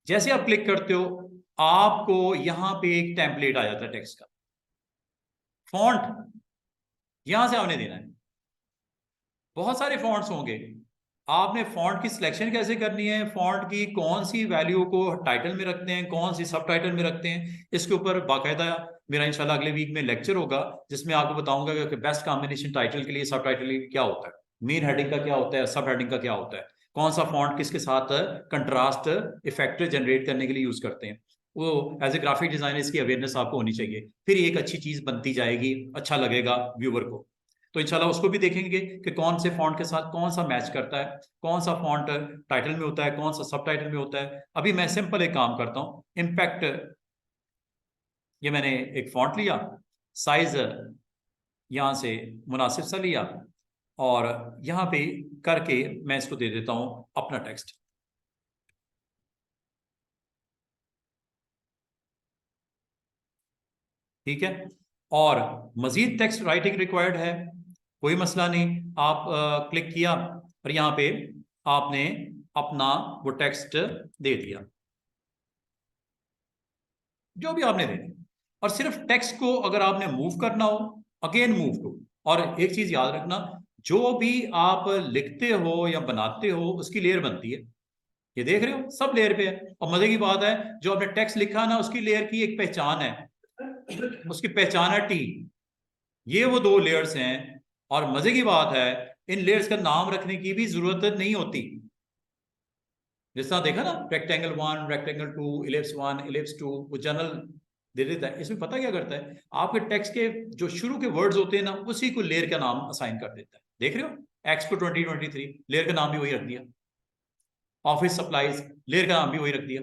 जैसे आप क्लिक करते हो आपको यहां पे एक टेम्पलेट आ जाता है टेक्स्ट का, फॉन्ट यहां से आपने देना है। बहुत सारे फॉन्ट्स होंगे, आपने फॉन्ट की सिलेक्शन कैसे करनी है, फॉन्ट की कौन सी वैल्यू को टाइटल में रखते हैं, कौन सी सब टाइटल में रखते हैं, इसके ऊपर बाकायदा मेरा इंशाल्लाह अगले वीक में लेक्चर होगा, जिसमें आपको बताऊंगा कि बेस्ट कॉम्बिनेशन टाइटल के लिए, सब टाइटल के लिए क्या होता है, मेन हेडिंग का क्या होता है, सब हेडिंग का क्या होता है, कौन सा फॉन्ट किसके साथ कंट्रास्ट इफेक्ट जनरेट करने के लिए यूज करते हैं। वो एज ए ग्राफिक डिजाइनर इसकी अवेयरनेस आपको होनी चाहिए, फिर एक अच्छी चीज बनती जाएगी, अच्छा लगेगा व्यूवर को। तो इंशाल्लाह उसको भी देखेंगे कि कौन से फॉन्ट के साथ कौन सा मैच करता है, कौन सा फॉन्ट टाइटल में होता है, कौन सा सब टाइटल में होता है। अभी मैं सिंपल एक काम करता हूँ, इम्पैक्ट, ये मैंने एक फॉन्ट लिया, साइज यहां से मुनासिब सा लिया, और यहां पे करके मैं इसको दे देता हूं अपना टेक्स्ट। ठीक है, और मजीद टेक्स्ट राइटिंग रिक्वायर्ड है, कोई मसला नहीं, आप क्लिक किया और यहाँ पे आपने अपना वो टेक्स्ट दे दिया, जो भी आपने देना, और सिर्फ टेक्स्ट को अगर आपने मूव करना हो, अगेन मूव को। और एक चीज याद रखना, जो भी आप लिखते हो या बनाते हो उसकी लेयर बनती है, ये देख रहे हो सब लेयर पे है। और मजे की बात है, जो आपने टेक्स्ट लिखा ना उसकी लेयर की एक पहचान है, उसकी पहचान है टी, ये वो दो लेयर्स हैं। और मजे की बात है, इन लेयर्स का नाम रखने की भी जरूरत नहीं होती, जिस तरह देखा ना, रेक्टेंगल 1, रेक्टेंगल 2, इलिप्स 1, इलिप्स 2, वो जनरल दे देता है। इसमें पता क्या करता है, आपके टेक्स्ट के जो शुरू के वर्ड्स होते हैं ना, उसी को लेयर का नाम असाइन कर देता है। देख रहे हो, एक्सपो 2023 लेयर का नाम भी वही रख दिया, ऑफिस सप्लाईज लेयर का नाम भी वही रख दिया।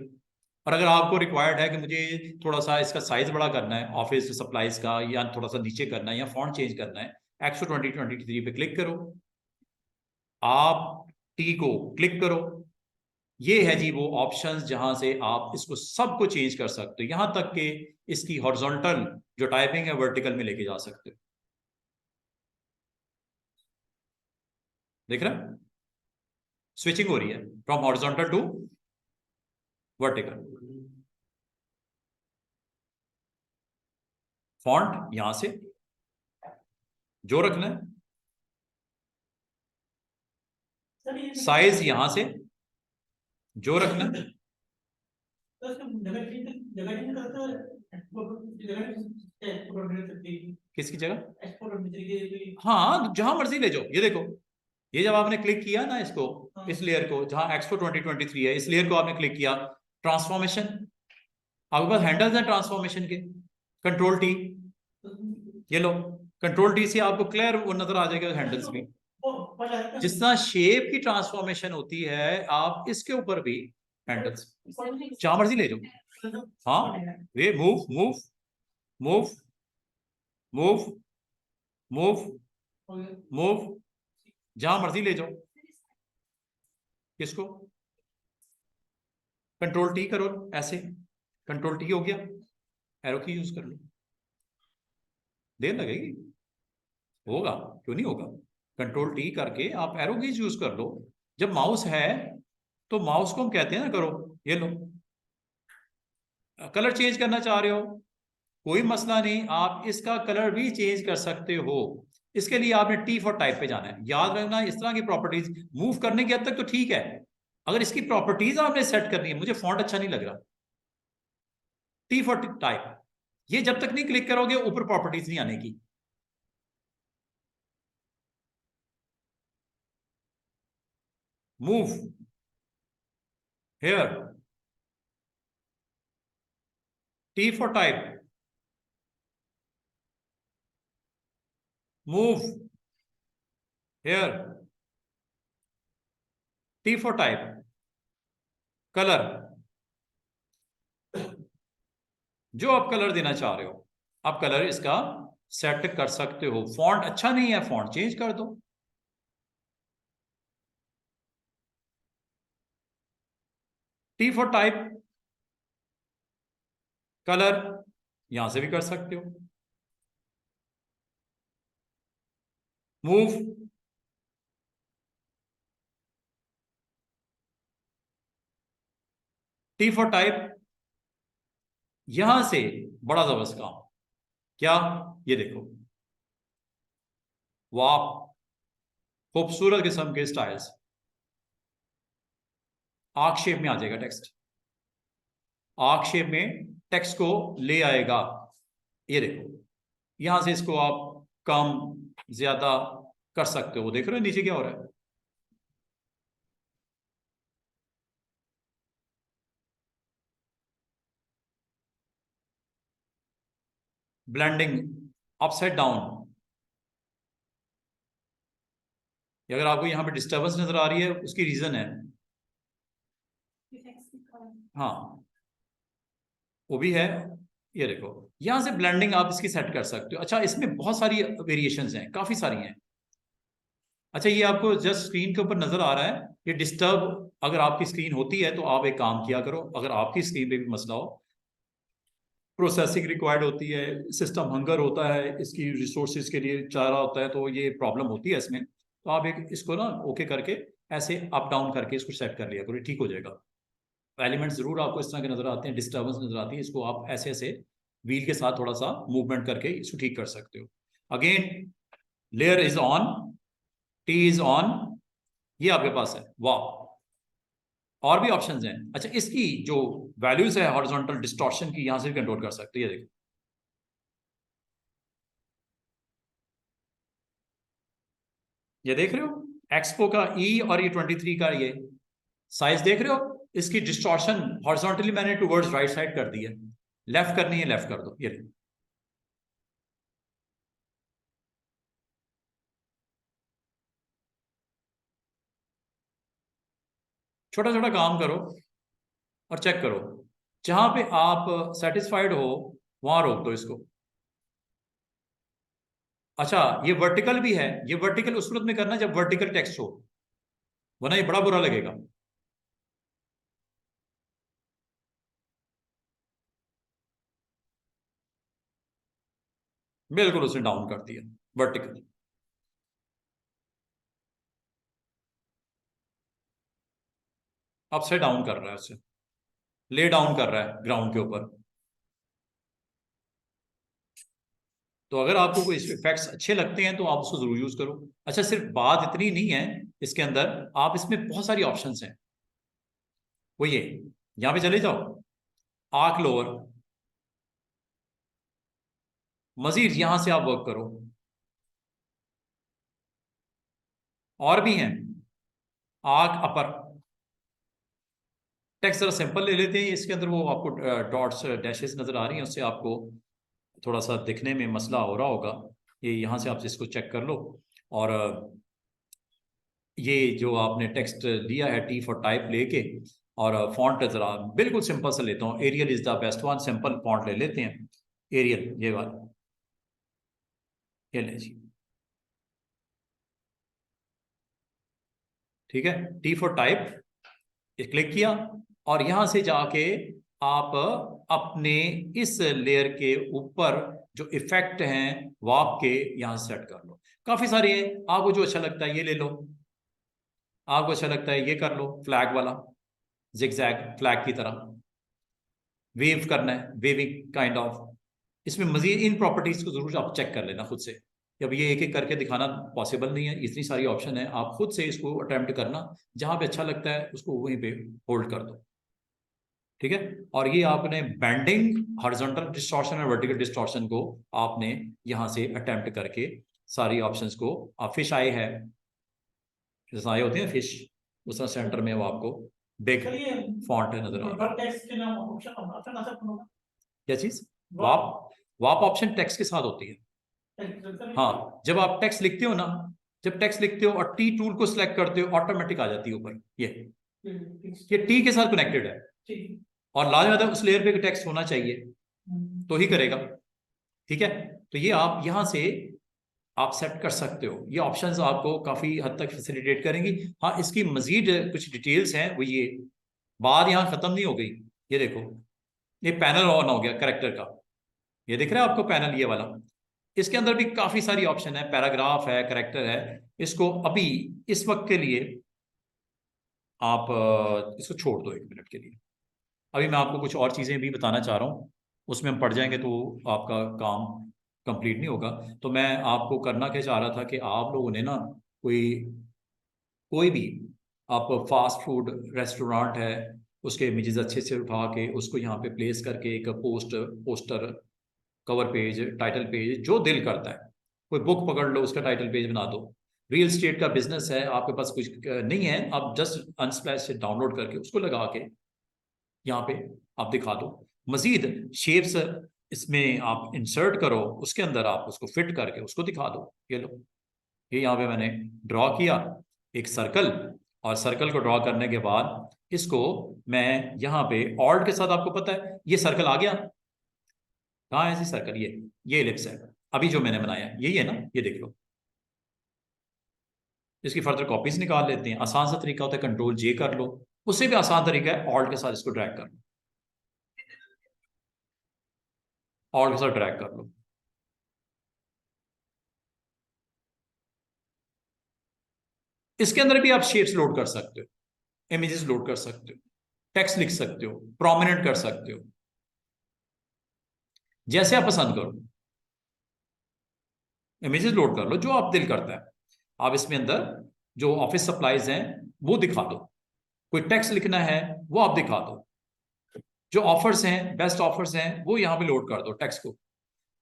और अगर आपको रिक्वायर्ड है कि मुझे थोड़ा सा इसका साइज बड़ा करना है ऑफिस सप्लाईज का, या थोड़ा सा नीचे करना है, या फॉन्ट चेंज करना है, एक्सपो 2023 पे क्लिक करो, आप टी को क्लिक करो, ये है जी वो ऑप्शंस जहां से आप इसको सबको चेंज कर सकते हो, यहां तक कि इसकी हॉरिजॉन्टल जो टाइपिंग है वर्टिकल में लेके जा सकते हो। देख रहे हैं, स्विचिंग हो रही है from horizontal to vertical. Font यहां से जो रखना है, सर ये साइज यहां से जो रखना है, तो इसका जगह चेंज करता है, एक्सपोर्ट कर सकती है, किसकी जगह? एक्सपोर्ट करने तरीके हाँ, जहां मर्जी ले जाओ। ये देखो, ये जब आपने क्लिक किया ना इसको, हाँ। इस लेयर को, जहां एक्सपो 2023 है, इस लेयर को आपने क्लिक किया, ट्रांसफॉर्मेशन, आपके पास हैंडल्स हैं ट्रांसफॉर्मेशन के, कंट्रोल टी, ये लो, कंट्रोल टी से आपको क्लियर वो नजर आ जाएगा हैंडल्स भी। जिस तरह शेप की ट्रांसफॉर्मेशन होती है, आप इसके ऊपर भी हैंडल्स जहां मर्जी ले जाओ। हाँ, वे move move move, move move हो गया। मूव, जहां मर्जी ले जाओ। किसको? कंट्रोल टी करो, ऐसे कंट्रोल टी हो गया, एरो की यूज कर लो। देर लगेगी? होगा, क्यों नहीं होगा। कंट्रोल टी करके आप एरो कीज यूज कर लो। जब माउस है तो माउस को हम कहते हैं ना करो, ये लो। कलर चेंज करना चाह रहे हो, कोई मसला नहीं, आप इसका कलर भी चेंज कर सकते हो। इसके लिए आपने टी फॉर टाइप पे जाना है। याद रखना, इस तरह की प्रॉपर्टीज मूव करने की हद तक तो ठीक है, अगर इसकी प्रॉपर्टीज आपने सेट करनी है, मुझे फॉन्ट अच्छा नहीं लग रहा, टी फॉर टाइप, ये जब तक नहीं क्लिक करोगे ऊपर प्रॉपर्टीज नहीं आने की। Move here, T for type, move here, T for type, colour, जो आप कलर देना चाह रहे हो आप कलर इसका सेट कर सकते हो। फॉन्ट अच्छा नहीं है, फॉन्ट चेंज कर दो। टी फॉर टाइप, कलर, यहां से भी कर सकते हो। मूव, टी फॉर टाइप, यहां से बड़ा जबरदस्त काम क्या, ये देखो, वाह, खूबसूरत किस्म के स्टाइल्स, आर्क शेप में आ जाएगा टेक्स्ट, आर्क शेप में टेक्स्ट को ले आएगा। ये देखो, यहां से इसको आप कम ज्यादा कर सकते हो। देख रहे हो नीचे क्या हो रहा है, ब्लेंडिंग, अपसाइड डाउन। अगर आपको यहां पे डिस्टर्बेंस नजर आ रही है, उसकी रीजन है, हाँ वो भी है। ये देखो, यहां से ब्लेंडिंग आप इसकी सेट कर सकते हो। अच्छा, इसमें बहुत सारी वेरिएशंस हैं, काफी सारी हैं। अच्छा, ये आपको जस्ट स्क्रीन के ऊपर नजर आ रहा है, ये डिस्टर्ब अगर आपकी स्क्रीन होती है तो आप एक काम किया करो, अगर आपकी स्क्रीन पे भी मसला हो, प्रोसेसिंग रिक्वायर्ड होती है, सिस्टम हंगर होता है, इसकी रिसोर्सेज के लिए चाह रहा होता है, तो ये प्रॉब्लम होती है इसमें, तो आप एक इसको ना ओके करके ऐसे अप डाउन करके इसको सेट कर लिया करो, ठीक हो जाएगा। एलिमेंट जरूर आपको इस तरह के नजर आते हैं, डिस्टर्बेंस नजर आती है, इसको आप ऐसे ऐसे व्हील के साथ थोड़ा सा मूवमेंट करके इसको ठीक कर सकते हो। Again, layer is on, T is on, ये आपके पास है, वाह। और भी ऑप्शंस हैं। अच्छा, इसकी जो वैल्यूज है हॉरिजॉन्टल डिस्टॉर्शन की, यहां से भी कंट्रोल कर सकते हो। ये देखो, ये देख रहे हो एक्सपो का ई और E23 का ये साइज देख रहे हो, इसकी डिस्टॉर्शन हॉरिजॉन्टली मैंने टुवर्ड्स राइट साइड कर दी है, लेफ्ट करनी है लेफ्ट कर दो। ये छोटा छोटा काम करो और चेक करो, जहां पे आप सेटिस्फाइड हो वहां रोक दो इसको। अच्छा, ये वर्टिकल भी है, ये वर्टिकल उस सूरत में करना जब वर्टिकल टेक्स्ट हो, वरना ये बड़ा बुरा लगेगा। बिल्कुल उसने डाउन कर दिया वर्टिकल, अपसाइड डाउन कर रहा है उसे, ले डाउन कर रहा है ग्राउंड के ऊपर। तो अगर आपको कोई इफेक्ट्स अच्छे लगते हैं तो आप उसको जरूर यूज करो। अच्छा, सिर्फ बात इतनी नहीं है, इसके अंदर आप इसमें बहुत सारी ऑप्शंस हैं। वो ये, यहां पे चले जाओ, आर्क लोअर, मजीद यहां से आप वर्क करो, और भी हैं, आर्क अपर। टेक्स्ट जरा सिंपल ले लेते हैं, इसके अंदर वो आपको डॉट्स डैशेस नजर आ रही हैं, उससे आपको थोड़ा सा दिखने में मसला हो रहा होगा। ये यहाँ से आप इसको चेक कर लो। और ये जो आपने टेक्स्ट दिया है टी फॉर टाइप लेके, और फॉन्ट जरा बिल्कुल सिंपल से लेता हूँ, Arial is the best one, simple font ले लेते हैं, एरियल ये वाला। ये ले जी, ठीक है, टी फॉर टाइप, क्लिक किया, और यहां से जाके आप अपने इस लेयर के ऊपर जो इफेक्ट हैं वो आपके यहां सेट कर लो। काफी सारे हैं, आपको जो अच्छा लगता है ये ले लो, आपको अच्छा लगता है ये कर लो, फ्लैग वाला, जिगजैग फ्लैग की तरह वेव करना है, वेविंग काइंड ऑफ। इसमें मजीद इन प्रॉपर्टीज को जरूर आप चेक कर लेना खुद से। अब ये एक एक करके दिखाना पॉसिबल नहीं है, इतनी सारी ऑप्शन है, आप खुद से इसको अटेम्प्ट करना, जहां पे अच्छा लगता है उसको वहीं पे होल्ड कर दो, ठीक है। और ये आपने बैंडिंग, हॉरिजॉन्टल डिस्टॉर्शन और वर्टिकल डिस्टॉर्शन को आपने यहां से अटेम्प्ट करके सारी ऑप्शंस को, फिश आई है, जैसे आई होती है फिश, उस तरह सेंटर में वो आपको बिग फॉन्ट नजर आ रहा है। क्या चीज? वाप, वाप ऑप्शन टेक्स्ट के साथ होती है। हाँ, जब आप टेक्स्ट लिखते हो ना, जब टेक्स्ट लिखते हो और टी टूल को सिलेक्ट करते हो, ऑटोमेटिक आ जाती है ऊपर, ये टी के साथ कनेक्टेड है, और लाजवाब उस लेयर पे टेक्स्ट होना चाहिए तो ही करेगा, ठीक है। तो ये आप यहां से आप सेट कर सकते हो, ये ऑप्शंस आपको काफी हद तक फैसिलिटेट करेंगी। हाँ, इसकी मजीद कुछ डिटेल्स हैं, वो ये बात यहाँ खत्म नहीं हो गई। ये देखो, ये पैनल ऑन हो गया करेक्टर का, ये दिख रहा है आपको पैनल, ये वाला। इसके अंदर भी काफी सारी ऑप्शन है, पैराग्राफ है, करेक्टर है। इसको अभी इस वक्त के लिए आप इसको छोड़ दो 1 मिनट के लिए। अभी मैं आपको कुछ और चीजें भी बताना चाह रहा हूँ, उसमें हम पढ़ जाएंगे तो आपका काम कंप्लीट नहीं होगा। तो मैं आपको करना क्या चाह रहा था कि आप लोगों ने ना कोई कोई भी, आप फास्ट फूड रेस्टोरेंट है, उसके इमेजेस अच्छे से उठा के उसको यहाँ पे प्लेस करके एक poster, cover page, title page, जो दिल करता है, कोई बुक पकड़ लो उसका टाइटल पेज बना दो। रियल स्टेट का बिजनेस है, आपके पास कुछ नहीं है, आप जस्ट अनस्प्लैश से डाउनलोड करके उसको लगा के यहाँ पे आप दिखा दो। मजीद शेप्स इसमें आप इंसर्ट करो, उसके अंदर आप उसको फिट करके उसको दिखा दो। ये लो, ये यहाँ पे मैंने ड्रॉ किया एक सर्कल, और सर्कल को ड्रॉ करने के बाद इसको मैं यहाँ पे ऑल्ट के साथ, आपको पता है ये सर्कल आ गया, कहाँ है ऐसी सर्कल, ये एलिप्स है अभी जो मैंने बनाया, यही है ना, ये देख लो। इसकी फर्दर कॉपीज निकाल लेते हैं। आसान सा तरीका होता है कंट्रोल जे कर लो, उससे भी आसान तरीका है ऑल्ट के साथ इसको ड्रैग कर लो, ऑल्ट के साथ ड्रैग कर लो। इसके अंदर भी आप शेप्स लोड कर सकते हो, इमेजेस लोड कर सकते हो, टेक्स्ट लिख सकते हो, प्रोमिनेंट कर सकते हो, जैसे आप पसंद करो। इमेजेस लोड कर लो जो आप दिल करता है। आप इसमें अंदर जो ऑफिस सप्लाईज हैं वो दिखा दो, कोई टेक्स्ट लिखना है वो आप दिखा दो, जो ऑफर्स हैं, बेस्ट ऑफर्स हैं, वो यहाँ पे लोड कर दो टेक्स्ट को।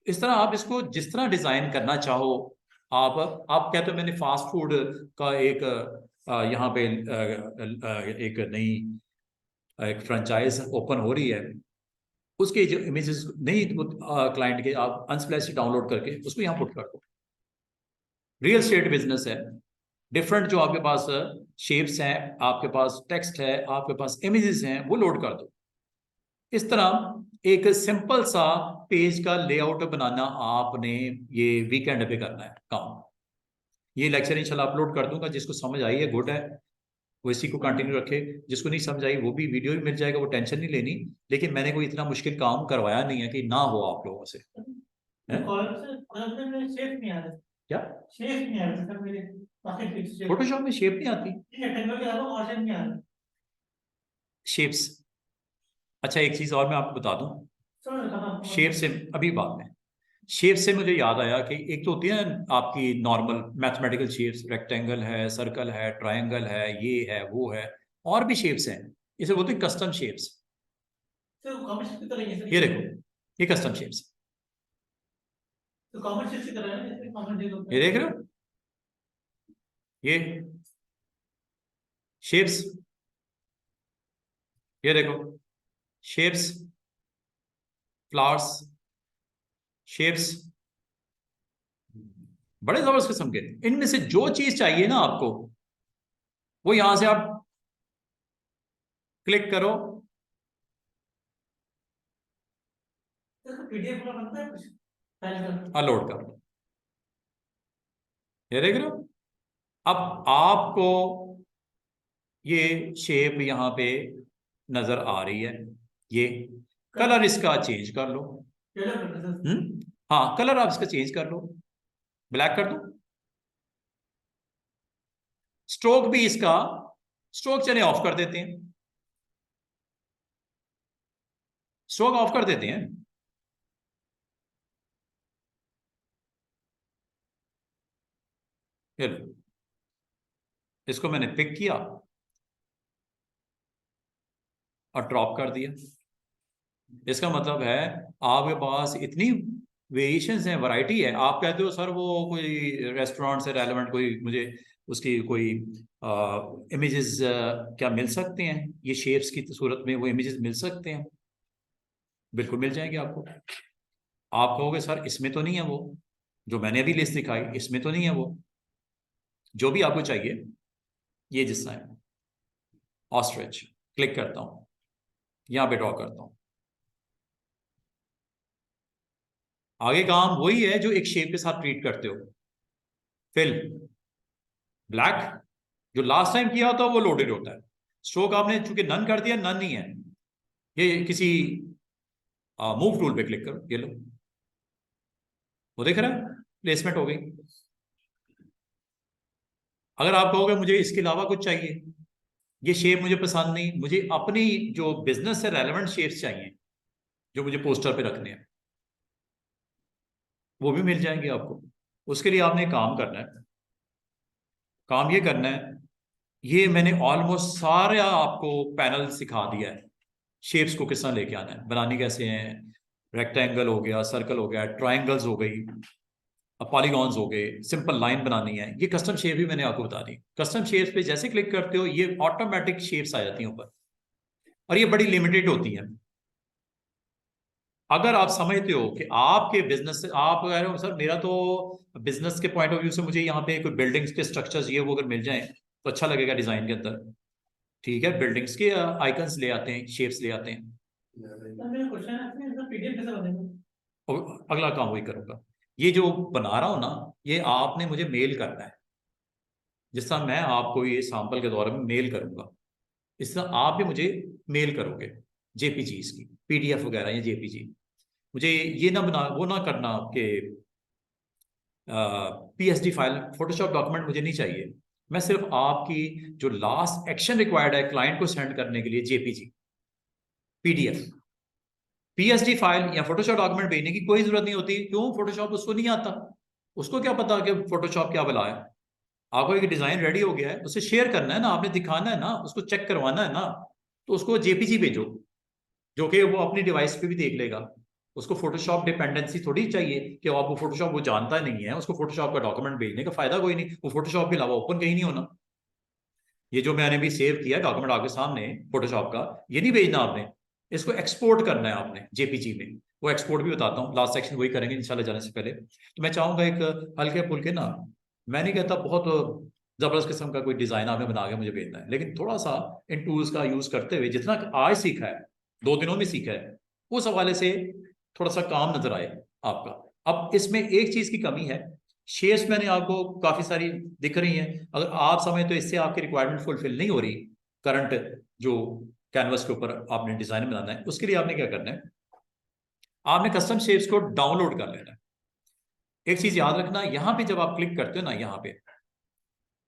इस तरह आप इसको जिस तरह डिजाइन करना चाहो। आप कहते हो मैंने फास्ट फूड का एक यहाँ पे एक नई एक फ्रेंचाइज ओपन हो रही है, उसके जो इमेजेस नहीं क्लाइंट के, आप अनस्प्लैश से डाउनलोड करके उसको यहाँ पुट कर दो। रियल स्टेट बिजनेस है, डिफरेंट जो आपके पास शेप्स हैं, आपके पास टेक्स्ट है, आपके पास इमेजेस हैं, वो लोड कर दो। इस तरह एक सिंपल सा पेज का लेआउट बनाना आपने ये वीकेंड पे करना है काम। ये लेक्चर इंशाल्लाह अपलोड कर दूंगा, जिसको समझ आई है गुड है, वो इसी को कंटिन्यू रखे, जिसको नहीं समझ आई वो भी वीडियो भी मिल जाएगा, वो टेंशन नहीं लेनी। लेकिन मैंने कोई इतना मुश्किल काम करवाया नहीं है कि ना हो आप लोगों से, है? क्या फोटोशॉप में शेप नहीं आती? शेप्स, अच्छा एक चीज और मैं आपको बता दूं, शेप से अभी बाद में, शेप से मुझे याद आया कि एक तो होती है आपकी नॉर्मल मैथमेटिकल शेप्स, रेक्टेंगल है, सर्कल है, ट्रायंगल है, ये है वो है, और भी शेप्स हैं, इसे बोलते हैं कस्टम शेप्स। ये देखो, ये कस्टम शेप्स, ये देख रहे हो, ये शेप्स, ये देखो शेप्स, फ्लावर्स, शेप्स, बड़े जबरदस्त किस्म के। इनमें से जो चीज चाहिए ना आपको, वो यहां से आप क्लिक करो, पीडीएफ लोड कर लो, ये देख रहे हो? अब आपको ये शेप यहाँ पे नजर आ रही है, ये कलर इसका चेंज कर लो। येलो करना सर। हाँ, कलर आप इसका चेंज कर लो, ब्लैक कर दो। स्ट्रोक भी इसका, स्ट्रोक चले ऑफ कर देते हैं, स्ट्रोक ऑफ कर देते हैं। ये लो, इसको मैंने पिक किया और ड्रॉप कर दिया। इसका मतलब है आपके पास इतनी वेरिएशंस हैं, वैरायटी है। आप कहते हो सर वो कोई रेस्टोरेंट से रेलेवेंट कोई मुझे उसकी कोई इमेजेस क्या मिल सकते हैं, ये शेप्स की सूरत में वो इमेजेस मिल सकते हैं? बिल्कुल मिल जाएंगे आपको। आप कहोगे सर इसमें तो नहीं है वो, जो मैंने अभी लिस्ट दिखाई इसमें तो नहीं है वो। जो भी आपको चाहिए, ये जिसका है ऑस्ट्रिच, क्लिक करता हूं, यहां पे ड्रॉ करता हूं। आगे काम वही है जो एक शेप के साथ ट्रीट करते हो। फिल ब्लैक, जो लास्ट टाइम किया होता है वो लोडेड होता है। स्ट्रोक आपने चूंकि नन कर दिया, नन नहीं है ये। किसी मूव टूल पे क्लिक करो, ये लो, वो देख रहा है प्लेसमेंट हो गई। अगर आप कहोगे मुझे इसके अलावा कुछ चाहिए, ये शेप मुझे पसंद नहीं, मुझे अपनी जो बिजनेस से रेलेवेंट शेप्स चाहिए जो मुझे पोस्टर पे रखने हैं, वो भी मिल जाएंगे आपको। उसके लिए आपने काम करना है, काम ये करना है, ये मैंने ऑलमोस्ट सारा आपको पैनल सिखा दिया है। शेप्स को किस तरह लेके आना है, बनानी कैसे हैं। रेक्टेंगल हो गया, सर्कल हो गया, ट्राइंगल्स हो गई, पॉलीगॉन्स हो गए, सिंपल लाइन बनानी है, ये कस्टम शेप भी मैंने आपको बता दी। कस्टम शेप्स पे जैसे क्लिक करते हो ये ऑटोमेटिक शेप्स आ जाती हैं ऊपर, और ये बड़ी लिमिटेड होती हैं। अगर आप समझते हो कि आपके बिजनेस से आप कह रहे हो सर मेरा तो बिजनेस के पॉइंट ऑफ व्यू से मुझे यहाँ पे कोई बिल्डिंग्स के स्ट्रक्चर्स ये वो अगर मिल जाएं तो अच्छा लगेगा डिजाइन के अंदर, ठीक है, बिल्डिंग्स के आइकन्स ले आते हैं, शेप्स ले आते हैं। सर मेरा क्वेश्चन है इसमें इसका पीडीएफ कैसे बनेगा? और अगला काम वही करूंगा। ये जो बना रहा हूं ना, ये आपने मुझे मेल करना है। जिस तरह मैं आपको ये सैंपल के दौरान में मेल करूंगा, इस तरह आप भी मुझे मेल करोगे जेपीजीज की, पीडीएफ वगैरह या जेपीजी। मुझे ये ना बना वो ना करना कि पीएसडी फाइल, फोटोशॉप डॉक्यूमेंट मुझे नहीं चाहिए। मैं सिर्फ आपकी जो लास्ट एक्शन रिक्वायर्ड है क्लाइंट को सेंड करने के लिए, जेपीजी, पीडीएफ, पीएसडी फाइल या फोटोशॉप डॉक्यूमेंट भेजने की कोई जरूरत नहीं होती। क्यों? फोटोशॉप उसको नहीं आता, उसको क्या पता कि फोटोशॉप क्या बला है। आपको एक डिजाइन रेडी हो गया है, उसे शेयर करना है ना, आपने दिखाना है ना, उसको चेक करवाना है ना, तो उसको जेपीजी भेजो, जो कि वो अपनी डिवाइस पे भी देख लेगा। उसको फोटोशॉप डिपेंडेंसी थोड़ी चाहिए कि आप वो फोटोशॉप वो जानता नहीं है, उसको फोटोशॉप का डॉक्यूमेंट भेजने का फायदा कोई नहीं, वो फोटोशॉप के अलावा ओपन कहीं नहीं होना। ये जो मैंने भी सेव किया डॉक्यूमेंट आपके सामने फोटोशॉप का, ये नहीं भेजना आपने, इसको एक्सपोर्ट करना है आपने जेपीजी में। वो एक्सपोर्ट भी बताता हूँ, लास्ट सेक्शन वही करेंगे इंशाल्लाह जाने से पहले। तो मैं चाहूंगा एक हल्के फुल्के ना, मैं नहीं कहता बहुत जबरदस्त किस्म का कोई डिजाइन आपने बना के मुझे भेजना है, लेकिन थोड़ा सा इन टूल्स का यूज करते हुए जितना आज सीखा है, 2 दिनों में सीखा है, उस हवाले से थोड़ा सा काम नजर आए आपका। अब इसमें एक चीज की कमी है, शेयर्स मैंने आपको काफी सारी दिख रही हैं, अगर आप समय तो इससे आपकी रिक्वायरमेंट फुलफिल नहीं हो रही करंट जो कैनवस के ऊपर आपने डिजाइन बनाना है, उसके लिए आपने क्या करना है, आपने कस्टम शेप्स को डाउनलोड कर लेना है। एक चीज याद रखना, यहां पे जब आप क्लिक करते हो ना, यहाँ पे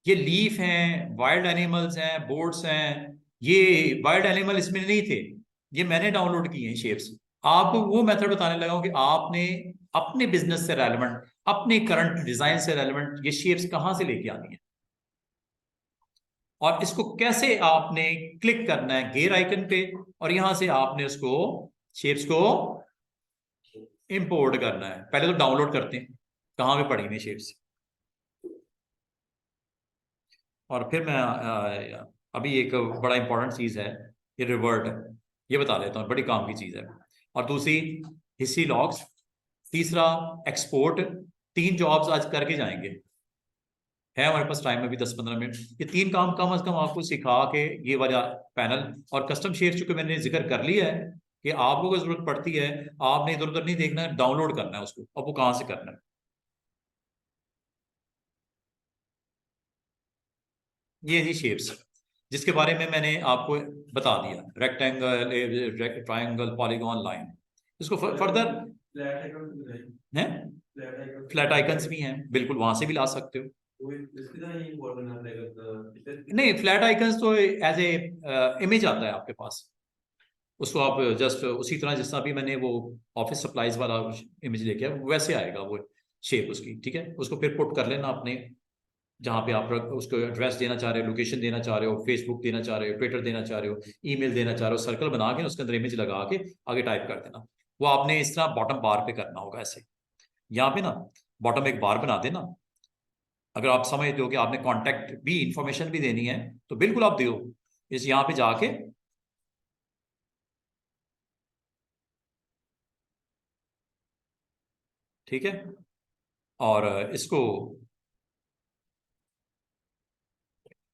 ये लीफ हैं, वाइल्ड एनिमल्स हैं, बोर्ड्स हैं, ये वाइल्ड एनिमल इसमें नहीं थे, ये मैंने डाउनलोड किए हैं शेप्स। आपको वो मेथड बताने लगा हूं कि आपने अपने बिजनेस से रेलेवेंट, अपने करंट डिजाइन से रेलेवेंट ये शेप्स कहां से लेके आनी है, और इसको कैसे आपने क्लिक करना है गेयर आइकन पे, और यहां से आपने उसको शेप्स को इंपोर्ट करना है। पहले तो डाउनलोड करते हैं कहां पे पड़ी हुई शेप्स, और फिर मैं अभी एक बड़ा इंपॉर्टेंट चीज है, ये रिवर्ट, ये बता देता हूँ, बड़ी काम की चीज है। और दूसरी हिस्ट्री लॉग्स, तीसरा एक्सपोर्ट, 3 जॉब्स आज करके जाएंगे, है हमारे पास टाइम में भी 10-15 मिनट। ये 3 काम कम से कम आपको सिखा के, ये वाला पैनल और कस्टम शेप चूंकि मैंने जिक्र कर लिया है कि आपको अगर जरूरत पड़ती है, आपने इधर उधर नहीं देखना है, डाउनलोड करना है उसको। अब वो कहाँ से करना है, ये जी शेप्स जिसके बारे में मैंने आपको बता दिया, रेक्टेंगल, ट्रायंगल, पॉलीगॉन, लाइन। इसको फर्दर है, फ्लैट आइकन्स भी हैं, बिल्कुल वहां से भी ला सकते हो। नहीं, फ्लैट आइकन्स तो एज ए इमेज आता है आपके पास, उसको आप जस्ट उसी तरह जिस तरह भी मैंने वो ऑफिस सप्लाईज वाला इमेज लेके आया वैसे आएगा वो शेप उसकी, ठीक है। उसको फिर पुट कर लेना अपने जहाँ पे आप उसको एड्रेस देना चाह रहे हो, लोकेशन देना चाह रहे हो, फेसबुक देना चाह रहे हो, ट्विटर देना चाह रहे हो, ईमेल देना चाह रहे हो, सर्कल बना के उसके अंदर इमेज लगा के आगे टाइप कर देना। वो आपने इस तरह बॉटम बार पे करना होगा ऐसे, यहाँ पे ना बॉटम एक बार बना देना। अगर आप समझते हो कि आपने कॉन्टैक्ट भी इंफॉर्मेशन भी देनी है तो बिल्कुल आप दो, इस यहाँ पे जाके ठीक है। और इसको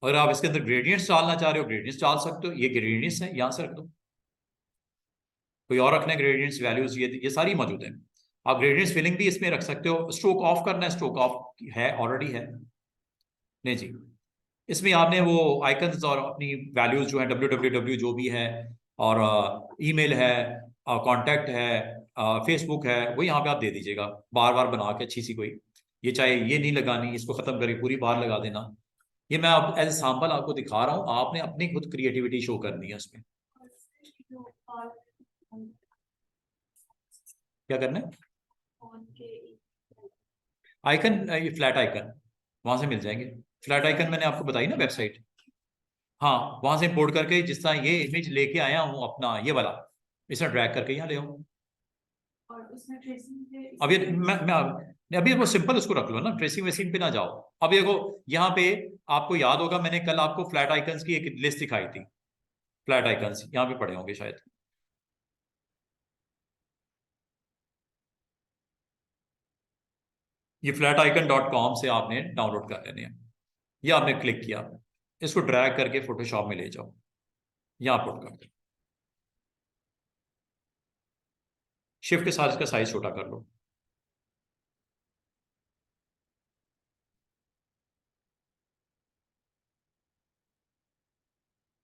अगर आप इसके अंदर ग्रेडियंट्स डालना चाह रहे हो ग्रेडियंट्स डाल सकते हो, ये ग्रेडियंट्स है, यहाँ से रख दो। कोई और रखना है ग्रेडियंट्स वैल्यूज, ये सारी मौजूद है। आप ग्रेडियंट्स फिलिंग भी इसमें रख सकते हो। स्ट्रोक ऑफ करना है, स्ट्रोक ऑफ है ऑलरेडी है, नहीं जी। इसमें आपने वो आइकन्स और अपनी वैल्यूज जो है www जो भी है, और ईमेल है, कांटेक्ट है, फेसबुक है, वो यहाँ पे आप दे दीजिएगा बार बार बना के अच्छी सी कोई। ये चाहे ये नहीं लगानी, इसको खत्म करके पूरी बार लगा देना। ये मैं आप एज ए सैम्पल आपको दिखा रहा हूँ, आपने अपनी खुद क्रिएटिविटी शो करनी है उसमें। क्या करना है? आइकन, ये फ्लैट आइकन वहां से मिल जाएंगे। फ्लैट आइकन मैंने आपको बताई ना वेबसाइट, हाँ वहां से इंपोर्ट करके जिस तरह ये इमेज लेके आया हूँ अपना ये वाला, इसे ड्रैग करके यहाँ ले आऊँ। अब ये मैं अभी वो सिंपल उसको रख लो ना, ट्रेसिंग वेसिंग पे ना जाओ। अब देखो यहाँ पे आपको याद होगा मैंने कल आपको फ्लैट आइकन्स की एक लिस्ट दिखाई थी, फ्लैट आइकन्स यहाँ पे पड़े होंगे शायद। ये flaticon.com से आपने डाउनलोड कर लेने हैं। ये आपने क्लिक किया, इसको ड्रैग करके फोटोशॉप में ले जाओ, यहाँ पुट कर दो, शिफ्ट के साथ इसका साइज छोटा कर लो।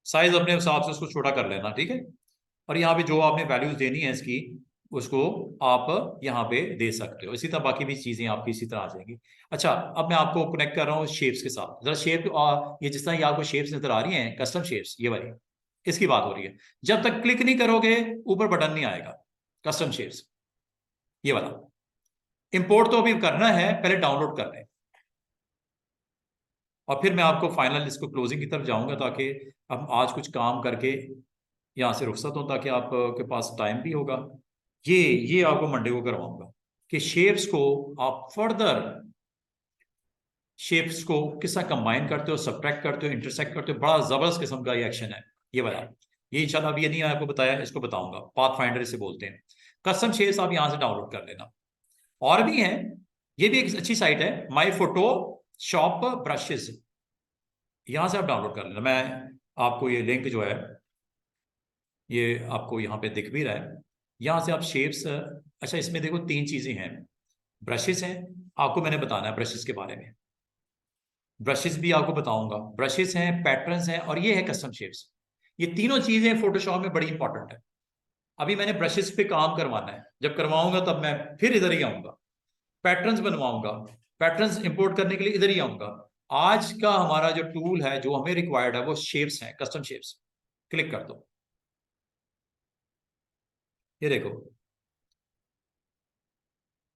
साइज अपने हिसाब से उसको छोटा कर लेना, ठीक है। और यहाँ पे जो आपने वैल्यूज देनी है इसकी, उसको आप यहाँ पे दे सकते हो। इसी तरह बाकी भी चीजें आपकी इसी तरह आ जाएंगी। अच्छा, अब मैं आपको कनेक्ट कर रहा हूँ शेप्स के साथ। जरा शेप, ये जिस तरह ये आपको शेप्स नजर आ रही हैं, कस्टम शेप्स, ये वाली इसकी बात हो रही है। जब तक क्लिक नहीं करोगे ऊपर बटन नहीं आएगा, कस्टम शेप्स ये वाला। इंपोर्ट तो अभी करना है, पहले डाउनलोड कर लें, और फिर मैं आपको फाइनल इसको क्लोजिंग की तरफ जाऊंगा, ताकि हम आज कुछ काम करके यहाँ से रुखसत हो, ताकि आपके पास टाइम भी होगा। ये आपको मंडे को करवाऊंगा कि शेप्स को आप फर्दर, शेप्स को किस तरह कंबाइन करते हो, सब्ट्रैक्ट करते हो, इंटरसेक्ट करते हो। बड़ा जबरदस्त किस्म का ये एक्शन है ये वाला। ये इंशाल्लाह अभी ये नहीं आपको बताया, इसको बताऊंगा, पाथ फाइंडर इसे बोलते हैं। कस्टम शेप्स आप यहाँ से डाउनलोड कर लेना। और भी हैं, ये भी एक अच्छी साइट है, माई फोटो शॉप ब्रशेस, यहाँ से आप डाउनलोड कर लेना। मैं आपको ये लिंक जो है ये आपको यहाँ पे दिख भी रहा है, यहाँ से आप शेप्स। अच्छा, इसमें देखो तीन चीजें हैं, ब्रशेस हैं, आपको मैंने बताना है ब्रशेस के बारे में। ब्रशेस भी आपको बताऊंगा, ब्रशेस हैं, पैटर्न्स हैं, और ये है कस्टम शेप्स। ये तीनों चीजें फोटोशॉप में बड़ी इंपॉर्टेंट है। अभी मैंने ब्रशेस पे काम करवाना है, जब करवाऊंगा तब मैं फिर इधर ही आऊंगा, पैटर्न्स बनवाऊंगा, पैटर्न्स इंपोर्ट करने के लिए इधर ही आऊंगा। आज का हमारा जो टूल है जो हमें रिक्वायर्ड है वो शेप्स हैं, कस्टम शेप्स। क्लिक कर दो, ये देखो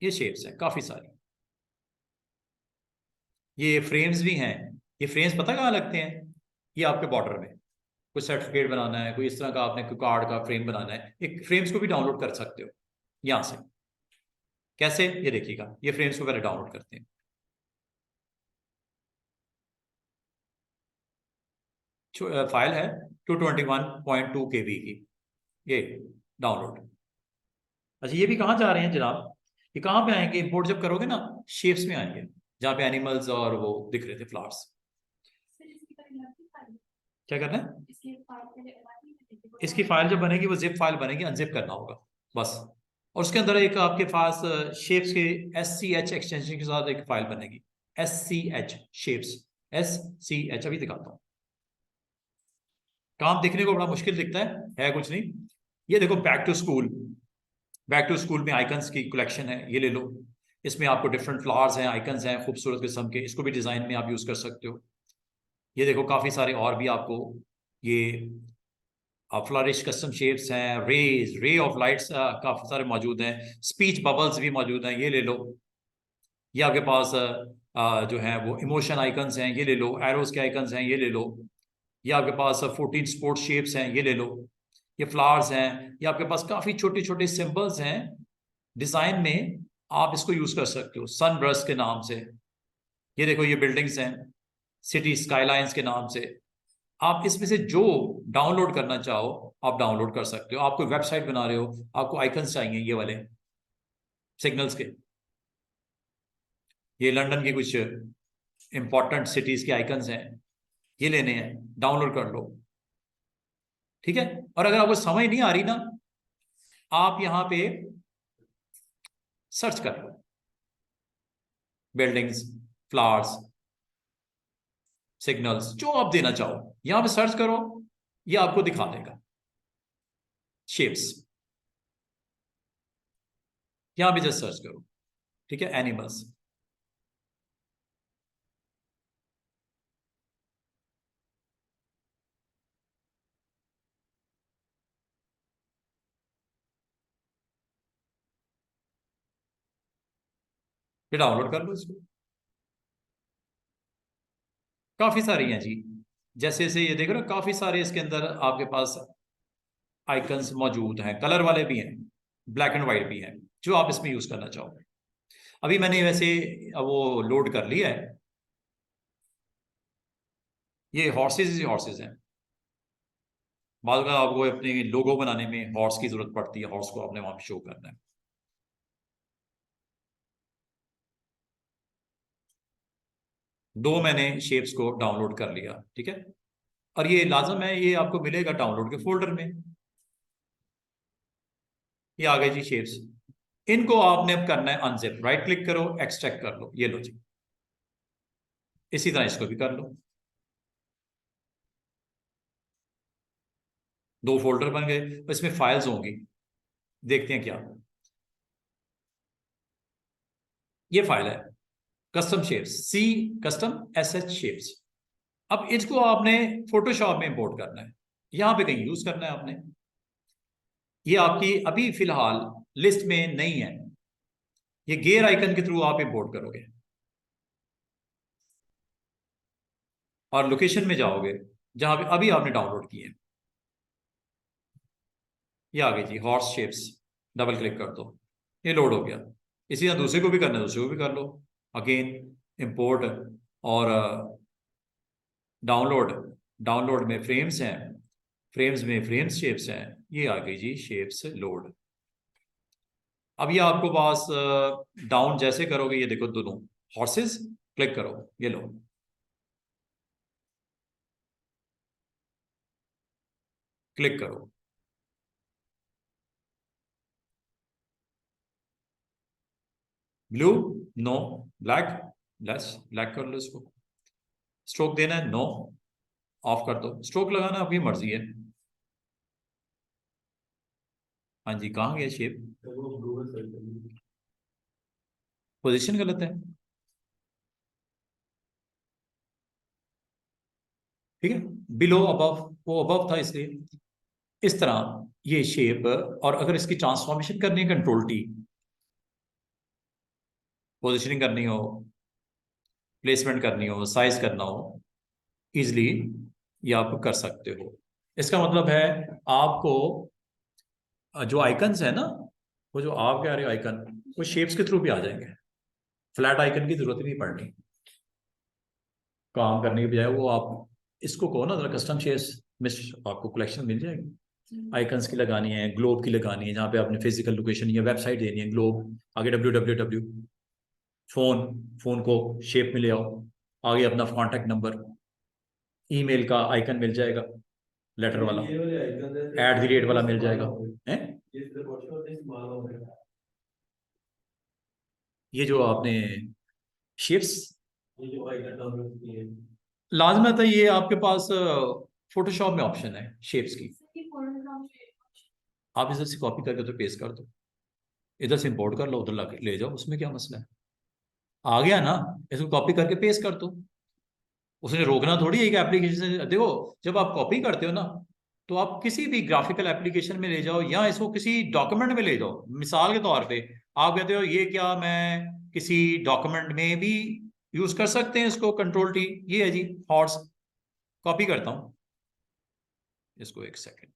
ये शेप्स हैं काफी सारी। ये फ्रेम्स भी हैं। ये फ्रेम्स पता कहाँ लगते हैं? ये आपके बॉर्डर में कोई सर्टिफिकेट बनाना है, कोई इस तरह का आपने कोई कार्ड का फ्रेम बनाना है, एक फ्रेम्स को भी डाउनलोड कर सकते हो यहां से। कैसे, ये देखिएगा, ये फ्रेम्स को पहले डाउनलोड करते हैं। फाइल है 221.2 KB की, ये डाउनलोड। अच्छा, ये भी कहाँ जा रहे हैं जनाब? ये कहाँ पे आएंगे? इंपोर्ट जब करोगे ना, शेप्स में आएंगे, जहाँ पे एनिमल्स और वो दिख रहे थे, फ्लावर्स। क्या करना है? इसकी फाइल जब बनेगी वो जिप फाइल बनेगी, अनजिप करना होगा बस। और उसके अंदर एक आपके पास शेप्स के SCH एक्सटेंशन के साथ एक फाइल बनेगी, SCH शेप्स। SCH, अभी दिखाता हूँ। काम दिखने को बड़ा मुश्किल दिखता है कुछ नहीं। ये देखो back to school, back to school में आइकन्स की कलेक्शन है, ये ले लो। इसमें आपको डिफरेंट फ्लावर्स हैं, आइकन्स हैं खूबसूरत किस्म के, इसको भी डिजाइन में आप यूज कर सकते हो। ये देखो काफी सारे और भी आपको ये फ्लरिश कस्टम शेप्स हैं, रे ऑफ लाइट्स काफी सारे मौजूद हैं, स्पीच बबल्स भी मौजूद हैं, ये ले लो। ये आपके पास जो है वो इमोशन आइकन्स हैं, ये ले लो। एरोस के आइकन्स हैं, ये ले लो। ये आपके पास 14 स्पोर्ट्स शेप्स हैं, ये ले लो। ये फ्लावर्स हैं, ये आपके पास काफी छोटे छोटे सिंबल्स हैं डिजाइन में, आप इसको यूज कर सकते हो सन ब्रश के नाम से। ये देखो ये बिल्डिंग्स हैं सिटी स्काईलाइंस के नाम से। आप इसमें से जो डाउनलोड करना चाहो आप डाउनलोड कर सकते हो। आप कोई वेबसाइट बना रहे हो, आपको आइकन्स चाहिए ये वाले सिग्नल्स के, ये लंदन की कुछ इंपॉर्टेंट सिटीज के आइकन्स हैं, ये लेने हैं, डाउनलोड कर लो। ठीक है। और अगर आपको समझ नहीं आ रही ना, आप यहां पे सर्च कर लो बिल्डिंग्स, फ्लावर्स, सिग्नल्स, जो आप देना चाहो यहां पे सर्च करो, ये आपको दिखा देगा। शेप्स, यहां भी जस्ट सर्च करो। ठीक है, एनिमल्स। फिर डाउनलोड कर लो इसको। काफी सारी हैं जी, जैसे जैसे ये देख रहे हो काफी सारे इसके अंदर आपके पास आइकन्स मौजूद हैं, कलर वाले भी हैं, ब्लैक एंड व्हाइट भी हैं, जो आप इसमें यूज करना चाहो। अभी मैंने वैसे वो लोड कर लिया है। ये हॉर्सेज ही हॉर्सेज हैं। बाद में आपको अपने लोगो बनाने में हॉर्स की जरूरत पड़ती है, हॉर्स को आपने वहां पे शो करना है। दो मैंने शेप्स को डाउनलोड कर लिया। ठीक है, और ये लाजम है, ये आपको मिलेगा डाउनलोड के फोल्डर में। ये आ गए जी शेप्स। इनको आपने अब करना है अनजिप, राइट क्लिक करो, एक्सट्रैक्ट कर लो, ये लो जी। इसी तरह इसको भी कर लो। दो फोल्डर बन गए, तो इसमें फाइल्स होंगी, देखते हैं क्या। ये फाइल है कस्टम शेप्स, सी कस्टम SH शेप्स। अब इसको आपने फोटोशॉप में इंपोर्ट करना है, यहां पे कहीं यूज करना है आपने। ये आपकी अभी फिलहाल लिस्ट में नहीं है, ये गेयर आइकन के थ्रू आप इंपोर्ट करोगे और लोकेशन में जाओगे जहां पे अभी आपने डाउनलोड किए। ये आ गई जी हॉर्स शेप्स, डबल क्लिक कर दो, ये लोड हो गया। इसी तरह दूसरे को भी करना है, दूसरे को भी कर लो। अगेन इंपोर्ट और डाउनलोड, डाउनलोड में फ्रेम्स हैं, फ्रेम्स में फ्रेम्स शेप्स हैं। ये आ गई जी शेप्स लोड। अब ये आपको पास डाउन जैसे करोगे, ये देखो दोनों हॉर्सेस, क्लिक करो, ये लो। क्लिक करो, blue, no, black, less black कर लो इसको। स्ट्रोक देना है, नो, ऑफ कर दो। स्ट्रोक लगाना आपकी मर्जी है। हाँ जी, कहाँ गया शेप, पोजीशन गलत है। ठीक है, बिलो अबव, वो अबव था इसलिए। इस तरह ये शेप, और अगर इसकी ट्रांसफॉर्मेशन करनी है कंट्रोल T, पोजिशनिंग करनी हो, प्लेसमेंट करनी हो, साइज करना हो, इजिली ये आप कर सकते हो। इसका मतलब है आपको जो आइकन्स है ना, वो जो आप कह रहे हो आइकन, वो शेप्स के थ्रू भी आ जाएंगे, फ्लैट आइकन की जरूरत ही नहीं पड़नी। काम करने के बजाय वो आप इसको कहो ना जरा कस्टम शेप्स में, आपको कलेक्शन मिल जाएगी। आइकन्स की लगानी है, ग्लोब की लगानी है, जहाँ पे आपने फिजिकल लोकेशन या वेबसाइट देनी है, ग्लोब, आगे www, फोन, फोन को शेप में ले आओ, आगे अपना कॉन्टैक्ट नंबर, ईमेल का आइकन मिल जाएगा, लेटर वाला, @ वाला मिल जाएगा है। ये जो आपने शेप्स, ये जो आइकन डाउनलोड किए, लाजमत है, ये आपके पास फोटोशॉप में ऑप्शन है शेप्स की, आप इधर से कॉपी करके तो पेस्ट कर दो, इधर से इंपोर्ट कर लो, उधर ले जाओ, उसमें क्या मसला है, आ गया ना, इसको कॉपी करके पेस्ट कर दो। उसने रोकना थोड़ी है कि एप्लीकेशन से, देखो जब आप कॉपी करते हो ना, तो आप किसी भी ग्राफिकल एप्लीकेशन में ले जाओ या इसको किसी डॉक्यूमेंट में ले जाओ, मिसाल के तौर पे आप कहते हो ये क्या मैं किसी डॉक्यूमेंट में भी यूज कर सकते हैं इसको, कंट्रोल T, ये है जी हॉर्स, कॉपी करता हूं इसको, एक सेकेंड।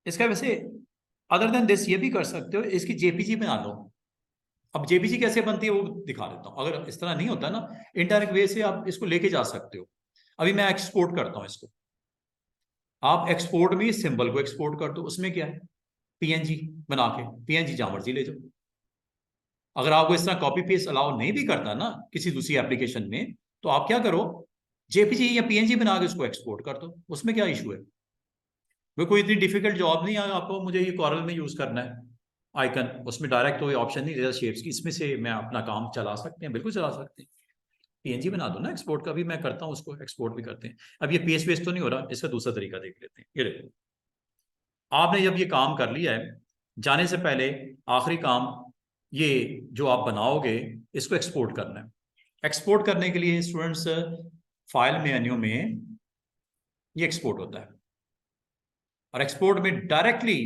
इसका वैसे अदर देन दिस ये भी कर सकते हो, इसकी जेपीजी बना लो। अब जेपीजी कैसे बनती है वो दिखा देता हूं, अगर इस तरह नहीं होता ना, इनडायरेक्ट वे से आप इसको लेके जा सकते हो। अभी मैं एक्सपोर्ट करता हूं इसको, आप एक्सपोर्ट में सिंबल को एक्सपोर्ट कर दो, उसमें क्या है, पीएनजी बना के, पीएनजी जहां मर्जी ले जाओ। अगर आपको इस तरह कॉपी पेस्ट अलाउ नहीं भी करता ना किसी दूसरी एप्लीकेशन में, तो आप क्या करो, जेपीजी या पीएनजी बना के उसको एक्सपोर्ट कर दो, उसमें क्या इशू है। वो कोई इतनी डिफिकल्ट जॉब नहीं है आपको, मुझे ये कॉरल में यूज करना है आइकन, उसमें डायरेक्ट कोई ऑप्शन नहीं देता शेप्स की, इसमें से मैं अपना काम चला सकते हैं, बिल्कुल चला सकते हैं। पीएनजी बना दो ना एक्सपोर्ट का, भी मैं करता हूँ उसको, एक्सपोर्ट भी करते हैं। अब ये पीएस वेस्ट तो नहीं हो रहा, इसका दूसरा तरीका देख लेते हैं। ये देखो, आपने जब ये काम कर लिया है, जाने से पहले आखिरी काम, ये जो आप बनाओगे इसको एक्सपोर्ट करना है। एक्सपोर्ट करने के लिए स्टूडेंट्स, फाइल मेन्यू में ये एक्सपोर्ट होता है, और एक्सपोर्ट में directly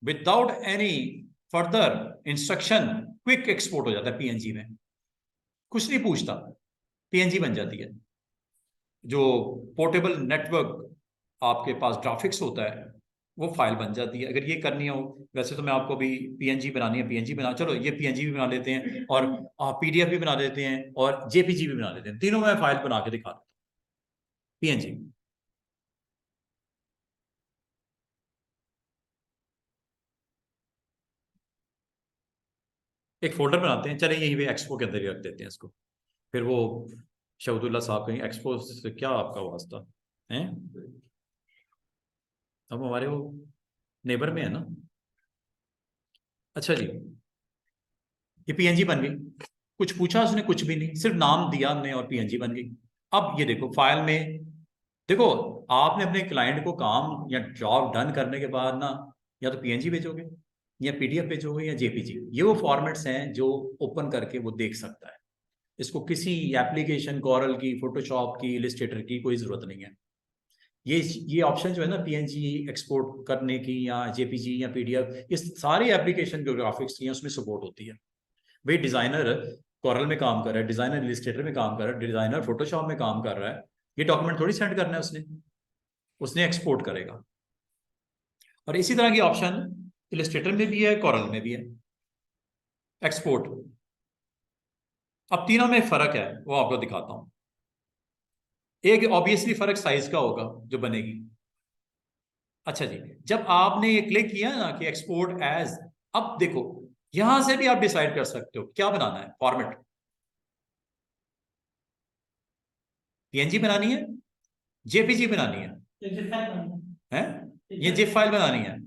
without any further instruction quick export हो जाता है पीएनजी में, कुछ नहीं पूछता, पीएनजी बन जाती है। जो पोर्टेबल नेटवर्क आपके पास ग्राफिक्स होता है वो फाइल बन जाती है। अगर ये करनी हो, वैसे तो मैं आपको भी पीएनजी बनानी है, पीएनजी बना, चलो ये पीएनजी भी बना लेते हैं, और पीडीएफ भी बना देते हैं, और जेपीजी भी बना देते हैं, तीनों में फाइल बना के दिखा देता हूं पीएनजी। एक फोल्डर बनाते हैं, चले यही पे एक्सपो के अंदर ही रख देते हैं इसको। फिर वो शहदुल्ला साहब कहीं एक्सपो से क्या आपका वास्ता है, अब हमारे वो नेबर में है ना। अच्छा जी, ये पीएनजी बन गई, कुछ पूछा उसने, कुछ भी नहीं, सिर्फ नाम दिया हमने और पीएनजी बन गई। अब ये देखो फाइल में, देखो आपने अपने क्लाइंट को काम या जॉब डन करने के बाद ना, या तो पीएनजी भेजोगे या पीडीएफ भेजोगे या जेपीजी, ये वो फॉर्मेट्स हैं जो ओपन करके वो देख सकता है। इसको किसी एप्लीकेशन, कॉरल की, फोटोशॉप की, इलस्ट्रेटर की कोई जरूरत नहीं है। ये ऑप्शन जो है ना पीएनजी एक्सपोर्ट करने की, या जेपीजी या पीडीएफ, ये सारी एप्लीकेशन जो ग्राफिक्स की हैं उसमें सपोर्ट होती है। भाई डिजाइनर कॉरल में काम कर रहा है, डिजाइनर इलस्ट्रेटर में काम कर रहा है, डिजाइनर फोटोशॉप में काम कर रहा है, ये डॉक्यूमेंट थोड़ी सेंड करना है उसने, उसने एक्सपोर्ट करेगा। और इसी तरह की ऑप्शन इलस्ट्रेटर में भी है, कॉरल में भी है, एक्सपोर्ट। अब तीनों में फर्क है, वो आपको दिखाता हूं। एक ऑब्वियसली फर्क साइज का होगा जो बनेगी। अच्छा जी, जब आपने ये क्लिक किया ना कि एक्सपोर्ट एज, अब देखो यहां से भी आप डिसाइड कर सकते हो क्या बनाना है फॉर्मेट, पीएनजी बनानी है, जेपीजी बनानी है, ये जितना है हैं, ये जिप फाइल बनानी है,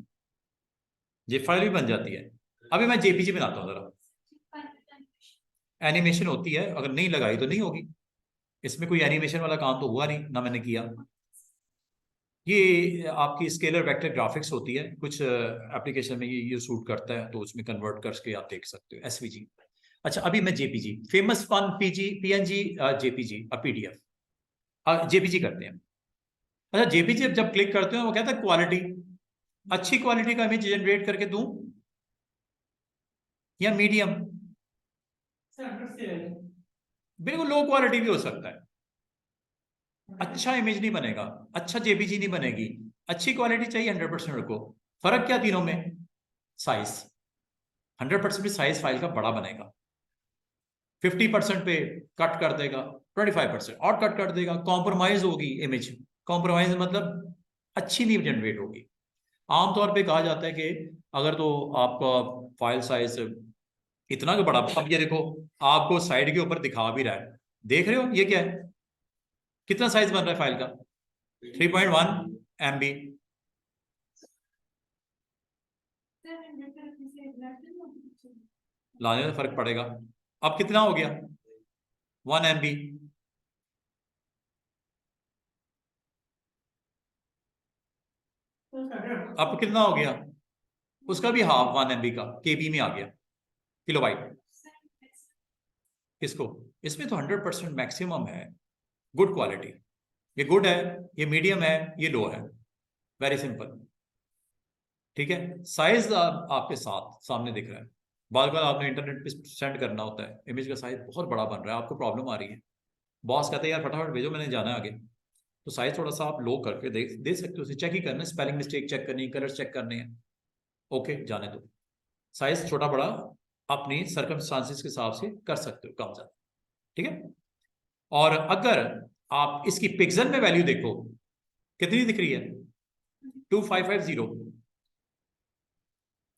जिप फाइल भी बन जाती है। अभी मैं जेपीजी बनाता हूँ जरा, एनिमेशन होती है, अगर नहीं लगाई तो नहीं होगी, इसमें कोई एनिमेशन वाला काम तो हुआ नहीं ना मैंने किया। ये आपकी स्केलर वेक्टर ग्राफिक्स होती है, कुछ एप्लीकेशन में ये सूट करता है, तो उसमें कन्वर्ट करके आप देख सकते हो एसवीजी। अच्छा अभी मैं JPG, famous fun PG, PNG, JPG और पीडीएफ, जेपीजी करते हैं। अच्छा जेपीजी जब क्लिक करते हो वो कहता है क्वालिटी, अच्छी क्वालिटी का इमेज जनरेट करके दूं या मीडियम, सर 100 से है। बिल्कुल लो क्वालिटी भी हो सकता है, अच्छा इमेज नहीं बनेगा, अच्छा जेपीजी नहीं बनेगी, अच्छी क्वालिटी चाहिए 100% को। फर्क क्या तीनों में, साइज, 100% साइज फाइल का बड़ा बनेगा, 50% पे कट कर देगा, 25% और कट कर देगा, कॉम्प्रोमाइज होगी इमेज, कॉम्प्रोमाइज मतलब अच्छी नहीं जनरेट होगी। आमतौर पे कहा जाता है कि अगर तो आपका फाइल साइज इतना का बड़ा। अब ये देखो, आपको साइड के ऊपर दिखा भी रहा है, देख रहे हो ये क्या है, कितना साइज बन रहा है फाइल का, 3.1 MB। लाने में फर्क पड़ेगा। अब कितना हो गया, 1 MB। अब कितना हो गया, उसका भी हाफ 1 MB का KB में आ गया, किलोबाइट। इसको, इसमें तो 100% मैक्सिमम है, गुड क्वालिटी। ये गुड है, ये मीडियम है, ये लो है, वेरी सिंपल। ठीक है, साइज आपके साथ सामने दिख रहा है। बार बार आपने इंटरनेट पे सेंड करना होता है, इमेज का साइज बहुत बड़ा बन रहा है, आपको प्रॉब्लम आ रही है, बॉस कहते हैं यार फटाफट भेजो, मैंने जाना है आगे। तो साइज थोड़ा सा आप लो करके दे सकते हो, उसे चेक ही करना है, स्पेलिंग मिस्टेक चेक करनी है, कलर चेक करने हैं, ओके जाने दो। साइज छोटा बड़ा अपनी सर्कमस्टांसिस के हिसाब से कर सकते हो, कम ज्यादा। ठीक है, और अगर आप इसकी पिक्सल में वैल्यू देखो कितनी दिख रही है, 2550,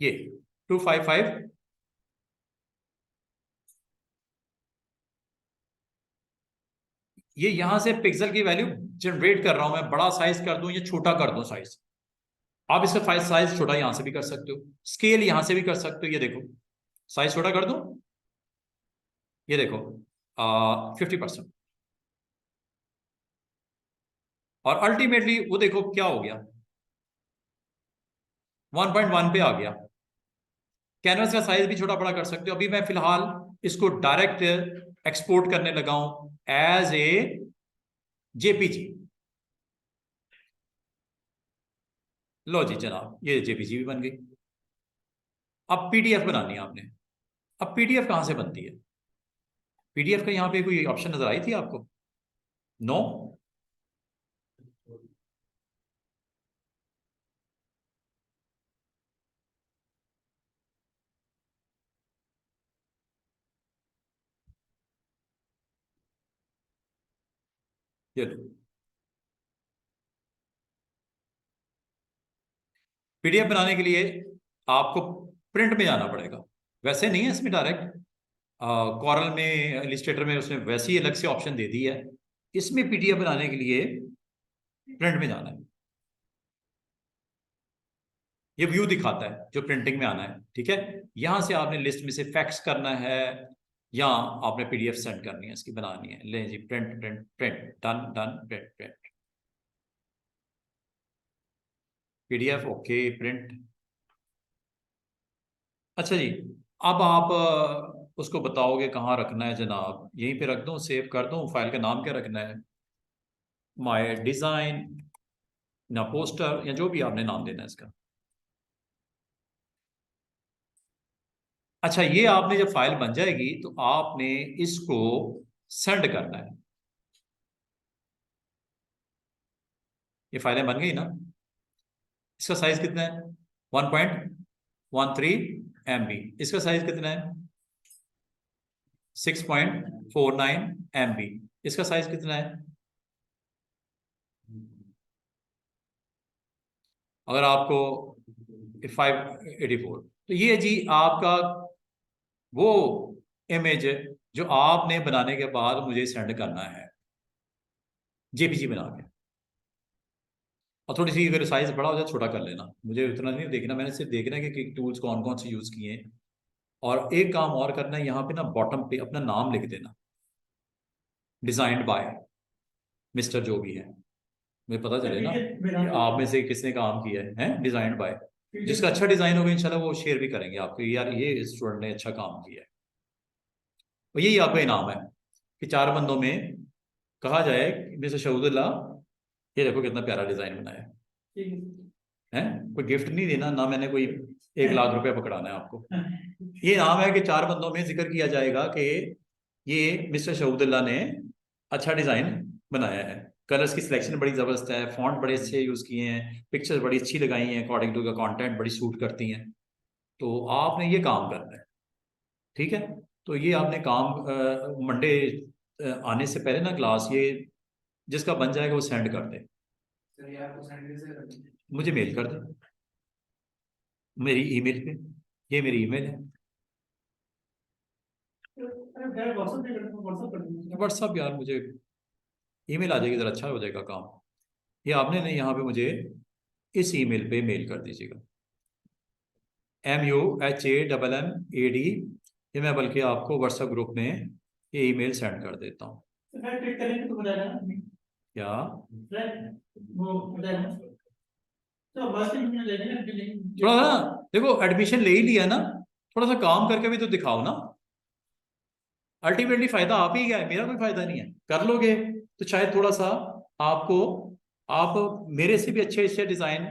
ये 255, ये यहां से पिक्सल की वैल्यू जनरेट कर रहा हूं मैं, बड़ा साइज कर दूं या छोटा कर दूं साइज। आप इसका साइज छोटा यहां से भी कर सकते हो, स्केल यहां से भी कर सकते हो, ये देखो साइज छोटा कर दूं, ये देखो 50%। और अल्टीमेटली वो देखो क्या हो गया, 1.1 पे आ गया। कैनवस का साइज भी छोटा बड़ा कर सकते हो। अभी मैं फिलहाल इसको डायरेक्ट एक्सपोर्ट करने लगा हूं एज ए JPG। लो जी जनाब, ये JPG भी बन गई। अब PDF बनानी है आपने। अब PDF कहां से बनती है, PDF का यहां पे कोई ऑप्शन नजर आई थी आपको? नो। ये लो, PDF बनाने के लिए आपको प्रिंट में जाना पड़ेगा, वैसे नहीं है इसमें डायरेक्ट। कॉरल में, इलिस्ट्रेटर में उसने वैसे ही अलग से ऑप्शन दे दी है। इसमें PDF बनाने के लिए प्रिंट में जाना है। ये व्यू दिखाता है जो प्रिंटिंग में आना है। ठीक है, यहां से आपने लिस्ट में से फैक्स करना है या आपने PDF सेंड करनी है, इसकी बनानी है। ले जी, print print print, done done, print print, PDF okay, print. अच्छा जी, अब आप उसको बताओगे कहाँ रखना है जनाब, यहीं पे रख दूं, सेव कर दूं, फाइल का नाम क्या रखना है, माय डिजाइन या पोस्टर या जो भी आपने नाम देना है इसका। अच्छा, ये आपने जब फाइल बन जाएगी तो आपने इसको सेंड करना है। ये फाइलें बन गई ना, इसका साइज कितना है, 1.13 MB। इसका साइज कितना है, 6.49 MB। इसका साइज कितना है, अगर आपको 584, तो ये जी आपका वो इमेज है जो आपने बनाने के बाद मुझे सेंड करना है, JPG बना के। और थोड़ी सी अगर साइज बड़ा हो जाए छोटा कर लेना, मुझे उतना नहीं देखना, मैंने सिर्फ देखना है कि टूल्स कौन कौन से यूज किए हैं। और एक काम और करना है, यहाँ पे ना बॉटम पे अपना नाम लिख देना, डिजाइंड बाय मिस्टर जो भी है, मुझे पता चले ना कि आप में से किसने काम किया है डिजाइंड बाय। जिसका अच्छा डिजाइन होगा इंशाल्लाह वो शेयर भी करेंगे आपको, यार ये स्टूडेंट ने अच्छा काम किया है। और यही आपका इनाम है कि 4 बंदों में कहा जाए मिस्टर शहूदुल्लाह, ये देखो कितना प्यारा डिजाइन बनाया है। कोई गिफ्ट नहीं देना ना, मैंने कोई 1 लाख रुपए पकड़ाना है आपको। ये नाम है कि 4 बंदों में जिक्र किया जाएगा कि ये मिस्टर शहूदुल्लाह ने अच्छा डिजाइन बनाया है। कलर्स की सिलेक्शन बड़ी जबरदस्त है, फॉन्ट बड़े अच्छे यूज किए हैं, पिक्चर्स बड़ी अच्छी लगाई हैं, अकॉर्डिंग टू द कंटेंट बड़ी सूट करती हैं। तो आपने ये काम करना है। ठीक है, तो ये आपने काम मंडे आने से पहले ना क्लास, ये जिसका बन जाएगा वो सेंड कर दे, मुझे मेल कर दे मेरी ईमेल पे। ये मेरी ईमेल है, व्हाट्सअप यार, मुझे ईमेल आ जाएगी, जरा अच्छा हो जाएगा काम। ये आपने नहीं, यहाँ पे मुझे इस ईमेल पे मेल कर दीजिएगा, MUHAMMAD। ये मैं बल्कि आपको व्हाट्सएप ग्रुप में ये ईमेल सेंड कर देता हूँ। क्या थोड़ा ना देखो, एडमिशन ले ही लिया ना, थोड़ा सा काम करके भी तो दिखाओ ना। अल्टीमेटली फायदा आप ही का है, मेरा कोई फायदा नहीं है। कर लोगे तो शायद थोड़ा सा आपको, आप मेरे से भी अच्छे अच्छे डिजाइन,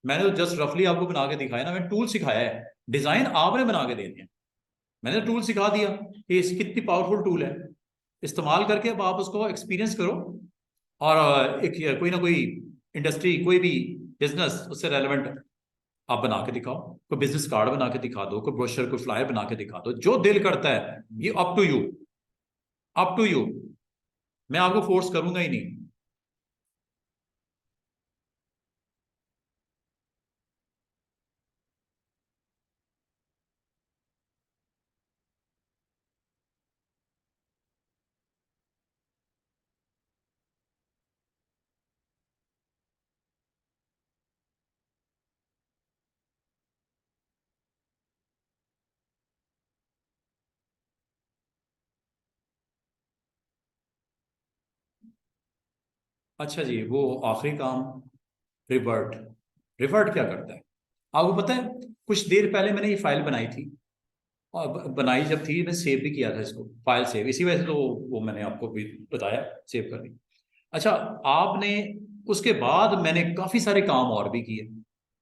मैंने तो जस्ट रफली आपको बना के दिखाया ना, मैंने टूल सिखाया है, डिजाइन आपने बना के देने हैं। मैंने टूल सिखा दिया कि इस कितनी पावरफुल टूल है, इस्तेमाल करके अब आप उसको एक्सपीरियंस करो, और एक कोई ना कोई इंडस्ट्री, कोई भी बिजनेस उससे रेलेवेंट आप बना के दिखाओ। कोई बिजनेस कार्ड बना के दिखा दो, कोई ब्रोशर, कोई फ्लायर बना के दिखा दो, जो दिल करता है। ये up to you, up to you, मैं आपको फोर्स करूंगा ही नहीं। अच्छा जी, वो आखिरी काम, रिवर्ट। रिवर्ट क्या करता है आपको पता है? कुछ देर पहले मैंने ये फाइल बनाई थी, और बनाई जब थी मैं सेव भी किया था इसको, फाइल सेव, इसी वजह से तो वो मैंने आपको भी बताया सेव कर दी। अच्छा, आपने उसके बाद मैंने काफी सारे काम और भी किए।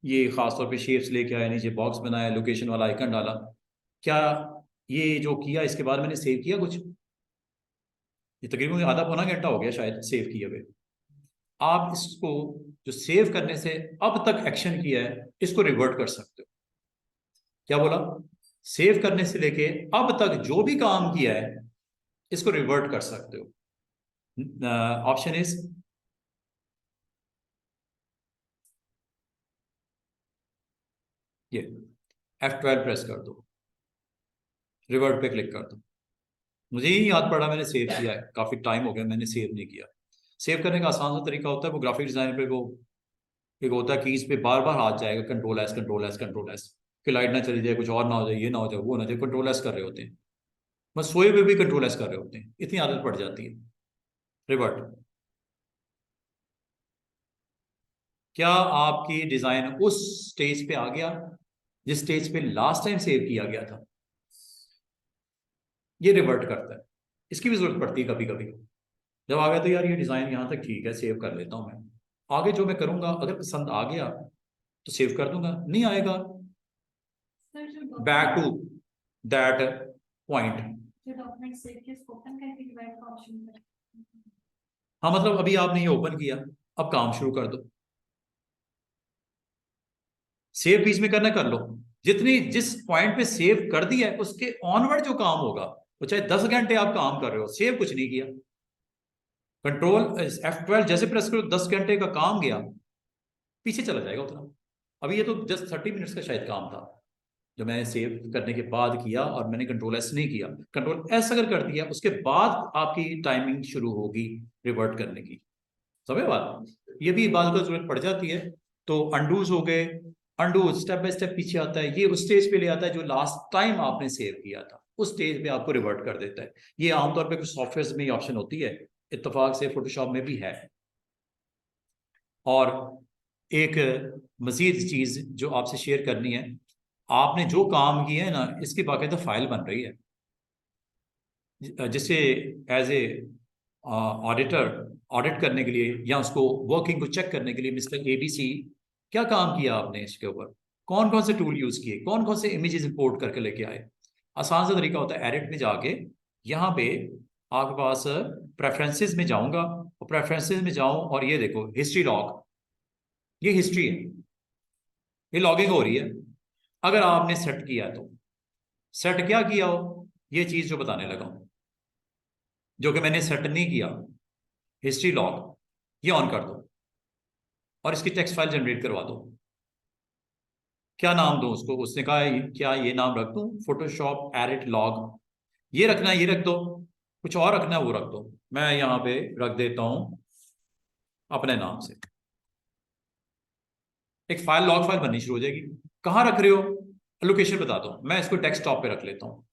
ये खासतौर पे शेप्स लेके आया, नीचे बॉक्स बनाया, लोकेशन वाला आइकन डाला। क्या ये जो किया इसके बाद मैंने सेव किया कुछ? ये तकरीबन आधा पौना घंटा हो गया शायद सेव किए हुए। आप इसको, जो सेव करने से अब तक एक्शन किया है, इसको रिवर्ट कर सकते हो। क्या बोला? सेव करने से लेके अब तक जो भी काम किया है, इसको रिवर्ट कर सकते हो। ऑप्शन इज, ये F12 प्रेस कर दो, रिवर्ट पे क्लिक कर दो। मुझे ही याद पड़ा मैंने सेव किया है, काफी टाइम हो गया मैंने सेव नहीं किया। सेव करने का आसान सा तरीका होता है, वो ग्राफिक डिजाइन पे वो एक होता है, कीज पे बार बार हाथ जाएगा, control S, control S, control S, कि लाइट ना चली जाए, कुछ और ना हो जाए, ये ना हो जाए, वो ना हो जाए, कंट्रोल एस कर रहे होते हैं। बस सोए हुए भी कंट्रोल एस कर रहे होते हैं, इतनी आदत पड़ जाती है। रिवर्ट। क्या आपकी डिजाइन उस स्टेज पे आ गया जिस स्टेज पे लास्ट टाइम सेव किया गया था? ये रिवर्ट करता है, इसकी भी जरूरत पड़ती है कभी कभी। जब आ गया तो यार ये डिजाइन यहाँ तक ठीक है, सेव कर लेता हूँ मैं, आगे जो मैं करूंगा अगर पसंद आ गया तो सेव कर दूंगा, नहीं आएगा बैक टू दैट पॉइंट। हाँ मतलब अभी आपने ये ओपन किया, अब काम शुरू कर दो। सेव बीच में करना कर लो, जितनी जिस पॉइंट पे सेव कर दिया है उसके ऑनवर्ड जो काम होगा, वो चाहे 10 घंटे आप काम कर रहे हो, सेव कुछ नहीं किया, कंट्रोल F12 जैसे प्रेस करो 10 घंटे का काम गया, पीछे चला जाएगा उतना। अभी ये तो जस्ट 30 मिनट्स का शायद काम था जो मैंने सेव करने के बाद किया, और मैंने कंट्रोल एस नहीं किया। कंट्रोल एस अगर कर दिया उसके बाद आपकी टाइमिंग शुरू होगी रिवर्ट करने की। समझे बात? ये भी बात को जरूरत पड़ जाती है। तो अंडूज हो गए, अंडू स्टेप बाय स्टेप पीछे आता है, ये उस स्टेज पे ले आता है जो लास्ट टाइम आपने सेव किया था, उस स्टेज पे आपको रिवर्ट कर देता है। ये आमतौर पे कुछ सॉफ्टवेयर में ये ऑप्शन होती है, इत्तेफाक से फोटोशॉप में भी है। और एक मजीद चीज जो आपसे शेयर करनी है, आपने जो काम किया है ना, इसकी बाकायदा फाइल बन रही है, जिससे एज ए ऑडिटर ऑडिट करने के लिए या उसको वर्किंग को चेक करने के लिए, मिस्टर ABC क्या काम किया आपने इसके ऊपर, कौन कौन से टूल यूज किए, कौन कौन से इमेजेस इंपोर्ट करके लेके आए। आसान सा तरीका होता है, एडिट में जाके यहाँ पे आपके पास प्रेफरेंसेस में जाऊंगा, और प्रेफरेंसेस में जाऊं और ये देखो हिस्ट्री लॉग, ये हिस्ट्री है, ये लॉगिंग हो रही है। अगर आपने सेट किया तो सेट क्या किया हो, ये चीज जो बताने लगा हूं, जो कि मैंने सेट नहीं किया, हिस्ट्री लॉग, ये ऑन कर दो और इसकी टेक्स्ट फाइल जनरेट करवा दो। क्या नाम दूं उसको? उसने कहा क्या ये नाम रख दूं, फोटोशॉप एडिट लॉग, ये रखना है ये रख दो, कुछ और रखना है वो रख दो। मैं यहाँ पे रख देता हूं अपने नाम से। एक फाइल, लॉग फाइल बननी शुरू हो जाएगी। कहाँ रख रहे हो, लोकेशन बता दो। मैं इसको डेस्कटॉप पे रख लेता हूँ,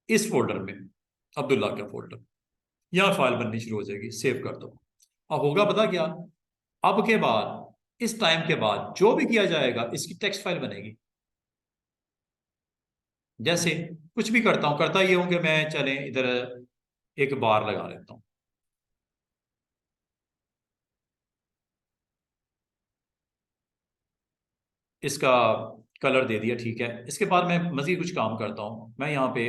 इस फोल्डर में, अब्दुल्ला का फोल्डर। यहाँ फाइल बननी शुरू हो जाएगी, सेव कर दो। अब होगा पता क्या, अब के बाद, इस टाइम के बाद जो भी किया जाएगा इसकी टेक्स्ट फाइल बनेगी। जैसे कुछ भी करता हूं, करता ये हूं कि मैं चले इधर एक बार लगा लेता हूं, इसका कलर दे दिया, ठीक है। इसके बाद मैं मजीद कुछ काम करता हूं, मैं यहाँ पे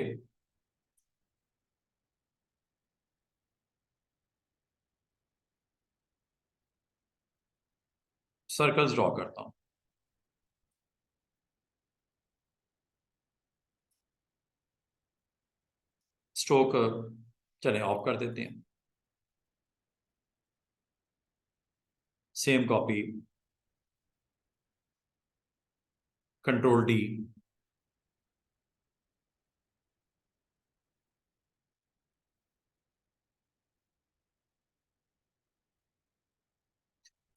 सर्कल्स ड्रॉ करता हूं। स्ट्रोक चले ऑफ कर देते हैं। Same copy, control D.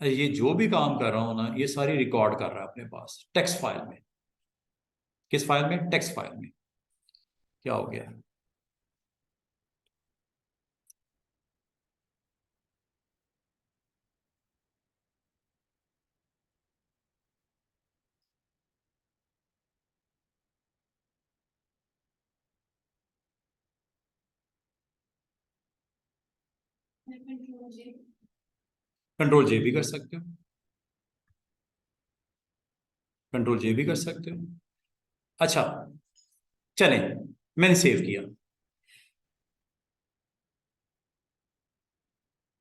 ये जो भी काम कर रहा हूं ना, ये सारी रिकॉर्ड कर रहा है अपने पास टेक्स्ट फाइल में। किस फाइल में, टेक्स्ट फाइल में। क्या हो गया, कंट्रोल जे भी कर सकते हो, कंट्रोल जे भी कर सकते हो। अच्छा, चलें, मैंने सेव किया,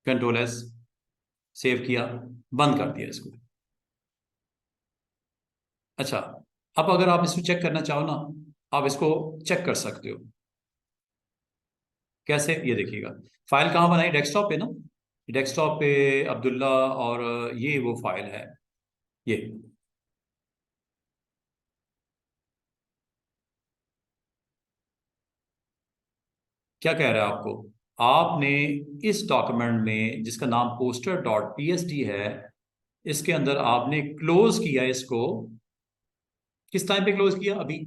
कंट्रोल एस, सेव किया, बंद कर दिया इसको। अच्छा, अब अगर आप इसको चेक करना चाहो ना, आप इसको चेक कर सकते हो। कैसे, ये देखिएगा। फाइल कहाँ बनाई, डेस्कटॉप पे ना, डेस्कटॉप पे अब्दुल्ला, और ये वो फाइल है, ये। क्या कह रहा है आपको, आपने इस डॉक्यूमेंट में जिसका नाम पोस्टर डॉट पीएसडी है, इसके अंदर आपने क्लोज किया इसको। किस टाइम पे क्लोज किया, अभी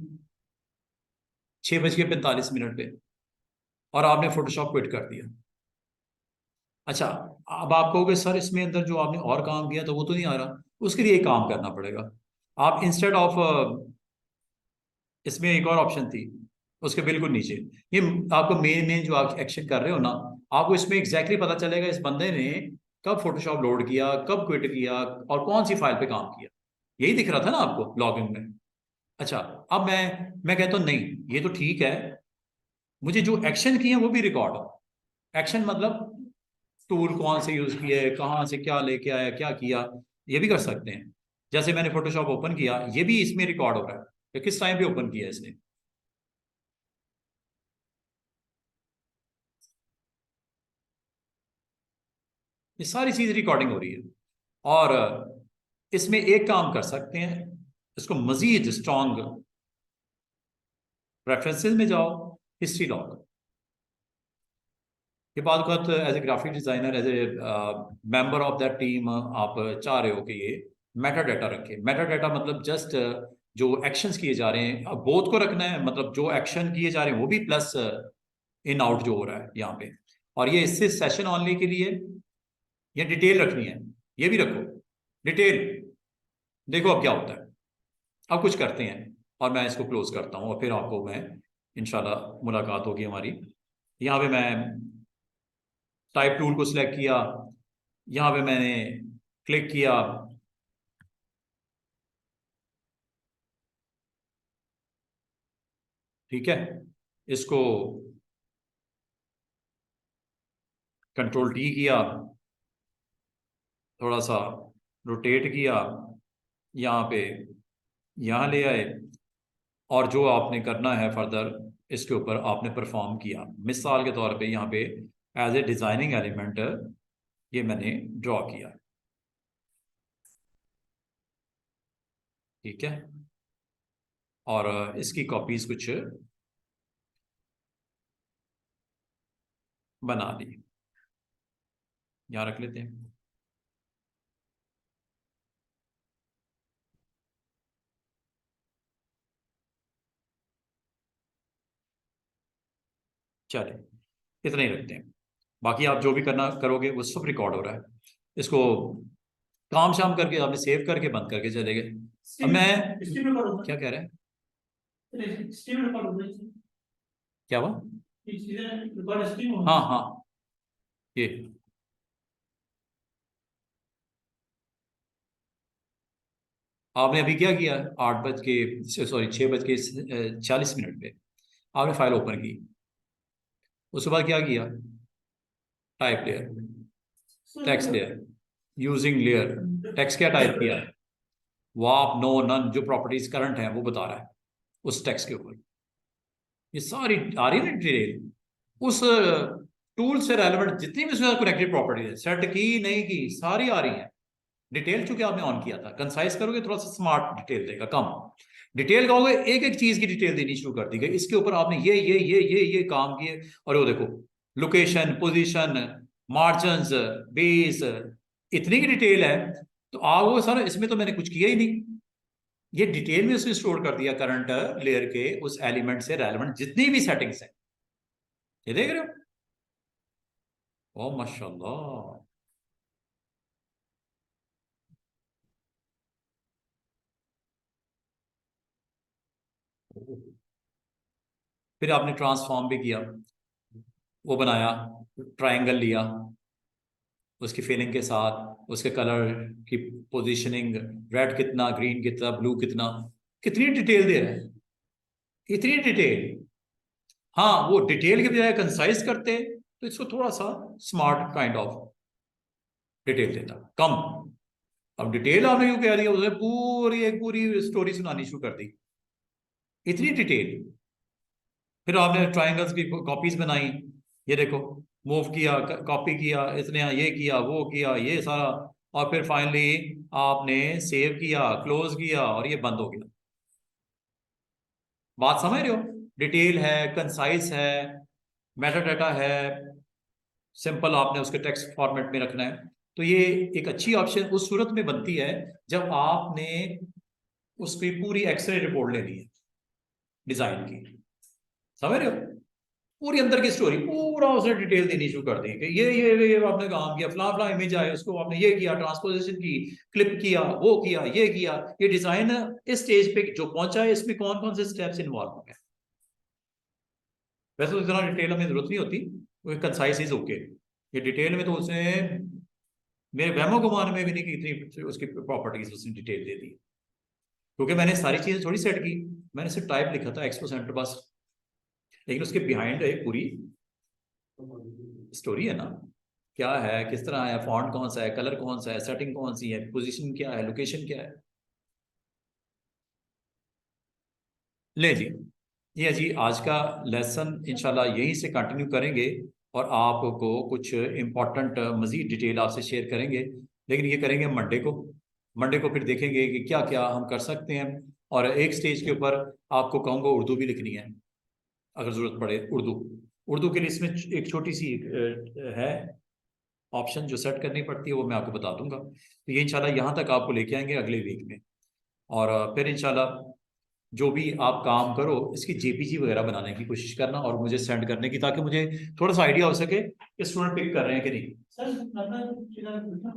6:45 पे, और आपने फोटोशॉप क्विट कर दिया। अच्छा, अब आप कहोगे सर इसमें अंदर जो आपने और काम किया तो वो तो नहीं आ रहा। उसके लिए एक काम करना पड़ेगा। आप इंस्टेड ऑफ, इसमें एक और ऑप्शन थी उसके बिल्कुल नीचे, ये आपको मेन मेन जो आप एक्शन कर रहे हो ना, आपको इसमें एग्जैक्टली पता चलेगा इस बंदे ने कब फोटोशॉप लोड किया, कब क्विट किया, और कौन सी फाइल पे काम किया। यही दिख रहा था ना आपको लॉगिन में। अच्छा, अब मैं कहता हूँ नहीं, ये तो ठीक है, मुझे जो एक्शन किए हैं वो भी रिकॉर्ड हो। एक्शन मतलब टूल कौन से यूज किए, कहाँ से क्या लेके आया, क्या किया, ये भी कर सकते हैं। जैसे मैंने फोटोशॉप ओपन किया, ये भी इसमें रिकॉर्ड हो रहा है कि किस टाइम पे ओपन किया इसने। ये सारी चीज रिकॉर्डिंग हो रही है। और इसमें एक काम कर सकते हैं, इसको मजीद स्ट्रॉन्ग, रेफरेंसेस में जाओ, हिस्ट्री लॉग। ये बात बात as a graphic designer, as a member of that team, आप चाह रहे हो कि ये मेटा डाटा रखे। मेटा डाटा मतलब जस्ट जो एक्शंस किए जा रहे हैं, अब बोथ को रखना है, मतलब जो एक्शन किए जा रहे हैं वो भी, प्लस इन आउट जो हो रहा है यहाँ पे। और ये इससे सेशन ऑनली के लिए, या डिटेल रखनी है, ये भी रखो डिटेल। देखो अब क्या होता है, अब कुछ करते हैं, और मैं इसको क्लोज करता हूँ, और फिर आपको मैं इंशाल्लाह मुलाकात होगी हमारी। यहाँ पे मैं टाइप टूल को सिलेक्ट किया, यहाँ पे मैंने क्लिक किया, ठीक है। इसको कंट्रोल टी किया, थोड़ा सा रोटेट किया, यहाँ पे, यहाँ ले आए, और जो आपने करना है फर्दर इसके ऊपर आपने परफॉर्म किया। मिसाल के तौर पे यहाँ पे एज ए डिजाइनिंग एलिमेंट ये मैंने ड्रॉ किया, ठीक है। और इसकी कॉपीज कुछ बना ली, यहाँ रख लेते हैं। चले, इतना ही रखते हैं। बाकी आप जो भी करना करोगे वो सब रिकॉर्ड हो रहा है। इसको काम शाम करके आपने सेव करके बंद करके चले गए। अब मैं स्टीम रिकॉर्ड होता क्या कह रहे हैं, है, स्टीम रिकॉर्ड होता है, क्या हुआ? ये चीजें रिकॉर्ड स्टीम होता हाँ है। हाँ, ये आपने अभी क्या किया, 8 बज के सॉरी 6 बज के 40 मिनट पे आपने फाइल ओपन की, उसके बाद क्या किया, type layer, text layer, using layer, text क्या टाइप किया, वाप नो नन, जो प्रॉपर्टीज करंट हैं वो बता रहा है उस टेक्स्ट के ऊपर। ये सारी आ रही है ना डिटेल, उस टूल से रेलेवेंट जितनी भी उसमें कनेक्टेड प्रॉपर्टी है, सेट की नहीं की, सारी आ रही है। डिटेल चूंकि आपने ऑन किया था, कंसाइज करोगे थोड़ा सा स्मार्ट डिटेल देगा, कम डिटेल कहोगे एक एक चीज की डिटेल देनी शुरू कर दी गई, इसके ऊपर आपने ये काम किए, और वो देखो लोकेशन, पोजीशन, मार्जिन, बेस, इतनी की डिटेल है। तो आप वो सारा, इसमें तो मैंने कुछ किया ही नहीं, ये डिटेल में उसने स्टोर कर दिया करंट लेयर के उस एलिमेंट से रेलेवेंट जितनी भी सेटिंग्स है। ये देख रहे हो, ओ माशाल्लाह। फिर आपने ट्रांसफॉर्म भी किया, वो बनाया, ट्रायंगल लिया, उसकी फिलिंग के साथ, उसके कलर की पोजीशनिंग, रेड कितना, ग्रीन कितना, ब्लू कितना, कितनी डिटेल दे रहा है, इतनी डिटेल। हाँ, वो डिटेल के बजाय कंसाइज करते तो इसको थोड़ा सा स्मार्ट काइंड ऑफ डिटेल देता, कम। अब डिटेल आपने क्यों कह दिया, उसने पूरी एक पूरी स्टोरी सुनानी शुरू कर दी, इतनी डिटेल। फिर आपने ट्रायंगल्स की कॉपीज बनाई, ये देखो, मूव किया, कॉपी किया, इसने ये किया, वो किया, ये सारा, और फिर फाइनली आपने सेव किया, क्लोज किया, और ये बंद हो गया। बात समझ रहे हो, डिटेल है, कंसाइज है, मेटा डाटा है, सिंपल आपने उसके टेक्स्ट फॉर्मेट में रखना है। तो ये एक अच्छी ऑप्शन उस सूरत में बनती है जब आपने उसकी पूरी एक्सरे रिपोर्ट लेनी है डिजाइन की, समझ रहे हो, पूरी अंदर की स्टोरी पूरा उसने डिटेल देनी शुरू कर दी कि ये आपने काम किया, फला फला इमेज आए, उसको आपने ये किया, ट्रांसपोजिशन की, क्लिप किया, वो किया, ये किया, ये डिजाइन इस स्टेज पे जो पहुंचा है, इसमें कौन कौन से स्टेप्स इन्वॉल्व हो गए। वैसे तो इतना डिटेल हमें जरूरत नहीं होती, वो कंसाइज इज ओके। ये डिटेल में तो उसने मेरे वहमो गुमान में भी नहीं कि इतनी उसकी प्रॉपर्टीज उसने डिटेल दे दी, क्योंकि मैंने सारी चीजें थोड़ी सेट की, मैंने सिर्फ टाइप लिखा था एक्सपो सेंटर बस, लेकिन उसके बिहाइंड एक पूरी स्टोरी है ना, क्या है, किस तरह है, फॉन्ट कौन सा है, कलर कौन सा है, सेटिंग कौन सी है, पोजीशन क्या है, लोकेशन क्या है। ले जी, ये जी आज का लेसन इंशाल्लाह यहीं से कंटिन्यू करेंगे, और आपको कुछ इम्पोर्टेंट मजीद डिटेल आपसे शेयर करेंगे, लेकिन ये करेंगे मंडे को। मंडे को फिर देखेंगे कि क्या क्या हम कर सकते हैं, और एक स्टेज के ऊपर आपको कहूँगा उर्दू भी लिखनी है, अगर ज़रूरत पड़े उर्दू। उर्दू के लिए इसमें एक छोटी सी है ऑप्शन जो सेट करनी पड़ती है, वो मैं आपको बता दूंगा। तो ये इंशाल्लाह यहाँ तक आपको लेके आएंगे अगले वीक में, और फिर इंशाल्लाह जो भी आप काम करो इसकी जेपीजी वगैरह बनाने की कोशिश करना और मुझे सेंड करने की, ताकि मुझे थोड़ा सा आइडिया हो सके कि स्टूडेंट पिक कर रहे हैं कि नहीं। सर अपना चिल्ला पूछना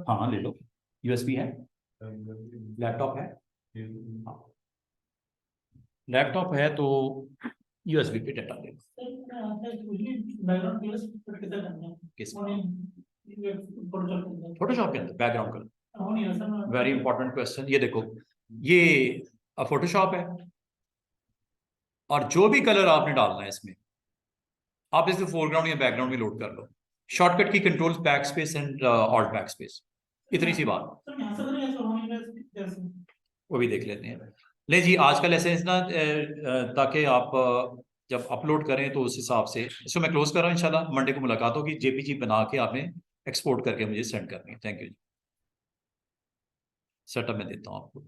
हाँ हाँ, ले लो, यूएसबी है, लैपटॉप है, हाँ लैपटॉप है तो यूएसबी पे डाटा ले लो। बैकग्राउंड क्लास कितना करना है, किस फोटोशॉप फोटोशॉप के अंदर बैकग्राउंड कलर, नहीं है सर, वेरी इंपॉर्टेंट क्वेश्चन। ये देखो, ये फोटोशॉप है, और जो भी कलर आपने डालना है इसमें, आप इसे फोरग्राउंड या बैकग्राउंड में लोड कर लो। शॉर्टकट की control back space and alt back space, इतनी सी बात, सर यहाँ से करें या सर होने जैसे वो भी देख लेते हैं। ले जी, आज का लेसन इतना, ताकि आप जब अपलोड करें तो उस हिसाब से इसको मैं क्लोज कर रहा हूँ। इंशाल्लाह मंडे को मुलाकात होगी, जेपीजी बना के आपने एक्सपोर्ट करके मुझे सेंड करनी है। थैंक यू, सेटअप में देता हूँ आपको।